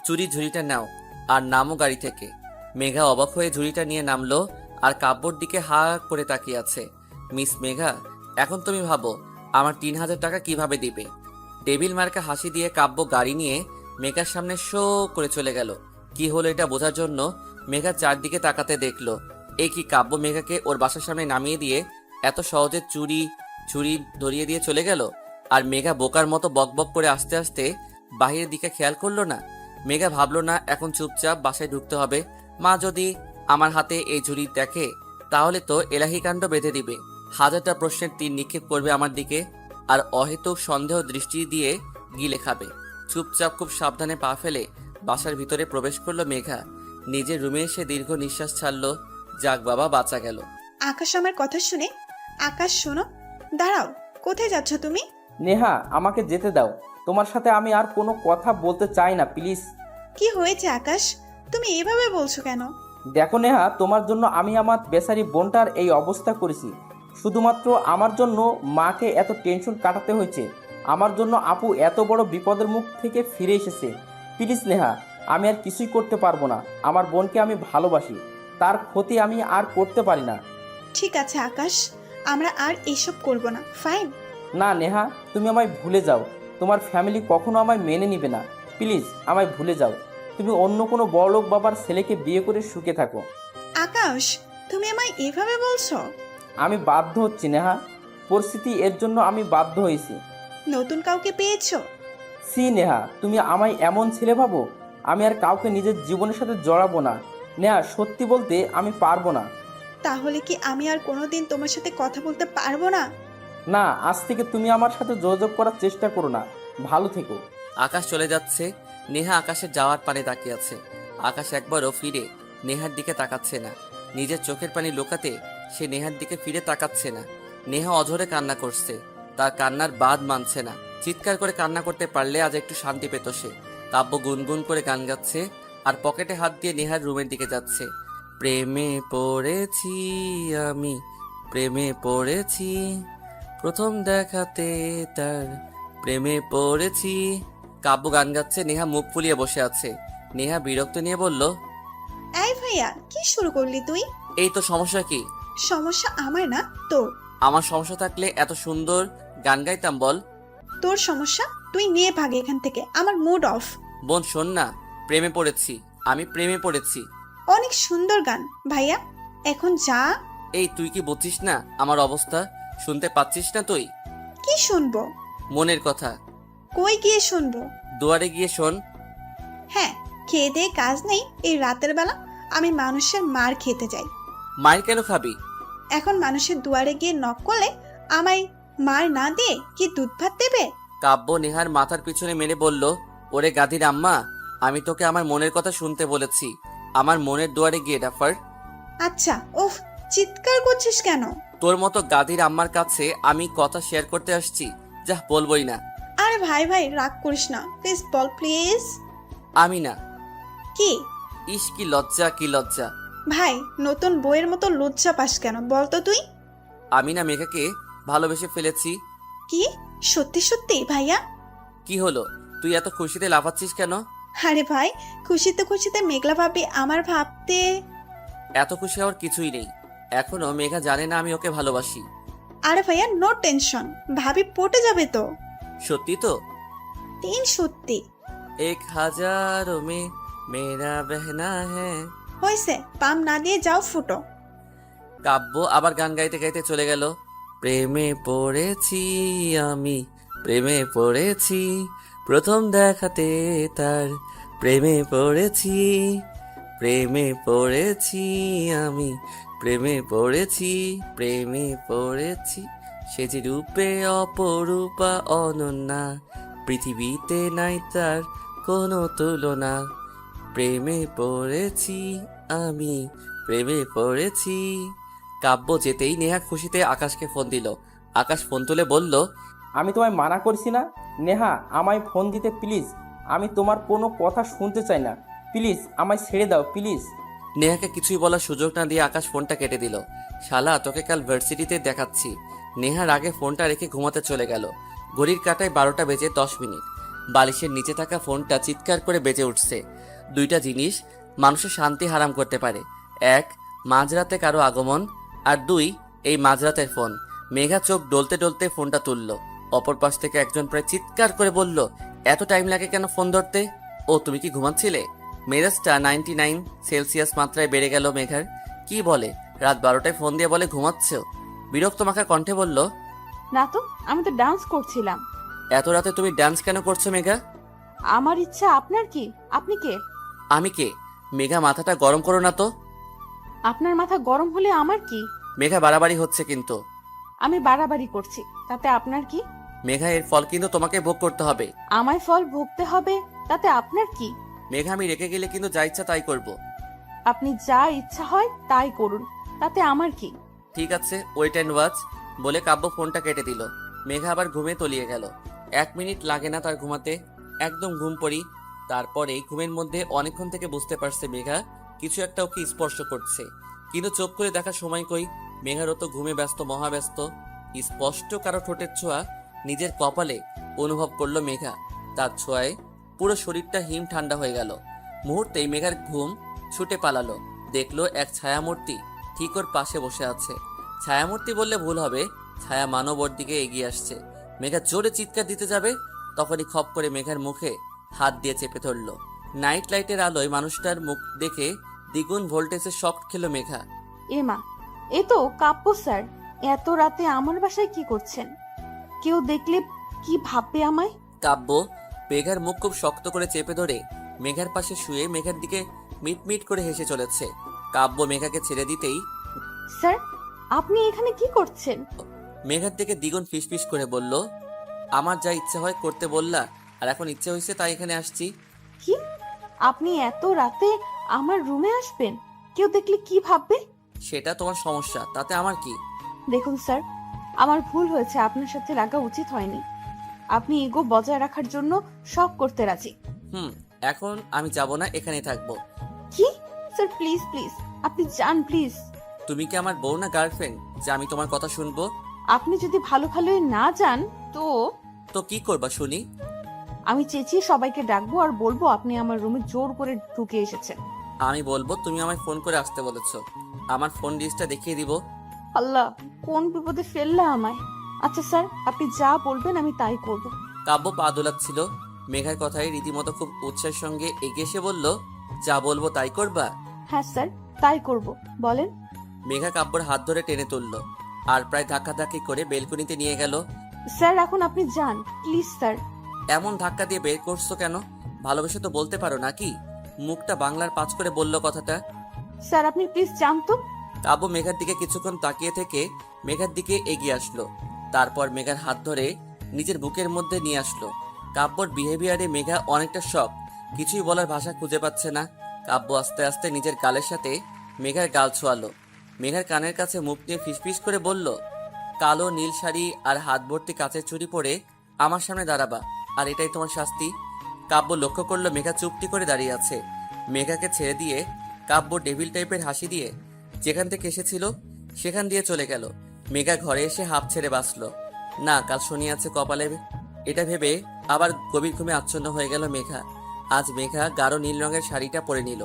চুরি ঝুড়িটা নাও আর নামো গাড়ি থেকে। মেঘা অবাক হয়ে ঝুড়িটা নিয়ে নামলো আর কাব্যর দিকে হা করে তাকিয়ে আছে। মিস মেঘা, এখন তুমি ভাবো আমার 3000 টাকা কিভাবে দিবে? টেবিল মার্কা হাসি দিয়ে কাব্য গাড়ি নিয়ে মেঘার সামনে শো করে চলে গেল। কি হলো এটা বোঝার জন্য মেঘা চারদিকে তাকাতে দেখলো এই কি কাব্য মেঘাকে ওর বাসার সামনে নামিয়ে দিয়ে এত সহজে চুরি ধরিয়ে দিয়ে চলে গেল। আর মেঘা বোকার মতো বকবক করে আস্তে আস্তে বাহিরের দিকে খেয়াল করলো না। মেঘা ভাবলো না এখন চুপচাপ বাসায় ঢুকতে হবে। মা যদি আমার হাতে এই ঝুড়ি দেখে তাহলে তো এলাহি কাণ্ড বেঁধে দিবে। হাজারটা প্রশ্নের তীর নিক্ষেপ করবে আমার দিকে আর অহেতুক সন্দেহ দৃষ্টি দিয়ে গিলে খাবে। চুপচাপ খুব সাবধানে পা ফেলে বাসার ভিতরে প্রবেশ করলো মেঘা। নিজের রুমে এসে দীর্ঘ নিঃশ্বাস ছাড়লো। যাক বাবা, বাঁচা গেল। আকাশ আমার কথা শুনে, আকাশ শোনো, দাঁড়াও, কোথায় যাচ্ছ তুমি? নেহা, আমাকে যেতে দাও। তোমার সাথে আমি আর কোনো কথা বলতে চাই না, প্লিজ। কি হয়েছে আকাশ, তুমি এভাবে বলছো কেন? দেখো নেহা, তোমার জন্য আমি আমার বেচারি বোনটার এই অবস্থা করেছি। শুধুমাত্র আমার জন্য মাকে এত টেনশন কাটাতে হয়েছে। আমার জন্য আপু এত বড় বিপদের মুখ থেকে ফিরে এসেছে। প্লিজ নেহা, আমি আর কিছুই করতে পারবো না। আমার বোনকে আমি ভালোবাসি, তার ক্ষতি আমি আর করতে পারি না। ঠিক আছে আকাশ, আমরা আর এসব করব না, ফাইন? না নেহা, তুমি আমায় ভুলে যাও। তোমার ফ্যামিলি কখনো আমায় মেনে নিবে না। প্লিজ আমায় ভুলে যাও। তুমি অন্য কোনো বড়লোক বাবার ছেলেকে বিয়ে করে সুখে থাকো। আকাশ, তুমি আমায় এভাবে বলছো? আমি বাধ্য হচ্ছি নেহা, পরিস্থিতি এর জন্য আমি বাধ্য হয়েছি। নতুন কাউকে পেয়েছো? সি নেহা, তুমি আমায় এমন ছেলে ভাবো? আমি আর কাউকে নিজের জীবনের সাথে জড়াবো না। নেহা, সত্যি বলতে আমি পারবো না। তাহলে কি আমি আর কোনোদিন তোমার সাথে কথা বলতে পারবো না? না, আজ থেকে তুমি আমার সাথে যোগাযোগ করার চেষ্টা করো না। ভালো থেকো। আকাশ চলে যাচ্ছে। নেহা আকাশের যাওয়ার পানে তাকিয়ে আছে। আকাশ একবারও ফিরে নেহার দিকে তাকাচ্ছে না। নিজের চোখের পানি লুকাতে সে নেহার দিকে ফিরে তাকাচ্ছে না। নেহা অঝরে কান্না করছে। তার কান্নার বাদ মানছে না। চিৎকার করে কান্না করতে পারলে আজ একটু শান্তি পেত সে। কাব্য গুনগুন করে গান গাচ্ছে আর পকেটে হাত দিয়ে নেহার রুমের দিকে যাচ্ছে। প্রেমে পড়েছি আমি, প্রেমে পড়েছি, প্রথম দেখাতে তার প্রেমে পড়েছি। কাব্য গান গাচ্ছে, নেহা মুখ ফুলিয়ে বসে আছে। নেহা বিরক্ত নিয়ে বলল, এই ভাইয়া, কি শুরু করলি তুই? এই তো সমস্যা কি? সমস্যা আমার না তোর। আমার সমস্যা থাকলে এত সুন্দর গান গাইতাম বল। তোর সমস্যা, তুই নিয়ে ভাগে এখান থেকে, আমার মুড অফ। বোন শোন না, প্রেমে পড়েছি, আমি প্রেমে পড়েছি। অনেক সুন্দর গান ভাইয়া, এখন যা। এই তুই কি বুঝছিস না আমার অবস্থা? শুনতে পাচ্ছিস না তুই? কি শুনবো? মনের কথা। কই গিয়ে শুনবো? দুয়ারে গিয়ে শোন। হ্যাঁ, খেয়ে দিয়ে কাজ নেই, এই রাতের বেলা আমি মানুষের মার খেতে যাই। মায়ের কেন খাবি? এখন মানুষের দুয়ারে গিয়ে নক করলে আমায় মার না দিয়ে কি দুধ ভাত দেবে? কাব্য নেহার মাথার পিছনে মেরে বলল, ওরে গাধির আম্মা, আমি তোকে আমার মনের কথা শুনতে বলেছি। আমার মনের দুয়ারে গিয়ে ডাফার। আচ্ছা, উফ, চিৎকার করছিস কেন? তোর মতো গাধির আম্মার কাছে আমি কথা শেয়ার করতে আসছি, যা বলবোই না। আরে ভাই ভাই, রাগ করিস না, প্লিজ বল, প্লিজ। আমি না। কি? ইস কি লজ্জা, কি লজ্জা। ভাই, নতুন বইয়ের মতো লজ্জা পাস কেন বলতো তুই? আমি না মেঘাকে ভালোবেসে ফেলেছি। কি? সত্যি সত্যি ভাইয়া? কি হলো, তুই এত খুশিতে লাফাচ্ছিস কেন? আরে ভাই, খুশিতে খুশিতে মেঘলা ভাবি আমার ভাবতে। এত খুশি হওয়ার কিছুই নেই। এখনো মেঘা জানে না আমি ওকে ভালোবাসি। আরে ভাইয়া, নো টেনশন, ভাবি পটে যাবে তো। সত্যি তো? সত্যি। 1000 में मेरा बहना है, হয়েছে, পাম না দিয়ে যাও, ফুটো। কাব্য আবার গান গাইতে গাইতে চলে গেল। প্রেমে পড়েছি আমি, প্রেমে পড়েছি, প্রথম দেখাতে তার প্রেমে পড়েছি, প্রেমে পড়েছি আমি, প্রেমে পড়েছি, প্রেমে পড়েছি, সে যে রূপে অপরূপা অনন্যা, পৃথিবীতে নাই তার কোনো তুলনা, প্রেমে পড়েছি আমি, প্রেমে পড়েছি। কাব্য যেতেই নেহা খুশিতে আকাশকে ফোন দিল। আকাশ ফোন তুলে বলল, আমি তোমায় মানা করছি না নেহা, আমায় ফোন দিতে প্লিজ। আমি তোমার কোনো কথা শুনতে চাই না, প্লিজ আমায় ছেড়ে দাও প্লিজ। নেহাকে কিছুই বলার সুযোগ না দিয়ে আকাশ ফোনটা কেটে দিল। শালা, তোকে কাল ভার্সিটিতে দেখাচ্ছি। নেহার আগে ফোনটা রেখে ঘুমাতে চলে গেল। ঘড়ির কাঁটায় 12টা বেজে 10 মিনিট। বালিশের নিচে থাকা ফোনটা চিৎকার করে বেজে উঠছে। দুইটা জিনিস মানুষের শান্তি হারাম করতে পারে। এক, মাঝরাতে কারো আগমন, আর দুই, এই মাঝরাতের ফোন। মেঘা চোখ ডলতে ডলতে ফোনটা তুলল। অপর পাশ থেকে একজন প্রায় চিৎকার করে বলল, এত টাইম লাগে কেন ফোন ধরতে? ও, তুমি কি ঘুমাচ্ছিলে? মেজাজটা 99 সেলসিয়াস মাত্রায় বেড়ে গেল মেঘার। কি বলে, রাত 12টায় ফোন দিয়ে বলে ঘুমাচ্ছ? বিরক্ত মাখা কণ্ঠে বলল, না তো, আমি তো ডান্স করছিলাম। এত রাতে তুমি ডান্স কেন করছো মেঘা? আমার ইচ্ছা, আপনার কি? আপনি কে? আমি কে? মেঘা, মাথাটা গরম করো না তো। আপনার মাথা গরম হলে আমার কি? মেঘা, বাড়াবাড়ি হচ্ছে কিন্তু। আমি বাড়াবাড়ি করছি, তাতে আপনার কি? মেঘা, এর ফল কিন্তু তোমাকে ভোগ করতে হবে। আমায় ফল ভুগতে হবে, তাতে আপনার কি? মেঘা, আমি রেখে গেলে কিন্তু যা ইচ্ছা তাই করব। আপনি যা ইচ্ছা হয় তাই করুন, তাতে আমার কি? ঠিক আছে, ওয়েট অ্যান্ড ওয়াচ, বলে কাব্য ফোনটা কেটে দিল। মেঘা আবার ঘুমে তলিয়ে গেল। 1 মিনিট লাগে না তার ঘুমাতে, একদম ঘুম পড়ি। তারপরে ঘুমের মধ্যে অনেকক্ষণ থেকে বুঝতে পারছে মেঘা কিছু একটা ওকে স্পর্শ করছে, কিন্তু চোখ করে দেখার সময় কই। মেঘারও তো ঘুমে ব্যস্ত, মহাব্যস্ত। স্পষ্ট কারো ঠোঁটের ছোঁয়া নিজের কপালে অনুভব করলো মেঘা। তার ছোঁয়ায় পুরো শরীরটা হিম ঠান্ডা হয়ে গেল। মুহূর্তেই মেঘার ঘুম ছুটে পালালো। দেখলো এক ছায়ামূর্তি ঠিক ওর পাশে বসে আছে। ছায়ামূর্তি বললে ভুল হবে, ছায়া মানব ওর দিকে এগিয়ে আসছে। মেঘা জোরে চিৎকার দিতে যাবে, তখনই খপ করে মেঘার মুখে হাত দিয়ে চেপে ধরলো। নাইট লাইটের আলোয় মানুষটার মুখ দেখে দ্বিগুণ ভোল্টেজে শক খেলো মেঘা। এমা, এ তো কাব্য স্যার। এত রাতে আমার বাসায় কি করছেন? কেউ দেখলে কি ভাববে আমায়? কাব্য মেঘার মুখ খুব শক্ত করে চেপে ধরে মেঘার পাশে শুয়ে মেঘার দিকে মিটমিট করে হেসে চলেছে। কাব্য মেঘাকে ছেড়ে দিতেই স্যার, আপনি এখানে কি করছেন? মেঘার দিকে দ্বিগুণ ফিসফিস করে বলল, আমার যা ইচ্ছা হয় করতে বললা, আর এখন ইচ্ছে হয়েছে তাই এখানে আসছি। কি? আপনি এত রাতে আমার রুমে আসবেন? কেউ দেখলে কি ভাববে? সেটা তোমার সমস্যা, তাতে আমার কি? দেখুন স্যার, আমার ভুল হয়েছে, আপনার সাথে লাগা উচিত হয়নি। আপনি ইগো বজায় রাখার জন্য সব করতে রাজি। এখন আমি যাব না, এখানেই থাকবো। কি? স্যার প্লিজ প্লিজ, আপনি যান প্লিজ। তুমি কি আমার বউ না গার্লফ্রেন্ড যে আমি তোমার কথা শুনবো? আপনি যদি ভালো ভালোই না যান তো তো কি করবা শুনি? আমি চেঁচিয়ে সবাইকে ডাকবো আর বলবো আপনি আমার রুমে জোর করে ঢুকে এসেছেন। আমি বলবো তুমি আমায় ফোন করে আসতে বলেছো। আমার ফোন লিস্টটা দেখিয়ে দিব। আল্লাহ, কোন বিপদে ফেললা আমায়। আচ্ছা স্যার, আপনি যা বলবেন আমি তাই করব। কাব্য পা দোলাচ্ছিল। মেঘার কথায় রীতিমতো খুব উৎসাহের সঙ্গে এগিয়ে এসে বলল, যা বলবো তাই করবা? হ্যাঁ স্যার, তাই করব, বলেন। মেঘা কাব্যর হাত ধরে টেনে তুলল আর প্রায় ধাক্কাধাক্কি করে বেলকনিতে নিয়ে গেল। স্যার এখন আপনি যান প্লিজ স্যার। এমন ধাক্কা দিয়ে বের করছো কেন? ভালোবেসে তো বলতে পারো নাকি? মুখটা বাংলার পাঁচ করে বলল কথাটা। স্যার আপনি প্লিজ যান তো। কাব্য মেঘার দিকে কিছুক্ষণ তাকিয়ে থেকে মেঘার দিকে এগিয়ে আসলো। তারপর মেঘার হাত ধরে নিজের বুকের মধ্যে নিয়ে আসলো। কাব্যর বিহেভিয়ারে মেঘা অনেকটা শক, কিছুই বলার ভাষা খুঁজে পাচ্ছে না। কাব্য আস্তে আস্তে নিজের গালের সাথে মেঘার গাল ছোঁয়ালো। মেঘার কানের কাছে মুখ নিয়ে ফিসফিস করে বলল, কালো নীল শাড়ি আর হাত ভর্তি কাচের চুড়ি পরে আমার সামনে দাঁড়াবা, আর এটাই তোমার শাস্তি। কাব্য লক্ষ্য করলো মেঘা চুপটি করে দাঁড়িয়ে আছে। মেঘাকে ছেড়ে দিয়ে কাব্য ডেভিল টাইপের হাসি দিয়ে যেখান থেকে এসেছিল সেখান দিয়ে চলে গেল। মেঘা ঘরে এসে হাঁপ ছেড়ে বাঁচল। না, কাল শনি আছে কপালে, এটা ভেবে আবার গভীর ঘুমে আচ্ছন্ন হয়ে গেল মেঘা। আজ মেঘা গাঢ় নীল রঙের শাড়িটা পরে নিল।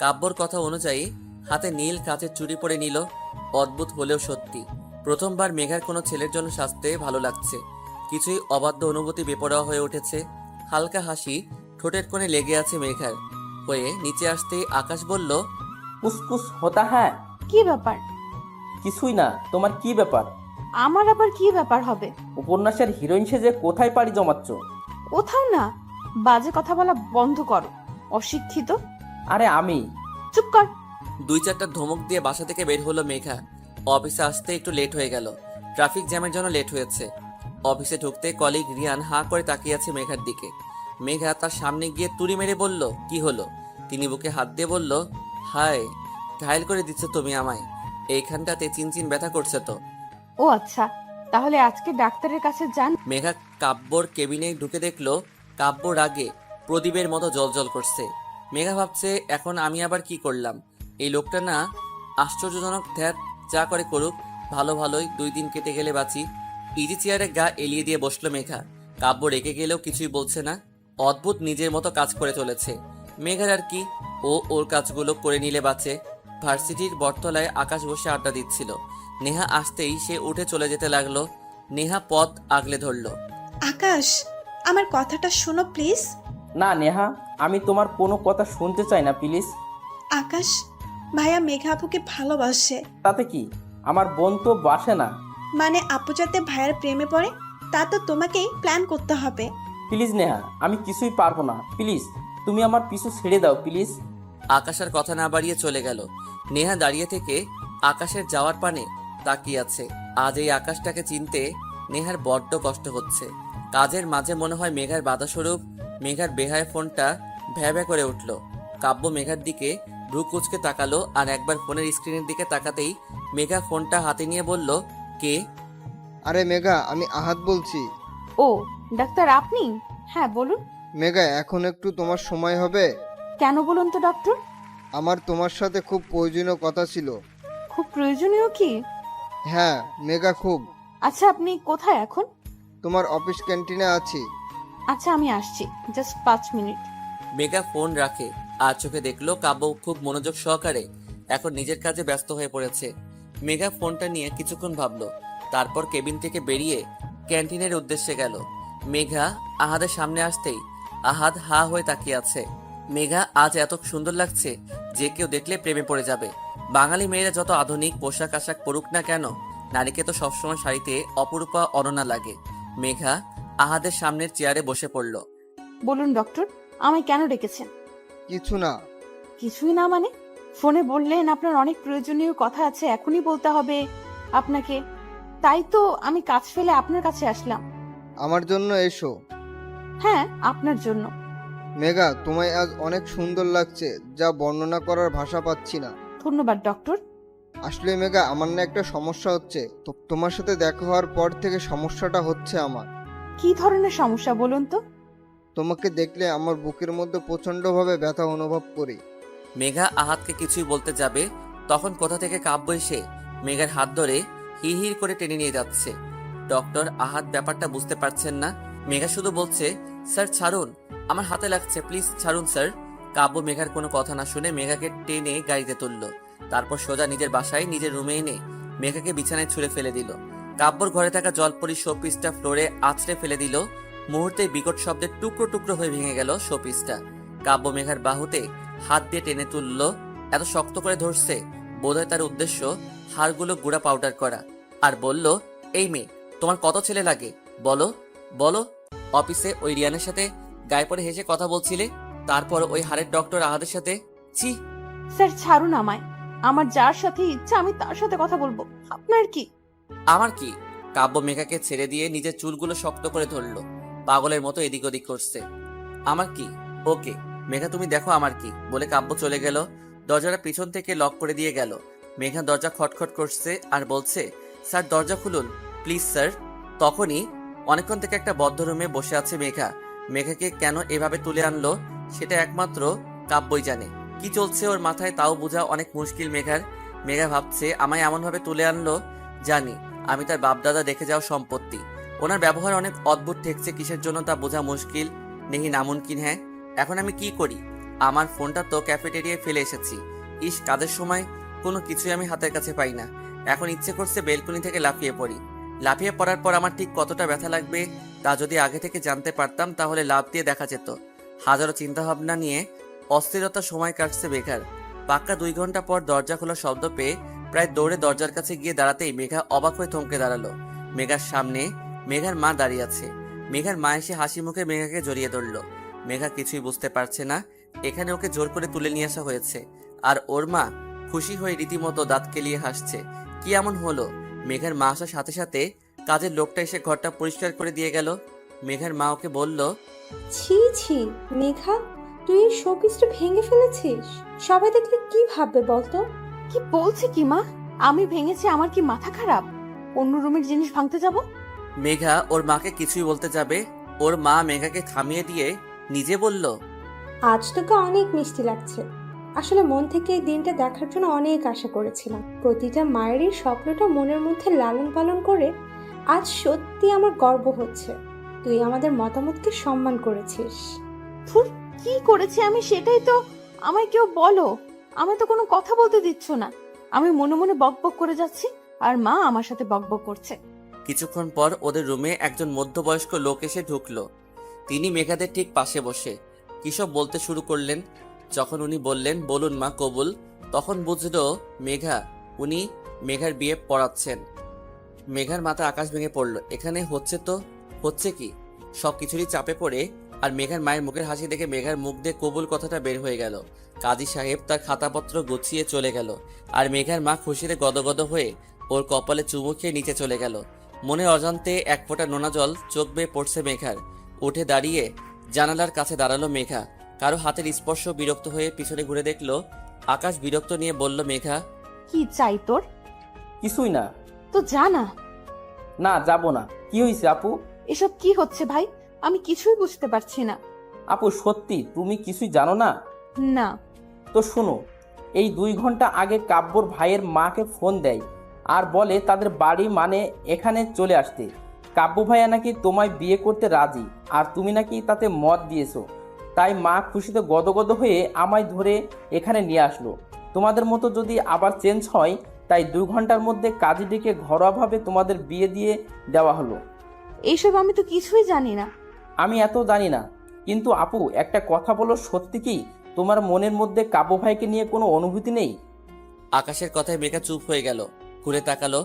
কাব্যর কথা অনুযায়ী হাতে নীল কাচের চুড়ি পরে নিল। অদ্ভুত হলেও সত্যি, প্রথমবার মেঘার কোনো ছেলের জন্য সাজতে ভালো লাগছে। কিছুই অবাধ্য অনুভূতি বেপরোয়া হয়ে উঠেছে। হালকা হাসি ঠোঁটের কোণে লেগে আছে মেঘার। হয়ে নিচে আসতেই আকাশ বলল, কুসকুস হতা হ্যাঁ। কি ব্যাপার? কিছুই না, তোমার কি ব্যাপার? আমার আবার কি ব্যাপার হবে? উপন্যাসের হিরোইন সেজে কোথায় পাড়ি জমাচ্ছ? কোথাও না। বাজে কথা বলা বন্ধ করো, অশিক্ষিত। আরে আমি। চুপ কর। 2-4টা ধমক দিয়ে বাসা থেকে বের হলো মেঘা। অফিসে আসতে একটু লেট হয়ে গেল, ট্রাফিক জ্যামের জন্য লেট হয়েছে। অফিসে ঢুকতে কলিগ রিয়ান হাঁ করে তাকিয়ে আছে মেঘার দিকে। মেঘা তার সামনে গিয়ে তুড়ি মেরে বলল, কি হলো? তিনি বুকে হাত দিয়ে বলল, হায়, ঘায়েল করে দিচ্ছ তুমি আমায়। এইখানটাতে চিনচিন ব্যথা করছে তো। ও আচ্ছা, তাহলে আজকে ডাক্তারের কাছে যান। মেঘা কাব্যর কেবিনে ঢুকে দেখলো কাব্য রাগে প্রদীপের মতো জ্বলজ্বল করছে। মেঘা ভাবছে, এখন আমি আবার কি করলাম? এই লোকটা না আশ্চর্যজনক। ধ্যাত, যা করে করুক, ভালো ভালোই 2 দিন কেটে গেলে বাঁচি। ইজি চেয়ারে গা এলিয়ে দিয়ে বসলো মেঘা। কাব্য রেগে গেলেও কিছুই বলছে না, অদ্ভুত নিজের মতো কাজ করে চলেছে। মেঘার আর কি, ও ওর কাজগুলো করে নিলে বাঁচে। ভার্সিটির বটতলায় আকাশ বসে আড্ডা দিচ্ছিল। নেহা আসতেই সে উঠে চলে যেতে লাগলো। নেহা পথ আগলে ধরলো। আকাশ, আমার কথাটা শোনো প্লিজ। না নেহা, আমি তোমার কোনো কথা শুনতে চাই না প্লিজ। আকাশ, ভাইয়া মেঘা আপুকে ভালোবাসে। তাতে কি? আমার বোন তো বাসে না। মানে আপু যাতে ভাইয়ার প্রেমে পড়ে, তা তো তোমাকেই প্ল্যান করতে হবে। প্লিজ নেহা, আমি কিছুই পারবো না, প্লিজ তুমি আমার পিছু ছেড়ে দাও প্লিজ। আকাশের কথা না বাড়িয়ে চলে গেল। নেহা দাঁড়িয়ে থেকে আকাশের যাওয়ার পানে তাকিয়ে আছে। আজ এই আকাশটাকে চিনতে নেহার বড্ড কষ্ট হচ্ছে। কাজের মাঝে মনে হয় মেঘার বাধাস্বরূপ। মেঘার বেহায় ফোনটা ভ্যা ভ্যা করে উঠল। কাব্য মেঘার দিকে ভ্রু কুচকে তাকালো, আর একবার ফোনের স্ক্রিনের দিকে তাকাতেই মেঘা ফোনটা হাতে নিয়ে বলল, কে? আরে মেঘা, আমি আহাদ বলছি। ও, ডাক্তার আপনি? হ্যাঁ বলুন। মেঘা, এখন একটু তোমার সময় হবে? কেন বলুন তো ডক্টর? আমার তোমার সাথে খুব প্রয়োজনীয় কথা ছিল। খুব প্রয়োজনীয় কি? হ্যাঁ মেঘা, খুব। আচ্ছা, আপনি কোথায় এখন? তোমার অফিস ক্যান্টিনে আছি। আচ্ছা, আমি আসছি, জাস্ট 5 মিনিট। মেঘা ফোন রাখে আর চোখে দেখলো কাব্য খুব মনোযোগ সহকারে এখন নিজের কাজে ব্যস্ত হয়ে পড়েছে। মেঘা ফোনটা নিয়ে কিছুক্ষণ ভাবলো, তারপর কেবিন থেকে বেরিয়ে ক্যান্টিনের উদ্দেশ্যে গেল। মেঘা আহাদের সামনে আসতেই আহাদ হা হয়ে তাকিয়ে আছে। মেঘা আজ এত সুন্দর লাগছে যে কেউ দেখলে প্রেমে পড়ে যাবে। বাঙালি মেয়েরা যত আধুনিক পোশাক আশাক পরুক না কেন, নারীকে তো সবসময় শাড়িতে অপরূপা অনন্যা লাগে। মেঘা আহাদের সামনের চেয়ারে বসে পড়ল। বলুন ডক্টর, আমায় কেন ডেকেছেন? কিছু না। কিছুই না মানে? ফোনে বললেন আপনার অনেক প্রয়োজনীয় কথা আছে, এখনই বলতে হবে আপনাকে। তাই তো আমি কাজ ফেলে আপনার কাছে আসলাম। আমার জন্য এসো। হ্যাঁ, আপনার জন্য। মেঘা, তোমায় আজ অনেক সুন্দর লাগছে, যা বর্ণনা করার ভাষা পাচ্ছি না। ধন্যবাদ ডক্টর। আসলে মেঘা, আমার না একটা সমস্যা হচ্ছে। তো তোমার সাথে দেখা হওয়ার পর থেকে সমস্যাটা হচ্ছে আমার। কি ধরনের সমস্যা বলুন তো? তোমাকে দেখলে আমার বুকের মধ্যে প্রচন্ডভাবে ব্যথা অনুভব করি। মেঘা আহাদকে কিছুই বলতে যাবে, তখন কোথা থেকে কাব্য এসে মেঘার হাত ধরে হিড় করে টেনে নিয়ে যাচ্ছে। ডক্টর আহাদ ব্যাপারটা বুঝতে পারছেন না। মেঘা শুধু বলছে, স্যার ছাড়ুন, আমার হাতে লাগছে, প্লিজ ছাড়ুন স্যার। কাব্য মেঘার কোনো কথা না শুনে মেঘাকে টেনে গাড়িতে তুলল। তারপর সোজা নিজের বাসায় নিজের রুমে এনে মেঘাকে বিছানায় ছুঁড়ে ফেলে দিল। কাব্যর ঘরে থাকা জলপরি শোপিসটা ফ্লোরে আছড়ে ফেলে দিল। মুহূর্তে বিকট শব্দে টুকরো টুকরো হয়ে ভেঙে গেল শোপিসটা। কাব্য মেঘার বাহুতে হাত দিয়ে টেনে তুলল। এত শক্ত করে ধরছে, বোধহয় তার উদ্দেশ্য হাড়গুলো গুঁড়া পাউডার করা। আর বলল, এই মেয়ে, তোমার কত ছেলে লাগে বলো বলো? অফিসে ওই রিয়ানের সাথে গায়ে পড়ে হেসে কথা বলছিলে, তারপর ওই হাড়ের ডক্টর আহাদের সাথে। ছি! স্যার ছাড়ুন আমায়, আমার যার সাথে ইচ্ছা আমি তার সাথে কথা বলবো, আপনার কি? আমার কি? কাব্য মেঘাকে ছেড়ে দিয়ে নিজের চুলগুলো শক্ত করে ধরলো, পাগলের মতো এদিক ওদিক করছে। আমার কি? ওকে মেঘা, তুমি দেখো আমার কি, বলে কাব্য চলে গেল। দরজাটা পিছন থেকে লক করে দিয়ে গেল। মেঘা দরজা খটখট করছে আর বলছে, স্যার দরজা খুলুন প্লিজ স্যার। তখনই অনেকক্ষণ থেকে একটা বদ্ধ রুমে বসে আছে মেঘা। মেঘাকে কেন এভাবে তুলে আনলো সেটা একমাত্র কাব্যই জানে। কি চলছে ওর মাথায় তাও বোঝা অনেক মুশকিল মেঘার। মেঘা ভাবছে, আমায় এমনভাবে তুলে আনলো, জানি আমি তার বাপদাদা দেখে যাওয়া সম্পত্তি। ওনার ব্যবহার অনেক অদ্ভুত ঠেকছে, কিসের জন্য তা বোঝা মুশকিল, নেহি নামুনকিন। হ্যাঁ, এখন আমি কি করি? আমার ফোনটা তো ক্যাফেটেরিয়ায় ফেলে এসেছি। ইস, কাজের সময় কোনো কিছুই আমি হাতের কাছে পাই না। এখন ইচ্ছে করছে বেলকনি থেকে লাফিয়ে পড়ি। লাফিয়ে পড়ার পর আমার ঠিক কতটা ব্যথা লাগবে তা যদি আগে থেকে জানতে পারতাম তাহলে লাফ দিয়ে দেখা যেত। হাজারো চিন্তাভাবনা নিয়ে অস্থিরতা সময় কাটছে বেকার। পাক্কা 2 ঘন্টা পর দরজা খোলার শব্দ পেয়ে প্রায় দৌড়ে দরজার কাছে গিয়ে দাঁড়াতেই মেঘা অবাক হয়ে থমকে দাঁড়ালো। মেঘার সামনে মেঘার মা দাঁড়িয়ে আছে। মেঘার মা এসে হাসি মুখে মেঘাকে জড়িয়ে ধরল। মেঘা কিছুই বুঝতে পারছে না এখানে ওকে জোর করে তুলে নিয়ে আসা হয়েছে, আর ওর মা খুশি হয়ে রীতিমতো দাঁত কেলিয়ে হাসছে। কি এমন হলো? মেঘার মা আসার সাথে সাথে কাজের লোকটা এসে ঘরটা পরিষ্কার করে দিয়ে গেল। মেঘার মা ওকে বলল, ছি ছি মেঘা, তুই এই শোপিসটা ভেঙে ফেলেছিস। সবাই দেখলে কি ভাববে বলতো? কি বলছে কি মা? আমি ভেঙেছি? আমার কি মাথা খারাপ অন্য রুমের জিনিস ভাঙতে যাব? মেঘা ওর মাকে কিছুই বলতে যাবে, ওর মা মেঘাকে থামিয়ে দিয়ে নিজে বলল, আজ তোকে অনেক মিষ্টি লাগছে। আসলে মন থেকে এই দিনটা দেখার জন্য অনেক আশা করেছিলাম। প্রতিটা মায়েরই স্বপ্নটা মনের মধ্যে লালন পালন করে আজ সত্যি আমার গর্ব হচ্ছে। তুই আমাদের মতামতকে সম্মান করেছিস। ধুর, কি করেছি আমি সেটাই তো আমায় কেউ বলো। আমি তো কোনো কথা বলতে দিচ্ছ না। আমি মনে মনে বকবক করে যাচ্ছি আর মা আমার সাথে বকবক করছে। কিছুক্ষণ পর ওদের রুমে একজন মধ্যবয়স্ক লোক এসে ঢুকলো। তিনি মেঘাদের ঠিক পাশে বসে কিসব বলতে শুরু করলেন। যখন উনি বললেন, বলুন মা কবুল, তখন বুঝলো উনি মেঘার বিয়ে পড়াচ্ছেন। মেঘার মাথা আকাশ ভেঙে পড়লো। এখানে হচ্ছে কি? সবকিছুরই চাপে পড়ে আর মেঘার মায়ের মুখের হাসি দেখে মেঘার মুখ দিয়ে কবুল কথাটা বের হয়ে গেল। কাজী সাহেব তার খাতাপত্র গুছিয়ে চলে গেল আর মেঘার মা খুশিতে গদগদ হয়ে ওর কপালে চুমু খেয়ে নিচে চলে গেল। মনে অজান্তে এক ফোঁটা নোনা জল চোখ বেয়ে পড়ছে মেঘার। উঠে দাঁড়িয়ে জানালার কাছে দাঁড়ালো মেঘা। কারো হাতের স্পর্শ বিরক্ত হয়ে পিছনে ঘুরে দেখলো আকাশ। বিরক্ত নিয়ে বলল, মেঘা কি চাই তোর? কিছুই না। তো জানা। না, যাব না। কি হয়েছে আপু? এসব কি হচ্ছে ভাই? আমি কিছুই বুঝতে পারছি না। আপু সত্যি তুমি কিছুই জানো না? না। তো শোনো, এই 2 ঘন্টা আগে কাব্যর ভাইয়ের মাকে ফোন দেয় আর বলে তাদের বাড়ি মানে এখানে চলে আসতে। কাব্য ভাইয়া নাকি তোমায় বিয়ে করতে রাজি আর তুমি নাকি তাতে মত দিয়েছো। তাই মা খুশিতে গদগদ হয়ে আমায় ধরে এখানে নিয়ে আসলো। তোমাদের মতো যদি আবার চেঞ্জ হয়, তাই 2 ঘন্টার মধ্যে কাজী ডেকে ঘরোয়াভাবে তোমাদের বিয়ে দিয়ে দেওয়া হলো। এইসব আমি তো কিছুই জানি না। আমি এত জানি না, কিন্তু আপু একটা কথা বলো, সত্যি কি তোমার মনের মধ্যে কাব্য ভাইকে নিয়ে কোনো অনুভূতি নেই? আকাশের কথায় মেঘা চুপ হয়ে গেল। ঘুরে তাকালো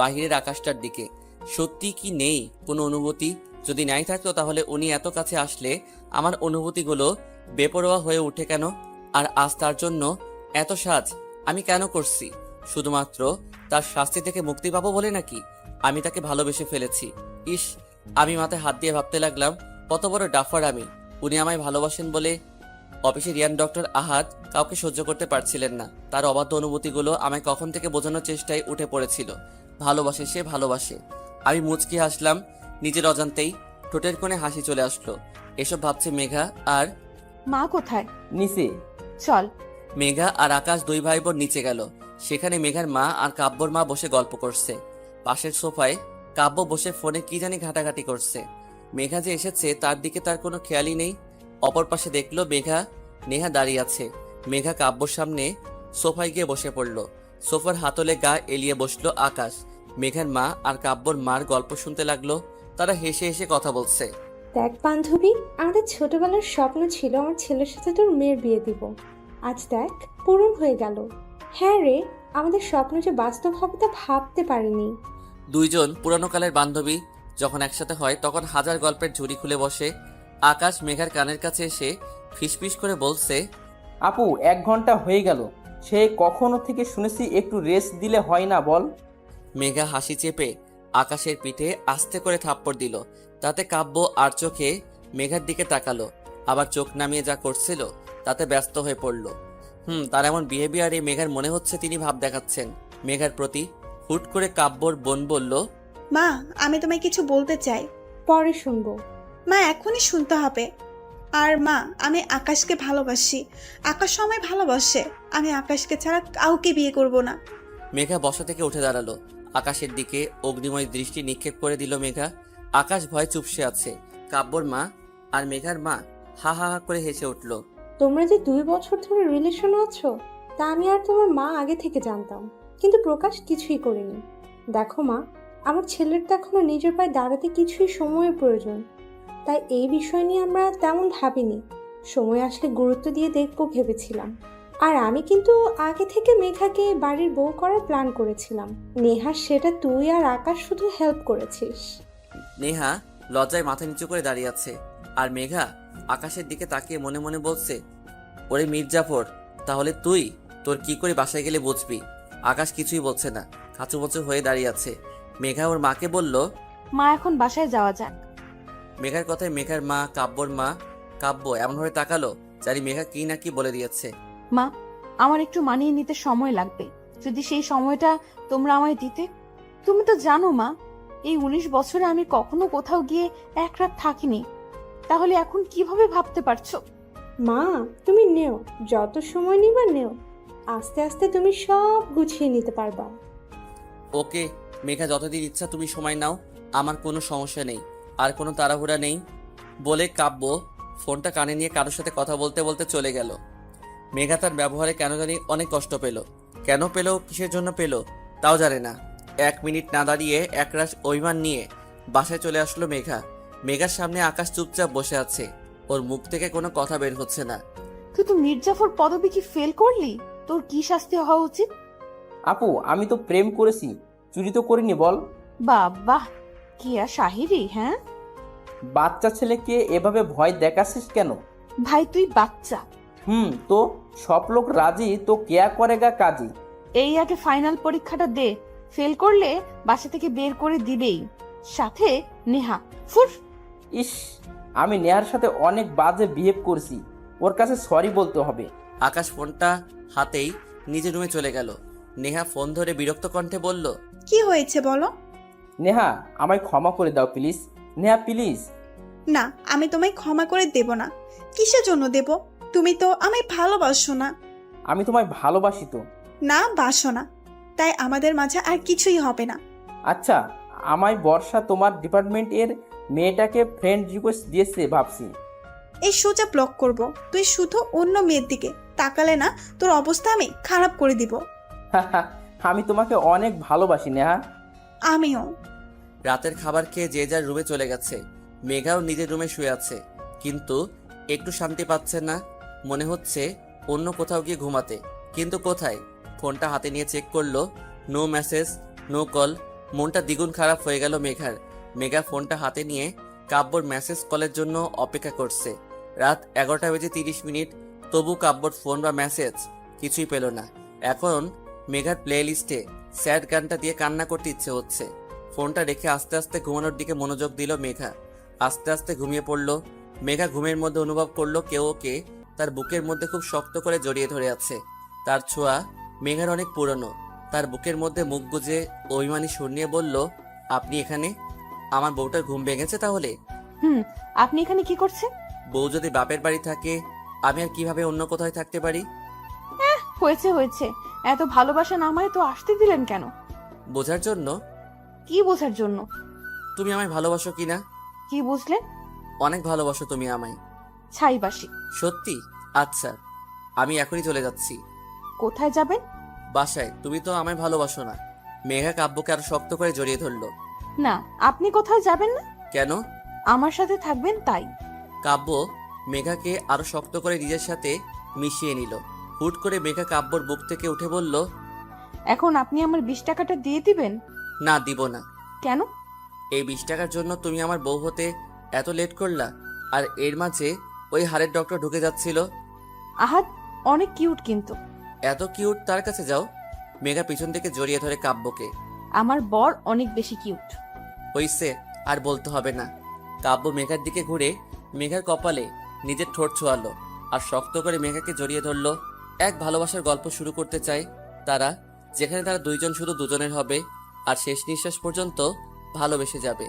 বাহিরের আকাশটার দিকে। সত্যি কি নেই কোনো অনুভূতি? যদি নাই থাকতো তাহলে উনি এত কাছে আসলে আমার অনুভূতিগুলো বেপরোয়া হয়ে উঠে কেন? আর আজ তার জন্য এত সাজ আমি কেন করছি? শুধুমাত্র তার শাস্তি থেকে মুক্তি পাবো বলে নাকি? আমি তাকে ভালোবেসে ফেলেছি। ইস, আমি মাথায় হাত দিয়ে ভাবতে লাগলাম কত বড় ডাফার আমি। উনি আমায় ভালোবাসেন বলে। অফিসে রিয়ান ডক্টর আহাদ কাউকে সহ্য করতে পারছিলেন না। তার অবাধ্য অনুভূতিগুলো আমায় কখন থেকে বোঝানোর চেষ্টায় উঠে পড়েছিল। ভালোবাসে সে, ভালোবাসে। আমি মুচকি হাসলাম নিজের অজান্তেই। ঠোঁটের কোণে হাসি চলে আসলো। এসব ভাবছে মেঘা। আর মা কোথায়? নিচে। চল। মেঘা আর আকাশ 2 ভাই বোন নিচে গেল। সেখানে মেঘার মা আর কাব্যর মা বসে গল্প করছে। পাশের সোফায় কাব্য বসে ফোনে কি জানি ঘাটাঘাটি করছে। মেঘা যে এসেছে তার দিকে তার কোনো খেয়ালই নেই। অপর পাশে দেখলো নেহা দাঁড়িয়ে আছে। মেঘা কাব্যর সামনে সোফায় গিয়ে বসে পড়ল। সোফার হাতলে গা এলিয়ে বসলো আকাশ। মেঘার মা আর কাব্যর মার গল্প শুনতে লাগলো। তারা হেসে হেসে কথা বলছে। দেখ বান্ধবী, আমাদের ছোটবেলার স্বপ্ন ছিল আমার ছেলের সাথে তোর মেয়ের বিয়ে দিব। আজ দেখ পূরণ হয়ে গেল। হ্যাঁ রে, আমাদের স্বপ্ন যে বাস্তব হবে তা ভাবতে পারিনি। 2 জন পুরানো কালের বান্ধবী যখন একসাথে হয় তখন হাজার গল্পের ঝুড়ি খুলে বসে। আকাশ মেঘার কানের কাছে এসে ফিসফিস করে বলছে, আপু 1 ঘন্টা হয়ে গেল, সে কখনো থেকে শুনেছি একটু রেস্ট দিলে হয় না বল? মেঘা হাসি চেপে আকাশের পিঠে আস্তে করে থাপ্পড় দিল। তাতে কাব্য আর চোখে মেঘার দিকে তাকালো, আবার চোখ নামিয়ে যা করছিল তাতে ব্যস্ত হয়ে পড়ল। তার এমন বিহেভিয়ারে মেঘার মনে হচ্ছে তিনি ভাব দেখাচ্ছেন মেঘার প্রতি। হুট করে কাব্যর বোন বলল, মা, আমি তোমায় কিছু বলতে চাই। পরে শুনবো। মা, এখনই শুনতে হবে। আর মা, আমি আকাশকে ভালোবাসি। আকাশ আমায় ভালোবাসে। আমি আকাশকে ছাড়া কাউকে বিয়ে করব না। মেঘা বসা থেকে উঠে দাঁড়ালো। আকাশের দিকে অগ্নিময় দৃষ্টি নিক্ষেপ করে দিল মেঘা। আকাশ ভয় চুপসে আছে। কাব্যর মা আর মেঘার মা হা হা হা করে হেসে উঠল। তোমরা যে 2 বছর ধরে রিলেশনে আছো তা আমি আর তোমার মা আগে থেকে জানতাম, কিন্তু প্রকাশ কিছুই করিনি। দেখো মা, আমার ছেলের তো এখনো নিজের পায়ে দাঁড়াতে কিছুই সময়ের প্রয়োজন। তাই এই বিষয় নিয়ে আমরা তেমন ভাবিনি। সময় আসলে গুরুত্ব দিয়ে দেখবো ভেবেছিলাম। আর আমি কিন্তু আগে থেকে মেঘাকে বাড়ির বউ করার প্ল্যান করেছিলাম। নেহা, সেটা তুই আর আকাশ শুধু হেল্প করেছিস। নেহা লজ্জায় মাথা নিচু করে দাঁড়িয়ে আছে, আর মেঘা আকাশের দিকে তাকিয়ে মনে মনে বলছে, ওরে মির্জাফর, তাহলে তুই তোর কি করে বাসায় গেলে বুঝবি। আকাশ কিছুই বলছে না, কাঁচুমচু হয়ে দাঁড়িয়ে আছে। মেঘা ওর মাকে বলল, মা এখন বাসায় যাওয়া যাক। মেঘার কথায় মেঘার মা, কাব্যর মা, কাব্য এমনভাবে তাকালো জানি মেঘা কি না কি বলে দিয়েছে। মা, আমার একটু মানিয়ে নিতে সময় লাগবে, যদি সেই সময়টা তোমরা আমায় দিতে। তুমি তো জানো মা, এই 19 বছরে আমি কখনো কোথাও গিয়ে এক রাত থাকিনি, তাহলে এখন কিভাবে ভাবতে পারছো? মা, তুমি নেও, যত সময় নিবা নেও, আস্তে আস্তে তুমি সব গুছিয়ে নিতে পারবা। ওকে মেঘা, যতদিন ইচ্ছা তুমি সময় নাও, আমার কোনো সমস্যা নেই, আর কোনো তাড়াহুড়া নেই বলে কাব্য ফোনটা কানে নিয়ে কারোর সাথে কথা বলতে বলতে চলে গেল। মেঘা তার ব্যবহারে কেন জানি অনেক কষ্ট পেল। কেন পেল, কিসের জন্য পেল তাও জানে না। 1 মিনিট না দাঁড়িয়ে একরাশ অভিমান নিয়ে বাসায় চলে আসলো মেঘা। মেঘার সামনে আকাশ চুপচাপ বসে আছে, ওর মুখ থেকে কোনো কথা বের হচ্ছে না। তুই তো মির্জাফর পদবী কি ফেল করলি? তোর কি শাস্তি হওয়া উচিত? আপু, আমি তো প্রেম করেছি, চুরি তো করিনি বল। বাহ, কি আর শাহিরি! হ্যাঁ বাচ্চা ছেলেকে এভাবে ভয় দেখাচ্ছিস কেন? ভাই, তুই বাচ্চা। তো সব লোক রাজি তো কেয়া করেগা কাজী। এই আগে ফাইনাল পরীক্ষাটা দে, ফেল করলে বাসা থেকে বের করে দিবেই, সাথে নেহা। ফুর! ইস, আমি নেহার সাথে অনেক বাজে বিহেভ করছি, ওর কাছে সরি বলতে হবে। আকাশ ফোনটা হাতেই নিজের রুমে চলে গেল। নেহা ফোন ধরে বিরক্ত কণ্ঠে বলল, কি হয়েছে বলো? নেহা, আমায় ক্ষমা করে দাও প্লিজ। নেহা প্লিজ। না, আমি তোমায় ক্ষমা করে দেব না। কিসের জন্য দেব? তুমি তো আমায় ভালোবাসো না। আমি তোমায় ভালোবাসি তো। না, বাসো না, তাই আমাদের মাঝে আর কিছুই হবে না। আচ্ছা, আমায় বর্ষা তোমার ডিপার্টমেন্টের মেয়েটাকে ফ্রেন্ড রিকোয়েস্ট দিয়েছে ভাবছি। এই সোজা ব্লক করব। তুই শুধু অন্য মেয়ের দিকে তাকালে না, তোর অবস্থা আমি খারাপ করে দিব। আমি তোমাকে অনেক ভালোবাসি নেহা। আমিও। রাতের খাবার খেয়ে যে যার রুমে চলে গেছে। মেঘাও নিজের রুমে শুয়ে আছে, কিন্তু একটু শান্তি পাচ্ছে না। মনে হচ্ছে অন্য কোথাও গিয়ে ঘুমাতে, কিন্তু কোথায়? ফোনটা হাতে নিয়ে চেক করলো, নো মেসেজ, নো কল। মনটা দ্বিগুণ খারাপ হয়ে গেল মেঘার। মেঘা ফোনটা হাতে নিয়ে কাব্যর মেসেজ কলের জন্য অপেক্ষা করছে। রাত 11:30, তবু কাব্যর ফোন বা মেসেজ কিছুই পেল না। এখন মেঘার প্লে লিস্টে স্যাড গানটা দিয়ে কান্না করতে ইচ্ছে হচ্ছে। ফোনটা রেখে আস্তে আস্তে ঘুমানোর দিকে মনোযোগ দিল মেঘা। আস্তে আস্তে ঘুমিয়ে পড়ল। মেঘা ঘুমের মধ্যে অনুভব করলো কেউ ওকে তার বুকের মধ্যে খুব শক্ত করে জড়িয়ে ধরে আছে। তার ছোঁয়া মেঘার অনেক পুরনো। তার বুকের মধ্যে মুখ গুজে অভিমানী সুর নিয়ে বলল, আপনি এখানে? আমার বউটার ঘুম ভেঙেছে তাহলে? আপনি এখানে কি করছেন? বউ যদি বাপের বাড়ি থাকে, আমি আর কিভাবে অন্য কোথায় থাকতে পারি? হয়েছে, এত ভালোবাসা নামায় তো আসতে দিলেন কেন? বোঝার জন্য। কি বোঝার জন্য? তুমি আমায় ভালোবাসো কিনা? কি বুঝলেন? অনেক ভালোবাসো তুমি আমায়। ছাইবাসি। সত্যি? আচ্ছা, আমি এখনই চলে যাচ্ছি। কোথায় যাবেন? বাসায়। তুমি তো আমায় ভালোবাসো না। মেঘা কাব্যকে আরো শক্ত করে জড়িয়ে ধরলো। না, আপনি কোথাও যাবেন না। কেন? আমার সাথে থাকবেন তাই। কাব্য মেঘাকে আরো শক্ত করে নিজের সাথে মিশিয়ে নিল। হুট করে মেঘা কাব্যর বুক থেকে উঠে বলল, এখন আপনি আমার 20 টাকাটা দিয়ে দিবেন? না, দিব না। কেন? এই 20 টাকার জন্য তুমি আমার বউ হতে এত লেট করলা? আর এর মাঝে ওই হাড়ের ডক্টর ঢুকে যাচ্ছিল। আহাদ অনেক কিউট কিন্তু। এত কিউট তার কাছে যাও। মেঘা পিছন থেকে জড়িয়ে ধরে কাব্যকে। আমার বর অনেক বেশি কিউট। হইছে, আর বলতে হবে না। কাব্য মেঘার দিকে ঘুরে মেঘার কপালে নিজের ঠোঁট ছোঁয়ালো আর শক্ত করে মেঘাকে জড়িয়ে ধরলো। এক ভালোবাসার গল্প শুরু করতে চায় তারা, যেখানে তারা দুইজন শুধু দুজনের হবে আর শেষ নিঃশ্বাস পর্যন্ত ভালোবেসে যাবে।